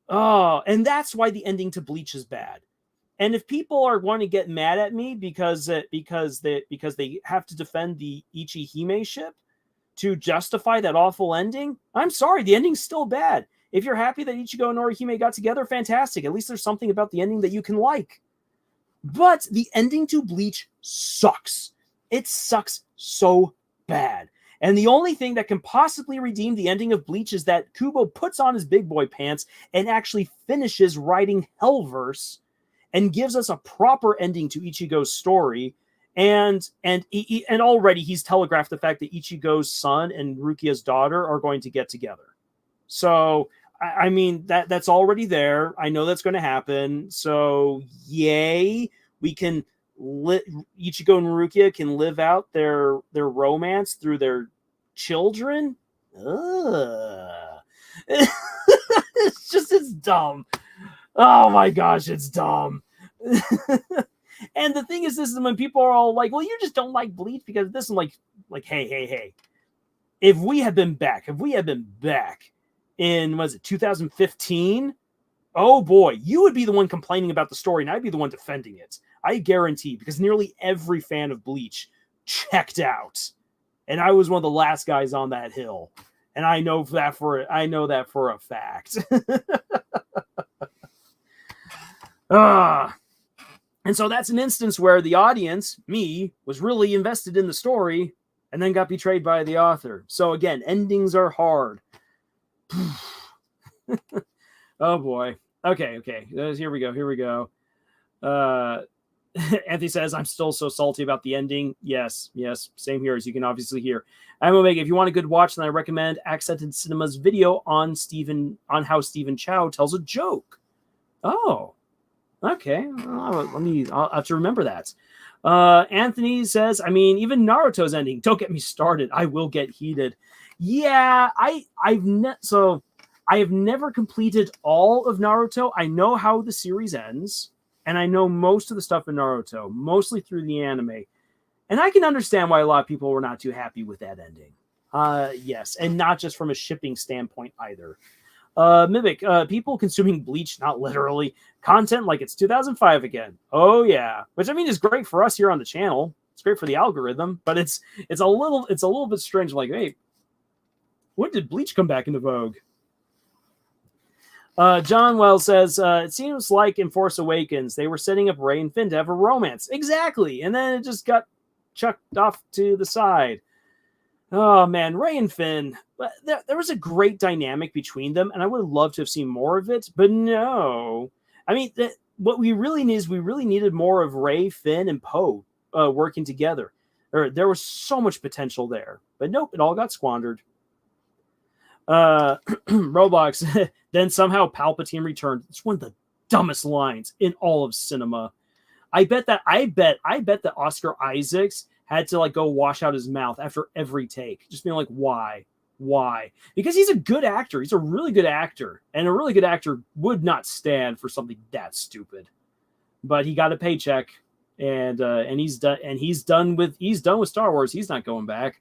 Oh, and that's why the ending to Bleach is bad. And if people are going to get mad at me because they have to defend the Ichi-Hime ship to justify that awful ending, I'm sorry, the ending's still bad. If you're happy that Ichigo and Orihime got together, fantastic. At least there's something about the ending that you can like. But the ending to Bleach sucks. It sucks so bad. And the only thing that can possibly redeem the ending of Bleach is that Kubo puts on his big boy pants and actually finishes writing Hellverse and gives us a proper ending to Ichigo's story. And already he's telegraphed the fact that Ichigo's son and Rukia's daughter are going to get together. So I mean, that's already there. I know that's going to happen. So, yay. We can Ichigo and Rukia can live out their romance through their children. Ugh. It's dumb. Oh my gosh, it's dumb. And the thing is, this is when people are all like, well, you just don't like Bleach because this. I'm like, hey. If we had been back in, was it 2015? Oh boy, you would be the one complaining about the story and I'd be the one defending it. I guarantee, because nearly every fan of Bleach checked out. And I was one of the last guys on that hill. And I know that for a fact. And so that's an instance where the audience, me, was really invested in the story and then got betrayed by the author. So again, endings are hard. Oh boy. Okay. Here we go. Anthony says, I'm still so salty about the ending. Yes. Same here, as you can obviously hear. I'm Omega. If you want a good watch, then I recommend Accented Cinema's video on how Stephen Chow tells a joke. Oh, okay. I'll have to remember that. Anthony says, I mean, even Naruto's ending. Don't get me started. I will get heated. Yeah, I have never completed all of Naruto. I know how the series ends, and I know most of the stuff in Naruto, mostly through the anime. And I can understand why a lot of people were not too happy with that ending. Yes, and not just from a shipping standpoint either. Mimic, people consuming Bleach, not literally, content like it's 2005 again. Oh yeah, which I mean is great for us here on the channel. It's great for the algorithm, but it's a little bit strange. Like, hey, when did Bleach come back into vogue? John Wells says, it seems like in Force Awakens, they were setting up Rey and Finn to have a romance. Exactly. And then it just got chucked off to the side. Oh, man. Rey and Finn. There was a great dynamic between them, and I would love to have seen more of it. But no. I mean, what we really need is we really needed more of Rey, Finn, and Poe working together. There was so much potential there. But nope, it all got squandered. Roblox, then somehow Palpatine returned. It's one of the dumbest lines in all of cinema. I bet that Oscar Isaacs had to like go wash out his mouth after every take, just being like, why? Because he's a good actor. He's a really good actor, and a really good actor would not stand for something that stupid. But he got a paycheck, and he's done with Star Wars. He's not going back.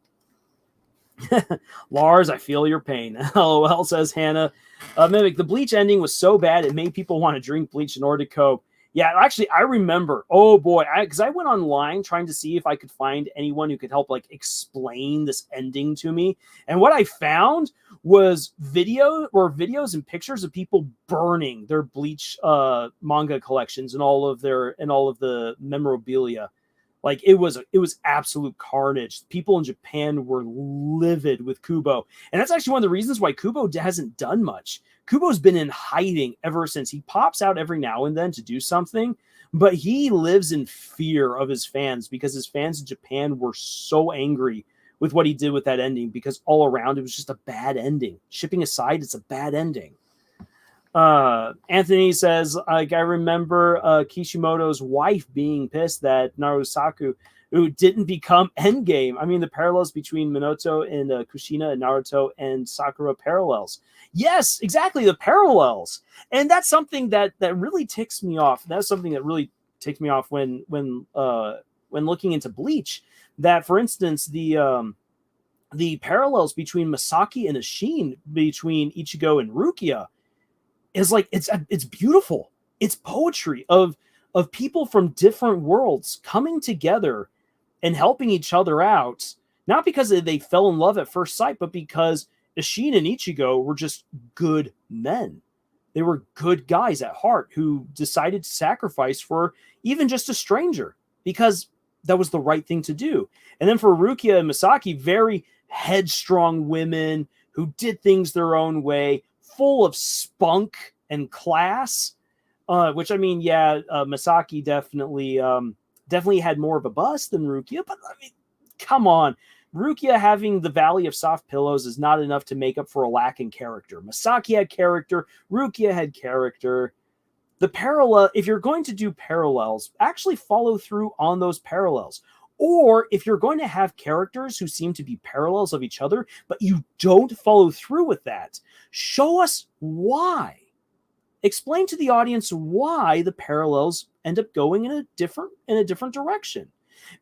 Lars, I feel your pain. LOL, says Hannah. Mimic, the Bleach ending was so bad it made people want to drink bleach in order to cope. Yeah, actually, I remember. Oh boy, because I went online trying to see if I could find anyone who could help like explain this ending to me, and what I found was videos and pictures of people burning their Bleach manga collections and all of the memorabilia. Like it was absolute carnage. People in Japan were livid with Kubo. And that's actually one of the reasons why Kubo hasn't done much. Kubo's been in hiding ever since. He pops out every now and then to do something, but he lives in fear of his fans because his fans in Japan were so angry with what he did with that ending because all around it was just a bad ending. Shipping aside, it's a bad ending. Anthony says, like, I remember Kishimoto's wife being pissed that Narusaku, who didn't become Endgame. I mean, the parallels between Minato and Kushina and Naruto and Sakura parallels. Yes, exactly, the parallels. And that's something that really ticks me off. That's something that really ticks me off when looking into Bleach. That, for instance, the parallels between Masaki and Ishin, between Ichigo and Rukia, is like it's beautiful. It's poetry of people from different worlds coming together and helping each other out, not because they fell in love at first sight, but because Ishin and Ichigo were just good men. They were good guys at heart who decided to sacrifice for even just a stranger because that was the right thing to do. And then for Rukia and Masaki, very headstrong women who did things their own way, full of spunk and class, which I mean, yeah, Masaki definitely had more of a bust than Rukia, but I mean, come on. Rukia having the Valley of Soft Pillows is not enough to make up for a lack in character. Masaki had character. Rukia had character. The parallel, if you're going to do parallels, actually follow through on those parallels. Or if you're going to have characters who seem to be parallels of each other, but you don't follow through with that, show us why. Explain to the audience why the parallels end up going in a different direction.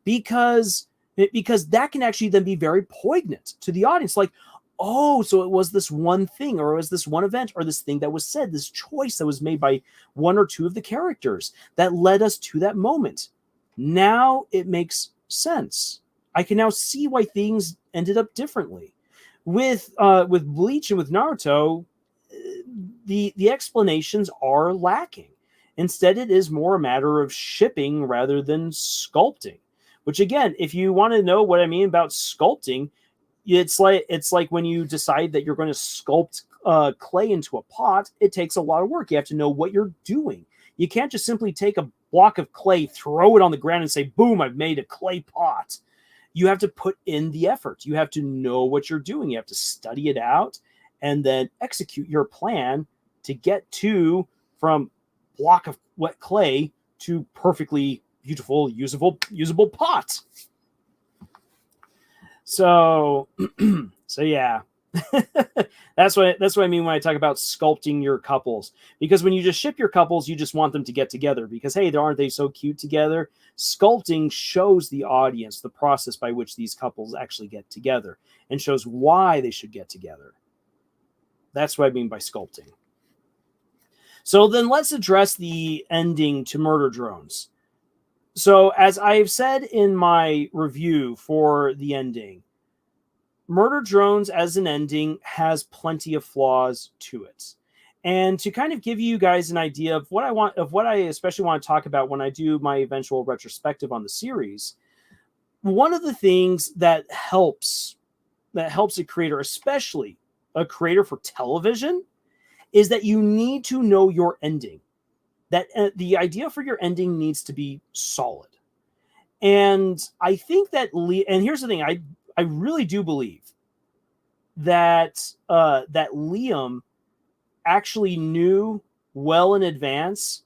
Because that can actually then be very poignant to the audience. Like, oh, so it was this one thing, or it was this one event, or this thing that was said, this choice that was made by one or two of the characters that led us to that moment. Now it makes sense. I can now see why things ended up differently. With Bleach and with Naruto, the explanations are lacking. Instead, it is more a matter of shipping rather than sculpting. Which again, if you want to know what I mean about sculpting, it's like when you decide that you're going to sculpt clay into a pot, it takes a lot of work. You have to know what you're doing. You can't just simply take a block of clay, throw it on the ground, and say, boom, I've made a clay pot. You have to put in the effort. You have to know what you're doing. You have to study it out and then execute your plan to get from block of wet clay to perfectly beautiful, usable pot. So yeah. That's what I mean when I talk about sculpting your couples. Because when you just ship your couples, you just want them to get together because, hey, aren't they so cute together? Sculpting shows the audience the process by which these couples actually get together and shows why they should get together. That's what I mean by sculpting. So then let's address the ending to Murder Drones. So as I've said in my review for the ending, Murder Drones as an ending has plenty of flaws to it. And to kind of give you guys an idea of what I especially want to talk about when I do my eventual retrospective on the series, one of the things that helps a creator, especially a creator for television, is that you need to know your ending. That the idea for your ending needs to be solid. And I think that and here's the thing, I really do believe that that Liam actually knew well in advance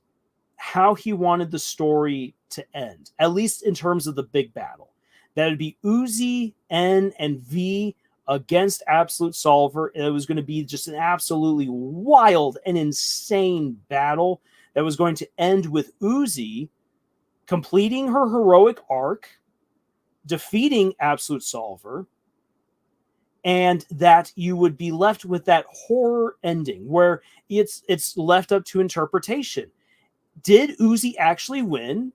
how he wanted the story to end, at least in terms of the big battle. That it'd be Uzi, N, and V against Absolute Solver. It was going to be just an absolutely wild and insane battle that was going to end with Uzi completing her heroic arc, defeating Absolute Solver, and that you would be left with that horror ending where it's left up to interpretation. Did Uzi actually win?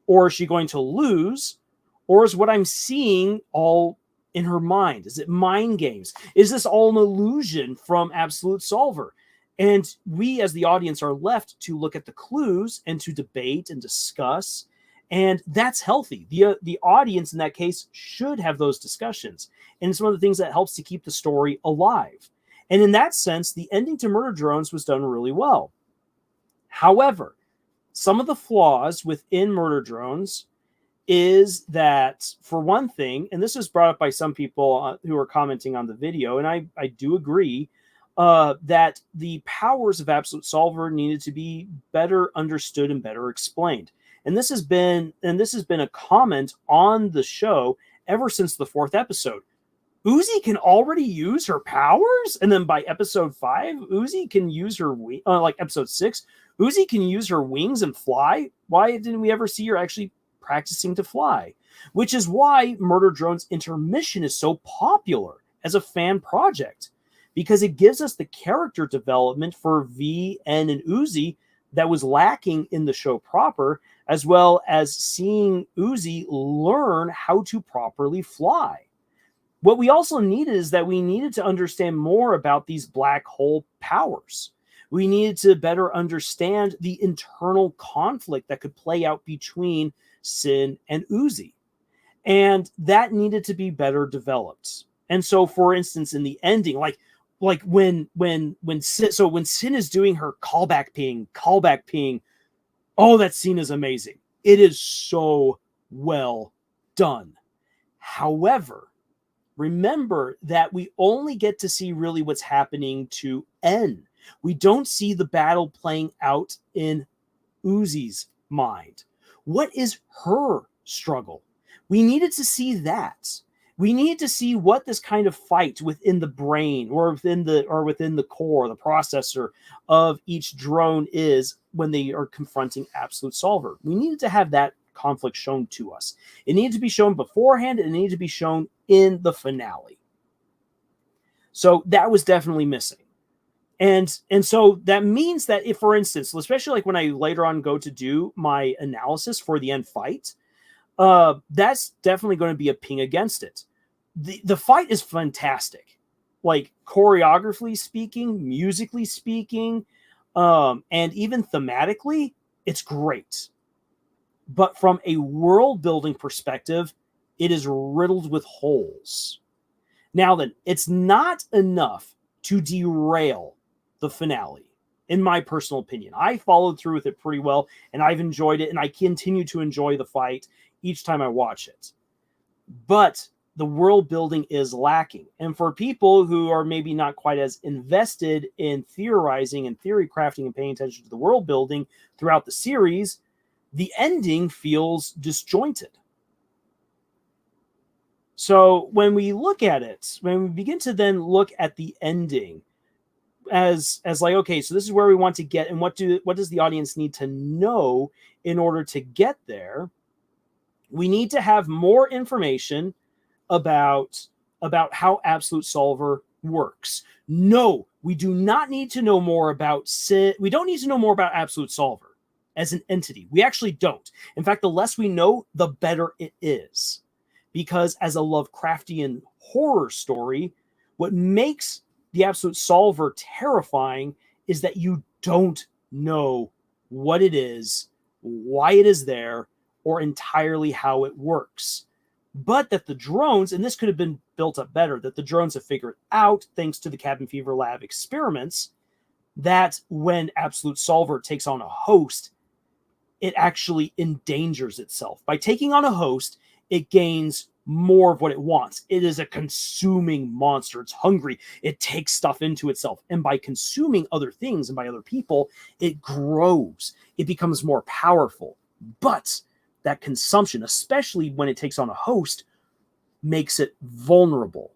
Or is she going to lose? Or is what I'm seeing all in her mind? Is it mind games? Is this all an illusion from Absolute Solver? And we as the audience are left to look at the clues and to debate and discuss. And that's healthy. The audience in that case should have those discussions. And it's one of the things that helps to keep the story alive. And in that sense, the ending to Murder Drones was done really well. However, some of the flaws within Murder Drones is that, for one thing, and this was brought up by some people who are commenting on the video, and I do agree, that the powers of Absolute Solver needed to be better understood and better explained. And this has been a comment on the show ever since the 4th episode. Uzi can already use her powers, and then by episode 5, Uzi can use her like episode 6, Uzi can use her wings and fly. Why didn't we ever see her actually practicing to fly? Which is why Murder Drone's intermission is so popular as a fan project, because it gives us the character development for V, N, and Uzi that was lacking in the show proper, as well as seeing Uzi learn how to properly fly. What we also needed is that we needed to understand more about these black hole powers. We needed to better understand the internal conflict that could play out between Sin and Uzi. And that needed to be better developed. And so, for instance, in the ending, like when Sin is doing her callback peeing, oh, that scene is amazing. It is so well done. However, remember that we only get to see really what's happening to N. We don't see the battle playing out in Uzi's mind. What is her struggle? We needed to see that. We needed to see what this kind of fight within the brain or within the core, the processor of each drone is when they are confronting Absolute Solver. We needed to have that conflict shown to us. It needed to be shown beforehand, and it needed to be shown in the finale. So that was definitely missing. And so that means that if, for instance, especially like when I later on go to do my analysis for the end fight, that's definitely going to be a ping against it. The fight is fantastic, like choreographically speaking, musically speaking, and even thematically, it's great. But from a world building perspective, it is riddled with holes. Now then, it's not enough to derail the finale, in my personal opinion. I followed through with it pretty well, and I've enjoyed it, and I continue to enjoy the fight each time I watch it. But the world building is lacking. And for people who are maybe not quite as invested in theorizing and theory crafting and paying attention to the world building throughout the series, the ending feels disjointed. So when we look at it, when we begin to then look at the ending as like, okay, so this is where we want to get, and what does the audience need to know in order to get there? We need to have more information about how Absolute Solver works. No, we do not need to know more about Sin. We don't need to know more about Absolute Solver as an entity. We actually don't. In fact, the less we know, the better it is. Because as a Lovecraftian horror story, what makes the Absolute Solver terrifying is that you don't know what it is, why it is there, or entirely how it works. But that the drones, and this could have been built up better, that the drones have figured out, thanks to the Cabin Fever Lab experiments, that when Absolute Solver takes on a host, it actually endangers itself. By taking on a host, it gains more of what it wants. It is a consuming monster. It's hungry. It takes stuff into itself. And by consuming other things and by other people, it grows. It becomes more powerful. But that consumption, especially when it takes on a host, makes it vulnerable.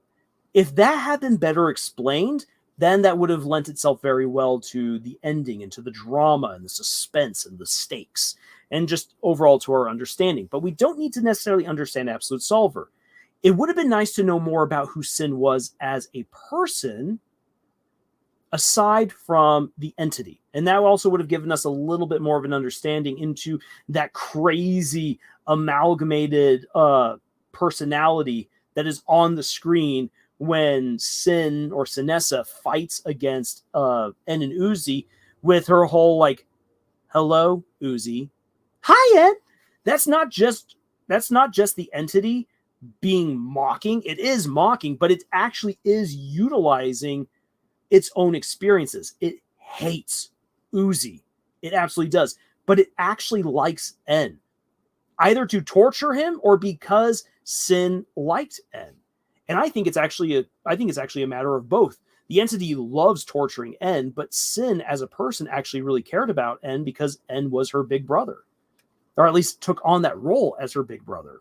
If that had been better explained, then that would have lent itself very well to the ending and to the drama and the suspense and the stakes and just overall to our understanding. But we don't need to necessarily understand Absolute Solver. It would have been nice to know more about who Sin was as a person, aside from the entity. And that also would have given us a little bit more of an understanding into that crazy amalgamated personality that is on the screen when Sin or Sinessa fights against N and Uzi with her whole like, hello, Uzi. Hi, N. That's not just the entity being mocking. It is mocking, but it actually is utilizing its own experiences. It hates Uzi. It absolutely does. But it actually likes N. Either to torture him or because Sin liked N. And I think it's actually a matter of both. The entity loves torturing N, but Sin as a person actually really cared about N because N was her big brother. Or at least took on that role as her big brother.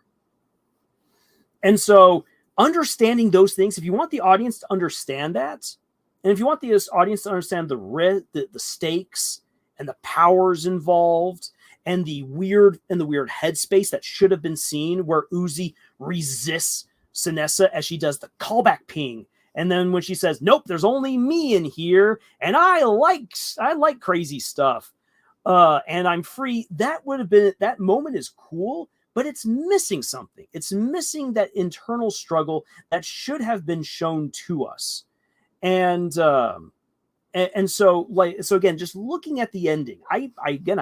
And so understanding those things, if you want the audience to understand that, and if you want the audience to understand the stakes and the powers involved and the weird headspace that should have been seen where Uzi resists Sinessa as she does the callback ping. And then when she says, nope, there's only me in here and I like crazy stuff. And I'm free. That moment is cool, but it's missing something. It's missing that internal struggle that should have been shown to us. And so again, just looking at the ending, I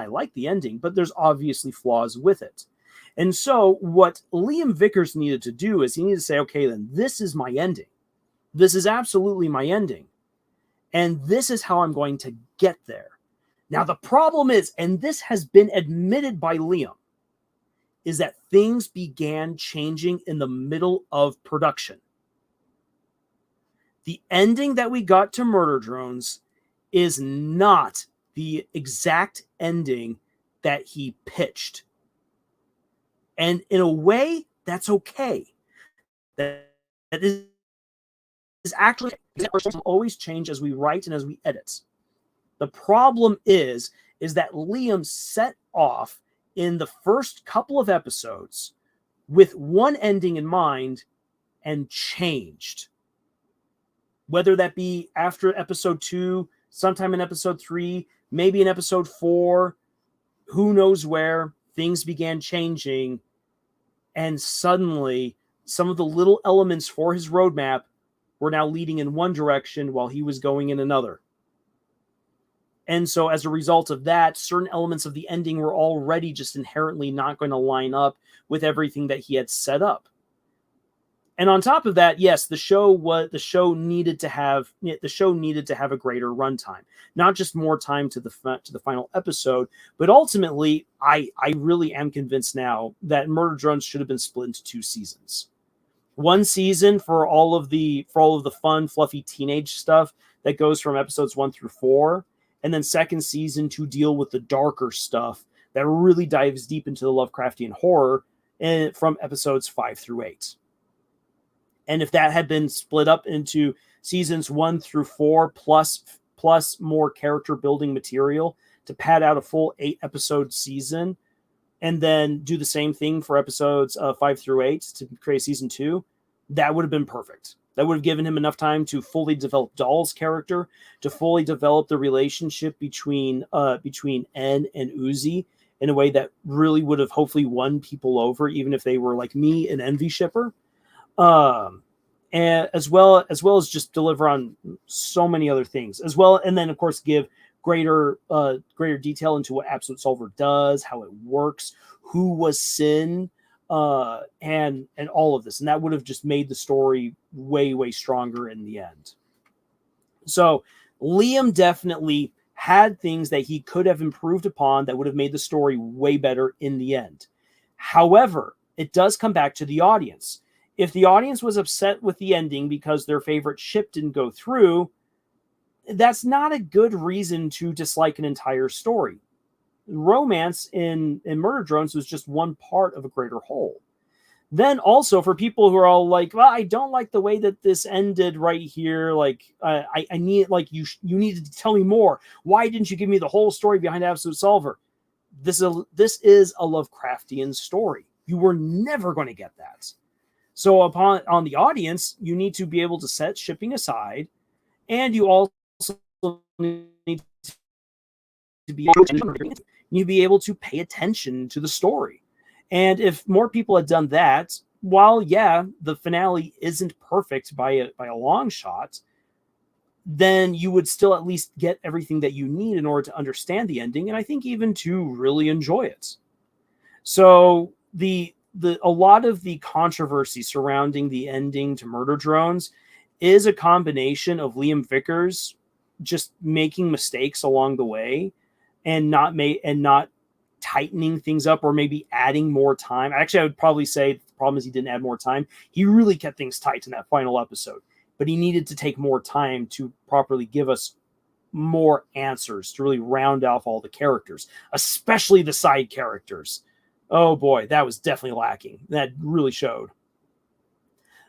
like the ending, but there's obviously flaws with it. And so what Liam Vickers needed to do is he needed to say, okay, then this is my ending. This is absolutely my ending. And this is how I'm going to get there. Now, the problem is, and this has been admitted by Liam, is that things began changing in the middle of production. The ending that we got to Murder Drones is not the exact ending that he pitched. And in a way, that's okay. That is actually, our stories will always change as we write and as we edit. The problem is that Liam set off in the first couple of episodes with one ending in mind and changed. Whether that be after episode 2, sometime in episode 3, maybe in episode 4, who knows where, things began changing, and suddenly some of the little elements for his roadmap were now leading in one direction while he was going in another. And so as a result of that, certain elements of the ending were already just inherently not going to line up with everything that he had set up. And on top of that, yes, the show needed to have a greater runtime, not just more time to the final episode, but ultimately, I really am convinced now that Murder Drones should have been split into 2 seasons. One season for all of the fun, fluffy teenage stuff that goes from episodes 1 through 4, and then second season to deal with the darker stuff that really dives deep into the Lovecraftian horror from episodes 5 through 8. And if that had been split up into seasons 1 through 4 plus more character building material to pad out a full 8-episode season, and then do the same thing for episodes 5 through 8 to create season 2, that would have been perfect. That would have given him enough time to fully develop Dahl's character, to fully develop the relationship between N and Uzi in a way that really would have hopefully won people over, even if they were like me, an envy shipper. And as well as just deliver on so many other things as well. And then of course, give greater detail into what Absolute Solver does, how it works, who was Sin, and all of this. And that would have just made the story way, way stronger in the end. So Liam definitely had things that he could have improved upon that would have made the story way better in the end. However, it does come back to the audience. If the audience was upset with the ending because their favorite ship didn't go through, that's not a good reason to dislike an entire story. Romance in Murder Drones was just one part of a greater whole. Then also for people who are all like, well, I don't like the way that this ended right here. Like, I need, like, you needed to tell me more. Why didn't you give me the whole story behind Absolute Solver? This is a Lovecraftian story. You were never going to get that. So on the audience, you need to be able to set shipping aside, and you also need to be able to pay attention to the story. And if more people had done that, while yeah, the finale isn't perfect by a long shot, then you would still at least get everything that you need in order to understand the ending, and I think even to really enjoy it. So a lot of the controversy surrounding the ending to Murder Drones is a combination of Liam Vickers just making mistakes along the way and not tightening things up or maybe adding more time. Actually, I would probably say the problem is he didn't add more time. He really kept things tight in that final episode, but he needed to take more time to properly give us more answers to really round off all the characters, especially the side characters. Oh boy, that was definitely lacking. That really showed.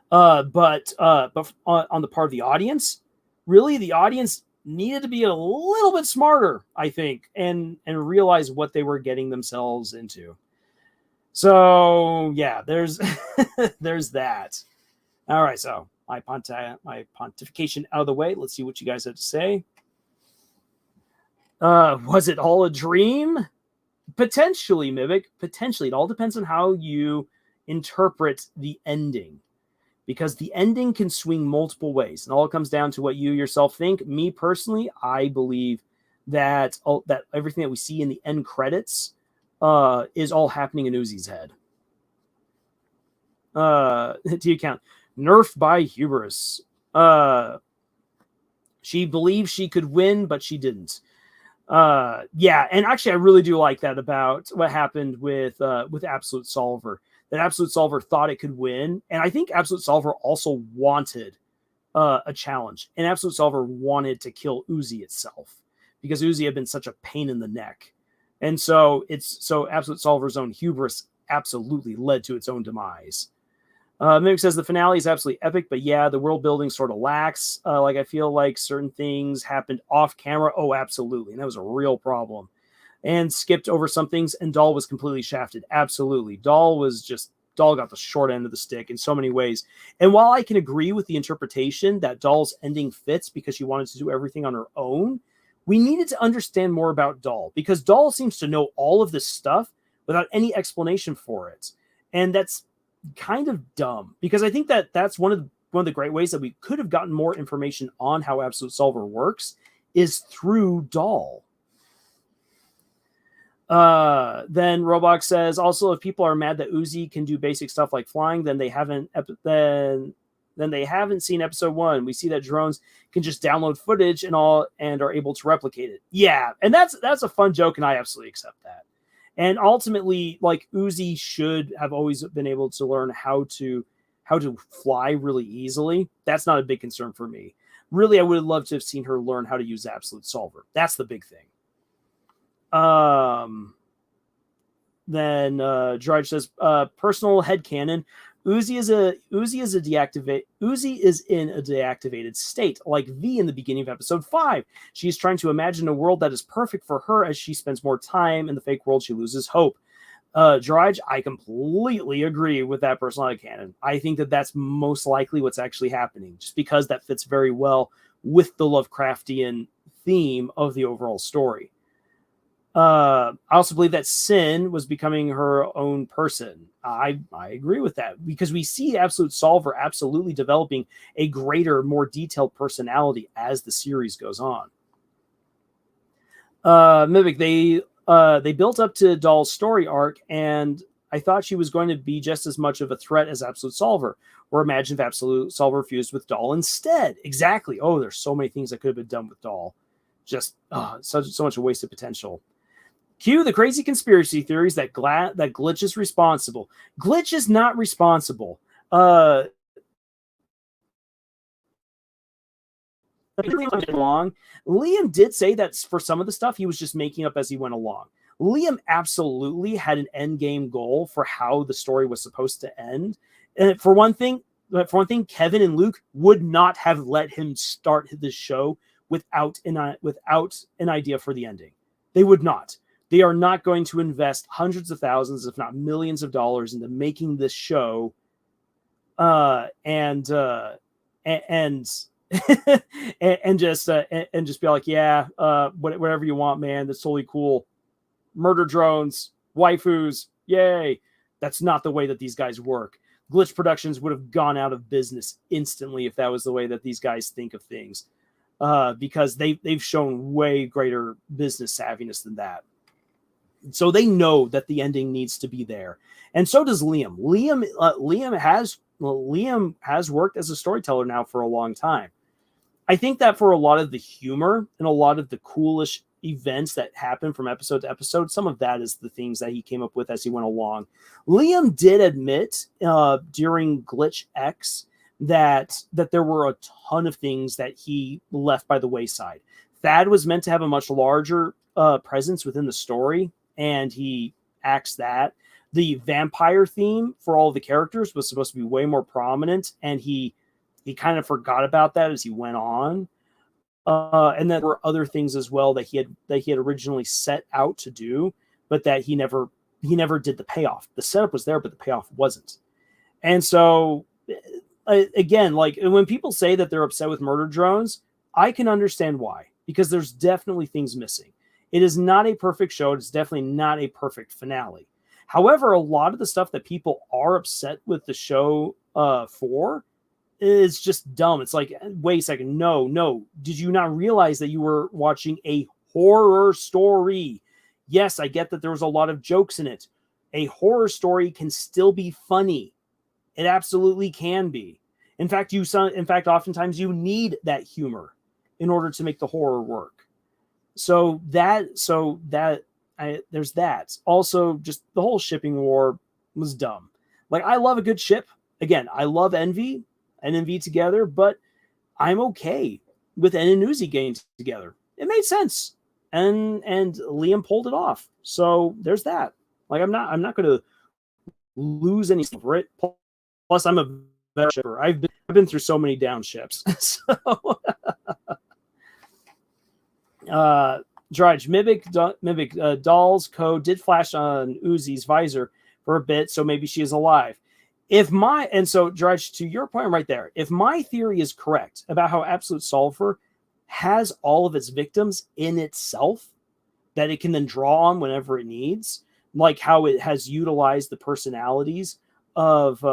But on the part of the audience, really the audience needed to be a little bit smarter, I think, and realize what they were getting themselves into. So yeah, there's there's that. All right, so my pontification out of the way. Let's see what you guys have to say. Was it all a dream? Potentially, Mimic. Potentially. It all depends on how you interpret the ending. Because the ending can swing multiple ways. And all comes down to what you yourself think. Me, personally, I believe that everything that we see in the end credits is all happening in Uzi's head. Do you count? Nerfed by hubris. She believed she could win, but she didn't. Yeah, and actually I really do like that about what happened with Absolute Solver. That Absolute Solver thought it could win, and I think Absolute Solver also wanted a challenge, and Absolute Solver wanted to kill Uzi itself because Uzi had been such a pain in the neck. And so Absolute Solver's own hubris absolutely led to its own demise. Mimic says the finale is absolutely epic, but yeah, the world building sort of lacks. Like I feel like certain things happened off camera. Oh, absolutely. And that was a real problem. And skipped over some things, and Dahl was completely shafted. Absolutely. Dahl got the short end of the stick in so many ways. And while I can agree with the interpretation that Dahl's ending fits because she wanted to do everything on her own, we needed to understand more about Dahl, because Dahl seems to know all of this stuff without any explanation for it. And that's kind of dumb, because I think that that's one of the great ways that we could have gotten more information on how Absolute Solver works is through Dahl. Then Roblox says, also, if people are mad that Uzi can do basic stuff like flying, then they haven't seen episode 1. We see that drones can just download footage and are able to replicate it. Yeah, and that's a fun joke, and I absolutely accept that. And ultimately, like, Uzi should have always been able to learn how to fly really easily. That's not a big concern for me. Really, I would have loved to have seen her learn how to use Absolute Solver. That's the big thing. Then Drudge says, personal headcanon, Uzi is in a deactivated state, like V in the beginning of episode 5. She's trying to imagine a world that is perfect for her. As she spends more time in the fake world, she loses hope. Drudge, I completely agree with that personal headcanon. I think that that's most likely what's actually happening, just because that fits very well with the Lovecraftian theme of the overall story. I also believe that Sin was becoming her own person. I agree with that, because we see Absolute Solver absolutely developing a greater, more detailed personality as the series goes on. Mimic, they built up to Dahl's story arc, and I thought she was going to be just as much of a threat as Absolute Solver. Or imagine if Absolute Solver fused with Dahl instead. Exactly. Oh, there's so many things that could have been done with Dahl. Just so much wasted potential. Cue the crazy conspiracy theories that Glitch is responsible. Glitch is not responsible. Liam did say that for some of the stuff he was just making up as he went along. Liam absolutely had an end game goal for how the story was supposed to end. And for one thing, Kevin and Luke would not have let him start this show without an idea for the ending. They would not. They are not going to invest hundreds of thousands, if not millions of dollars into making this show, and just be like, yeah, whatever you want, man. That's totally cool. Murder drones, waifus, yay. That's not the way that these guys work. Glitch Productions would have gone out of business instantly if that was the way that these guys think of things, because they've shown way greater business savviness than that. So they know that the ending needs to be there, and so does Liam. Liam has worked as a storyteller now for a long time. I think that for a lot of the humor and a lot of the coolish events that happen from episode to episode, some of that is the things that he came up with as he went along. Liam did admit during Glitch X that there were a ton of things that he left by the wayside. Thad was meant to have a much larger presence within the story, and he axed that. The vampire theme for all the characters was supposed to be way more prominent, and he kind of forgot about that as he went on. And then there were other things as well that he had originally set out to do, but that he never did the payoff. The setup was there, but the payoff wasn't. And so, again, like when people say that they're upset with murder drones, I can understand why, because there's definitely things missing. It is not a perfect show. It's definitely not a perfect finale. However, a lot of the stuff that people are upset with the show for is just dumb. It's like, wait a second. No. Did you not realize that you were watching a horror story? Yes, I get that there was a lot of jokes in it. A horror story can still be funny. It absolutely can be. In fact, oftentimes you need that humor in order to make the horror work. There's that. Also, just the whole shipping war was dumb. Like, I love a good ship. Again, I love Envy and Envy together, but I'm okay with N and Uzi getting together. It made sense, and Liam pulled it off. So there's that. Like I'm not going to lose any for it. Plus, I'm a veteran shipper. I've been through so many downships. So, Drudge, Mimic Doll's code did flash on Uzi's visor for a bit, so maybe she is alive. So Drudge, to your point right there, if my theory is correct about how Absolute Solver has all of its victims in itself that it can then draw on whenever it needs, like how it has utilized the personalities of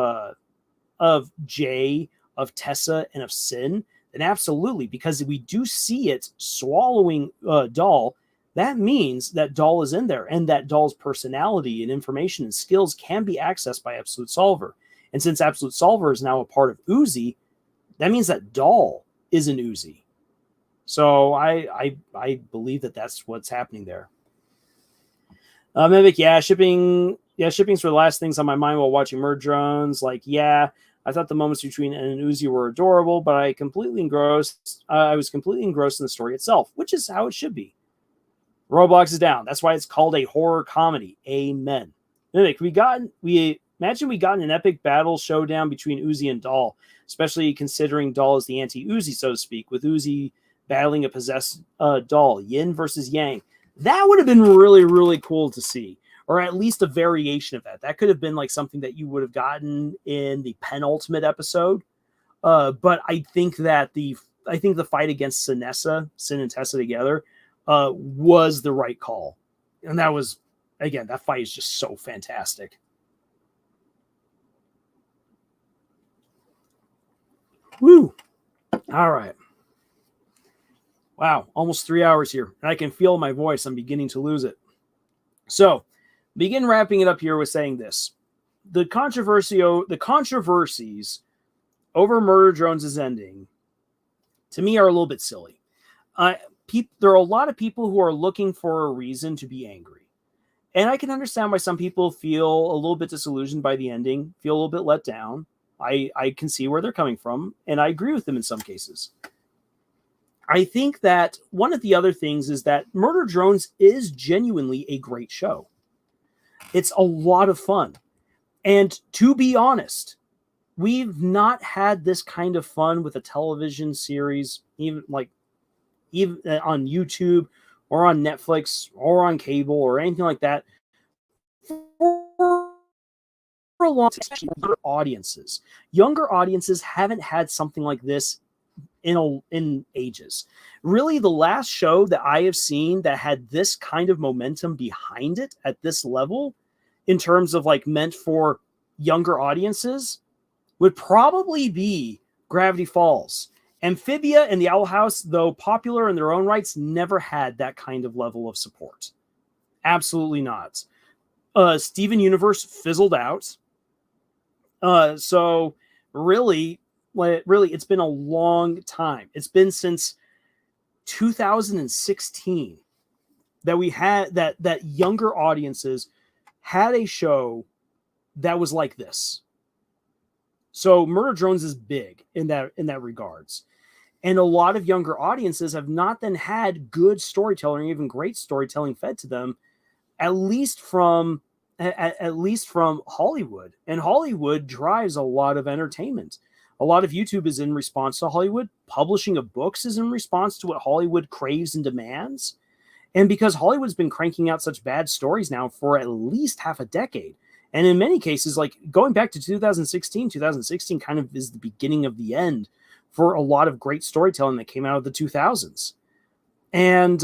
Jay, of Tessa, and of Sin, then absolutely, because we do see it swallowing Doll, that means that Doll is in there, and that Doll's personality and information and skills can be accessed by Absolute Solver. And since Absolute Solver is now a part of Uzi, that means that Doll is an Uzi. So I believe that that's what's happening there. Mimic, shipping's for the last things on my mind while watching Murder Drones. Like, I thought the moments between N and Uzi were adorable, but I was completely engrossed in the story itself, which is how it should be. Roblox is down. That's why it's called a horror comedy. Amen. Mimic, we imagine we got an epic battle showdown between Uzi and Doll, especially considering Doll is the anti-Uzi, so to speak, with Uzi battling a possessed Doll, Yin versus Yang. That would have been really, really cool to see, or at least a variation of that. That could have been like something that you would have gotten in the penultimate episode. But I think the fight against Sin and Tessa together, was the right call. And that was, again, that fight is just so fantastic. Woo! All right. Wow, almost 3 hours here. And I can feel my voice. I'm beginning to lose it. So, begin wrapping it up here with saying this. The controversies over Murder Drones' ending, to me, are a little bit silly. There are a lot of people who are looking for a reason to be angry. And I can understand why some people feel a little bit disillusioned by the ending, feel a little bit let down. I can see where they're coming from, and I agree with them in some cases. I think that one of the other things is that Murder Drones is genuinely a great show. It's a lot of fun. And to be honest, we've not had this kind of fun with a television series, even on YouTube or on Netflix or on cable or anything like that, for a long time, especially younger audiences. Younger audiences haven't had something like this in ages. Really, the last show that I have seen that had this kind of momentum behind it at this level, in terms of like meant for younger audiences, would probably be Gravity Falls. Amphibia and the Owl House, though popular in their own rights, never had that kind of level of support. Absolutely not. Steven Universe fizzled out. So really, it's been a long time. It's been since 2016 that we had that younger audiences had a show that was like this. So Murder Drones is big in that regards. And a lot of younger audiences have not then had good storytelling, or even great storytelling fed to them, at least from Hollywood. And Hollywood drives a lot of entertainment. A lot of YouTube is in response to Hollywood. Publishing of books is in response to what Hollywood craves and demands. And because Hollywood's been cranking out such bad stories now for at least half a decade. And in many cases, like going back to 2016 kind of is the beginning of the end for a lot of great storytelling that came out of the 2000s. And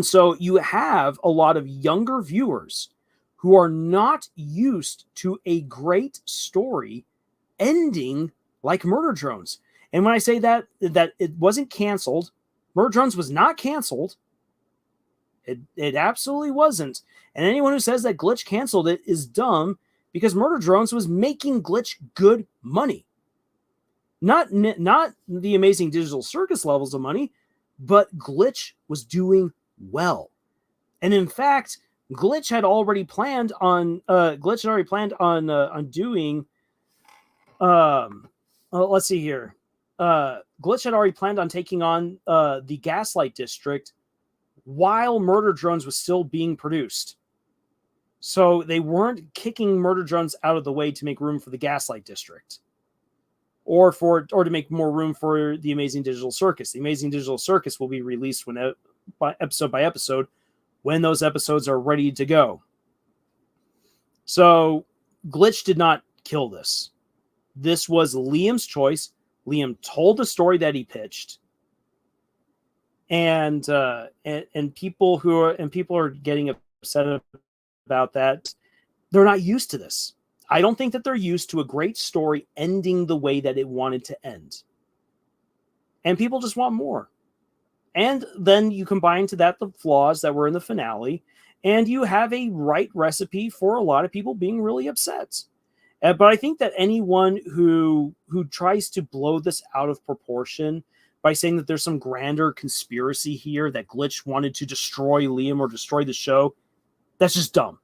so you have a lot of younger viewers who are not used to a great story ending like Murder Drones. And when I say that it wasn't canceled, Murder Drones was not canceled. It absolutely wasn't. And anyone who says that Glitch canceled it is dumb, because Murder Drones was making Glitch good money. Not the Amazing Digital Circus levels of money, but Glitch was doing well. And in fact, Glitch had already planned on doing let's see here. Glitch had already planned on taking on the Gaslight District while Murder Drones was still being produced. So they weren't kicking Murder Drones out of the way to make room for the Gaslight District, or to make more room for the Amazing Digital Circus. The Amazing Digital Circus will be released episode by episode when those episodes are ready to go. So Glitch did not kill this. This was Liam's choice. Liam told the story that he pitched, and people are getting upset about that. They're not used to this. I don't think that they're used to a great story ending the way that it wanted to end. And people just want more. And then you combine to that the flaws that were in the finale, and you have a right recipe for a lot of people being really upset. But I think that anyone who tries to blow this out of proportion by saying that there's some grander conspiracy here, that Glitch wanted to destroy Liam or destroy the show, that's just dumb.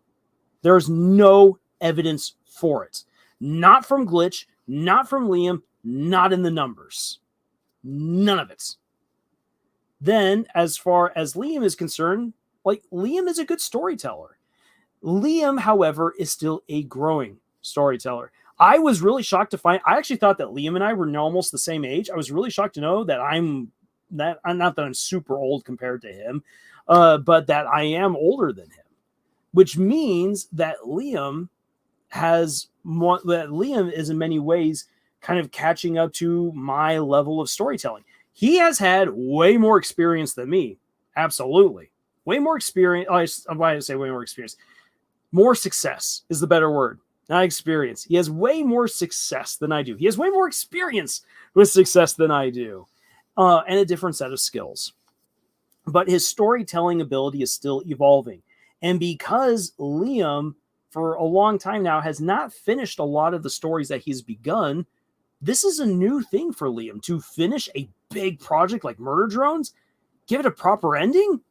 There's no evidence for it. Not from Glitch, not from Liam, not in the numbers. None of it. Then, as far as Liam is concerned, Liam is a good storyteller. Liam, however, is still a growing storyteller. I was really shocked to find, I actually thought that Liam and I were almost the same age. I was really shocked to know that I'm not that I'm super old compared to him, but that I am older than him, which means that Liam is in many ways kind of catching up to my level of storytelling. He has had way more experience than me. Absolutely. Way more experience. I'm going to say way more experience. More success is the better word. Not experience. He has way more success than I do. He has way more experience with success than I do. And a different set of skills. But his storytelling ability is still evolving. And because Liam, for a long time now, has not finished a lot of the stories that he's begun, this is a new thing for Liam. To finish a big project like Murder Drones, give it a proper ending,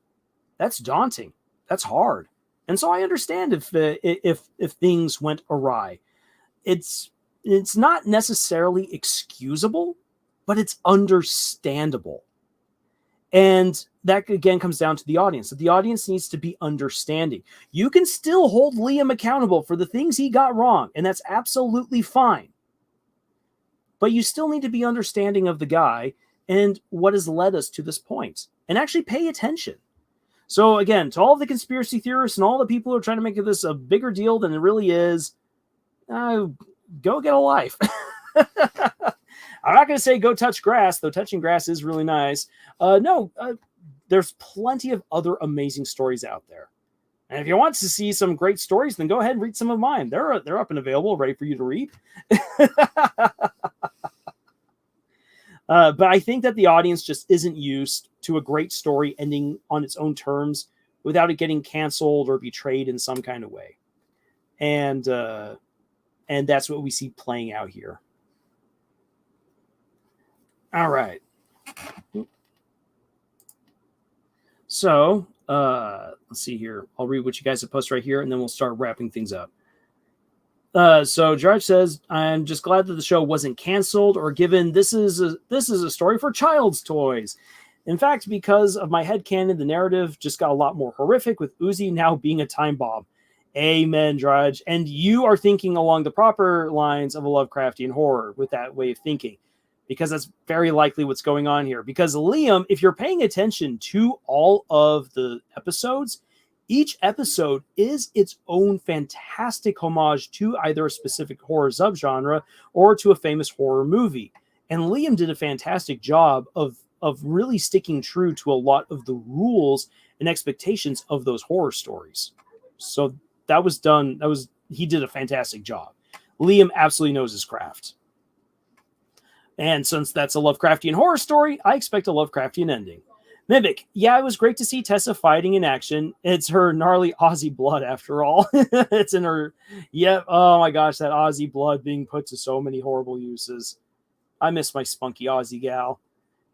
that's daunting. That's hard. And so I understand if things went awry. It's not necessarily excusable, but it's understandable. And that, again, comes down to the audience. The audience needs to be understanding. You can still hold Liam accountable for the things he got wrong, and that's absolutely fine. But you still need to be understanding of the guy and what has led us to this point, and actually pay attention. So again, to all the conspiracy theorists and all the people who are trying to make this a bigger deal than it really is, go get a life. I'm not going to say go touch grass, though touching grass is really nice. There's plenty of other amazing stories out there. And if you want to see some great stories, then go ahead and read some of mine. They're up and available, ready for you to read. But I think that the audience just isn't used to a great story ending on its own terms without it getting canceled or betrayed in some kind of way. And that's what we see playing out here. All right. So, let's see here. I'll read what you guys have posted right here, and then we'll start wrapping things up. So George says, I'm just glad that the show wasn't canceled or given this is a story for child's toys. In fact, because of my headcanon, the narrative just got a lot more horrific, with Uzi now being a time bomb. Amen, Drudge. And you are thinking along the proper lines of a Lovecraftian horror with that way of thinking, because that's very likely what's going on here. Because Liam, if you're paying attention to all of the episodes, each episode is its own fantastic homage to either a specific horror subgenre or to a famous horror movie. And Liam did a fantastic job of really sticking true to a lot of the rules and expectations of those horror stories. So he did a fantastic job. Liam absolutely knows his craft. And since that's a Lovecraftian horror story, I expect a Lovecraftian ending. Mimic, yeah, it was great to see Tessa fighting in action. It's her gnarly Aussie blood, after all. It's in her... Yep, oh my gosh, that Aussie blood being put to so many horrible uses. I miss my spunky Aussie gal.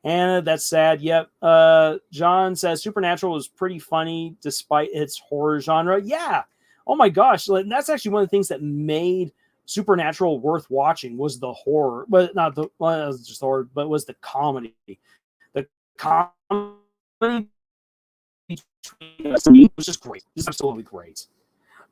And that's sad, yep. John says, Supernatural was pretty funny despite its horror genre. Yeah, oh my gosh, that's actually one of the things that made Supernatural worth watching was the horror, but not the well, it was just horror, but was the comedy. The comedy was just great. Just absolutely great.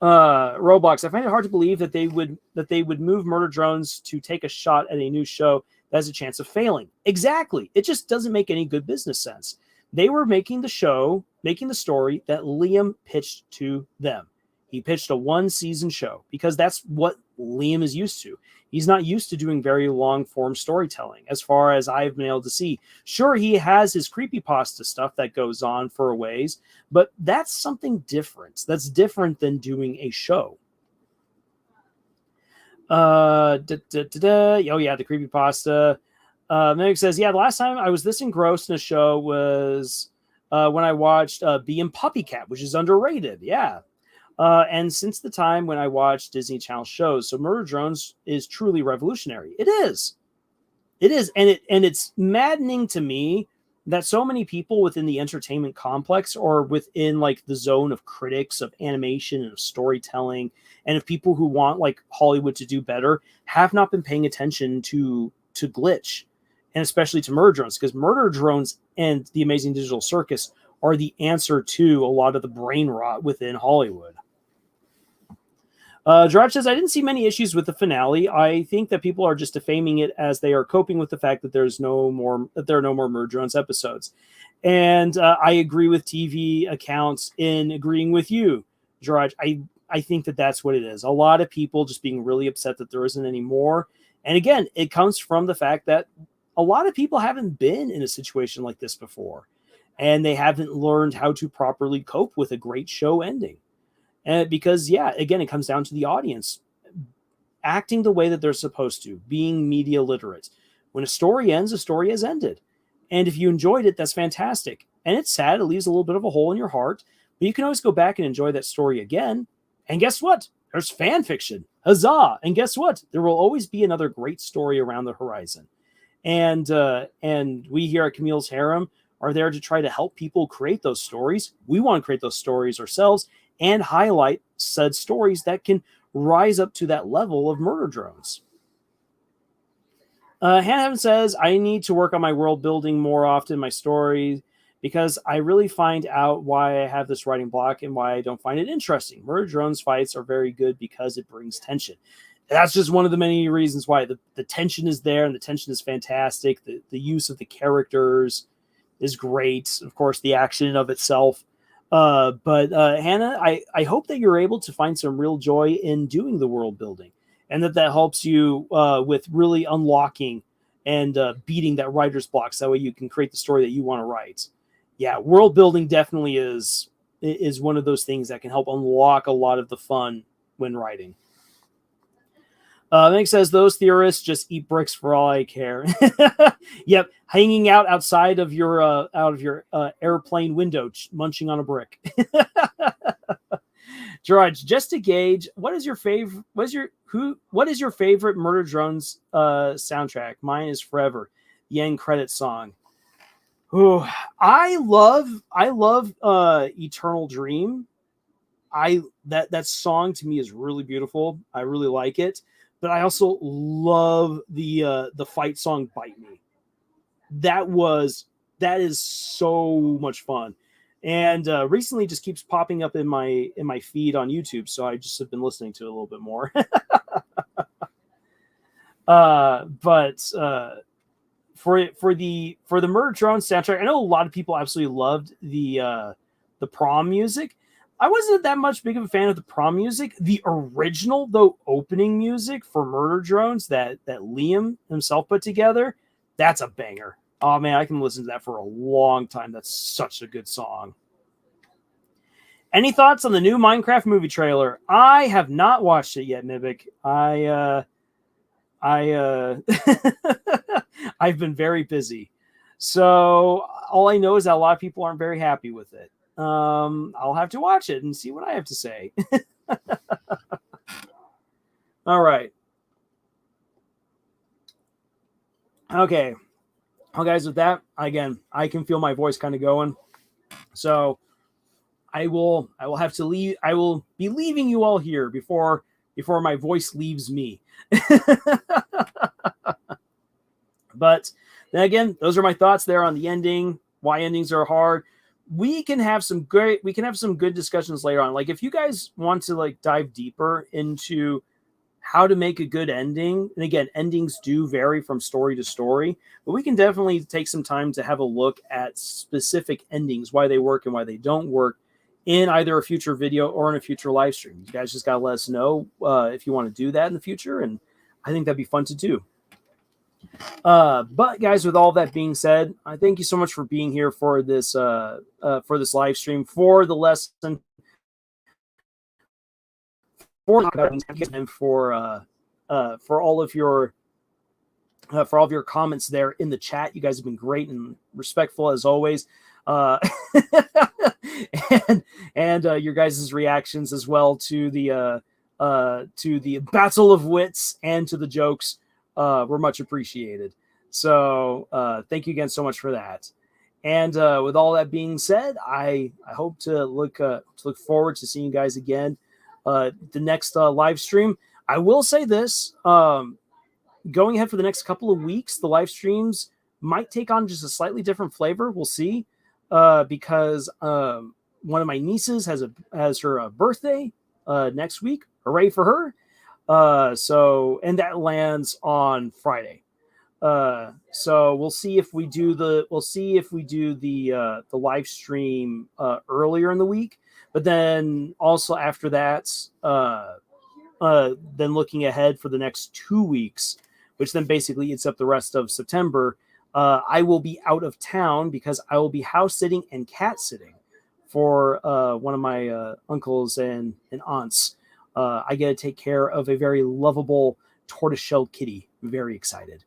Roblox. I find it hard to believe that they would move Murder Drones to take a shot at a new show that has a chance of failing. Exactly. It just doesn't make any good business sense. They were making the story that Liam pitched to them. He pitched a 1-season show because that's what Liam is used to. He's not used to doing very long form storytelling, as far as I've been able to see. Sure, he has his creepypasta stuff that goes on for a ways, but that's something different. That's different than doing a show. Oh yeah, the creepypasta. Meg says, yeah, the last time I was this engrossed in a show was when I watched Bee and Puppycat, which is underrated. Yeah. And since the time when I watched Disney Channel shows, so Murder Drones is truly revolutionary. It is, and it's maddening to me that so many people within the entertainment complex, or within like the zone of critics of animation and of storytelling, and of people who want like Hollywood to do better, have not been paying attention to Glitch, and especially to Murder Drones, because Murder Drones and The Amazing Digital Circus are the answer to a lot of the brain rot within Hollywood. Gerard says, I didn't see many issues with the finale. I think that people are just defaming it as they are coping with the fact that there are no more Murder Drones episodes. And I agree with TV accounts in agreeing with you, Gerard. I think that that's what it is. A lot of people just being really upset that there isn't any more. And again, it comes from the fact that a lot of people haven't been in a situation like this before, and they haven't learned how to properly cope with a great show ending. And because, yeah, again, it comes down to the audience acting the way that they're supposed to, being media literate. When a story ends, a story has ended. And if you enjoyed it, that's fantastic. And it's sad, it leaves a little bit of a hole in your heart, but you can always go back and enjoy that story again. And guess what? There's fan fiction. Huzzah! And guess what? There will always be another great story around the horizon. And we here at Camille's Harem are there to try to help people create those stories. We want to create those stories ourselves and highlight said stories that can rise up to that level of Murder Drones. Hannah says, I need to work on my world building more often, my story, because I really find out why I have this writing block and why I don't find it interesting. Murder Drones fights are very good because it brings tension. That's just one of the many reasons why the tension is there, and the tension is fantastic. The use of the characters is great. Of course, the action in of itself. But Hannah, I hope that you're able to find some real joy in doing the world building, and that helps you with really unlocking and beating that writer's block, so that way you can create the story that you want to write. Yeah, world building definitely is one of those things that can help unlock a lot of the fun when writing. Nick says, those theorists just eat bricks for all I care. Yep, hanging out outside of your airplane window, munching on a brick. George, just to gauge, what is your favorite Murder Drones soundtrack? Mine is Forever, the end credit song. Ooh, I love Eternal Dream. That song to me is really beautiful. I really like it. But I also love the fight song "Bite Me." That is so much fun, and recently just keeps popping up in my feed on YouTube. So I just have been listening to it a little bit more. But for the Murder Drone soundtrack, I know a lot of people absolutely loved the prom music. I wasn't that much big of a fan of the prom music. The original, though, opening music for Murder Drones that Liam himself put together, that's a banger. Oh, man, I can listen to that for a long time. That's such a good song. Any thoughts on the new Minecraft movie trailer? I have not watched it yet, Mibik. I've been very busy. So all I know is that a lot of people aren't very happy with it. I'll have to watch it and see what I have to say. All right. Okay. Well, guys, with that, again, I can feel my voice kind of going. So I will have to leave. I will be leaving you all here before before my voice leaves me. But then again, those are my thoughts there on the ending, why endings are hard. We can have some good discussions later on. Like if you guys want to like dive deeper into how to make a good ending, and again, endings do vary from story to story, but we can definitely take some time to have a look at specific endings, why they work and why they don't work, in either a future video or in a future live stream. You guys just got to let us know if you want to do that in the future, and I think that'd be fun to do. But guys, with all that being said, I thank you so much for being here for this live stream, for the lesson, and for all of your comments there in the chat. You guys have been great and respectful as always. And your guys' reactions as well to the battle of wits and to the jokes were much appreciated. So thank you again so much for that. And with all that being said, I hope to look forward to seeing you guys again the next live stream. I will say this, going ahead for the next couple of weeks, the live streams might take on just a slightly different flavor. We'll see, because one of my nieces has her birthday next week. Hooray for her! And that lands on Friday. So we'll see if we do the live stream earlier in the week. But then also after that, then looking ahead for the next 2 weeks, which then basically eats up the rest of September, I will be out of town because I will be house sitting and cat sitting for one of my uncles and aunts. I get to take care of a very lovable tortoiseshell kitty. I'm very excited.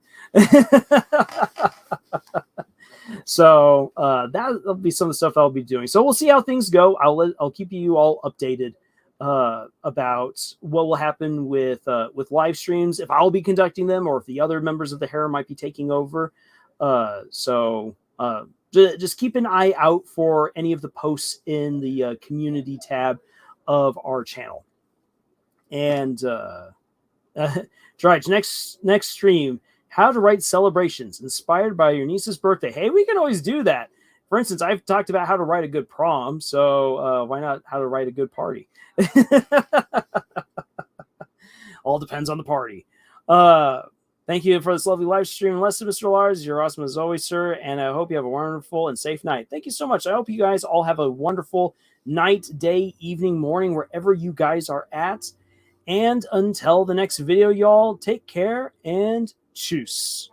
So that'll be some of the stuff I'll be doing. So we'll see how things go. I'll keep you all updated about what will happen with live streams, if I'll be conducting them or if the other members of the harem might be taking over. So just keep an eye out for any of the posts in the community tab of our channel. And Drudge, next stream, how to write celebrations inspired by your niece's birthday. Hey, we can always do that. For instance, I've talked about how to write a good prom, so why not how to write a good party? All depends on the party. Thank you for this lovely live stream. Lesson, Mr. Lars, you're awesome as always, sir, and I hope you have a wonderful and safe night. Thank you so much. I hope you guys all have a wonderful night, day, evening, morning, wherever you guys are at. And until the next video, y'all, take care and tschüss.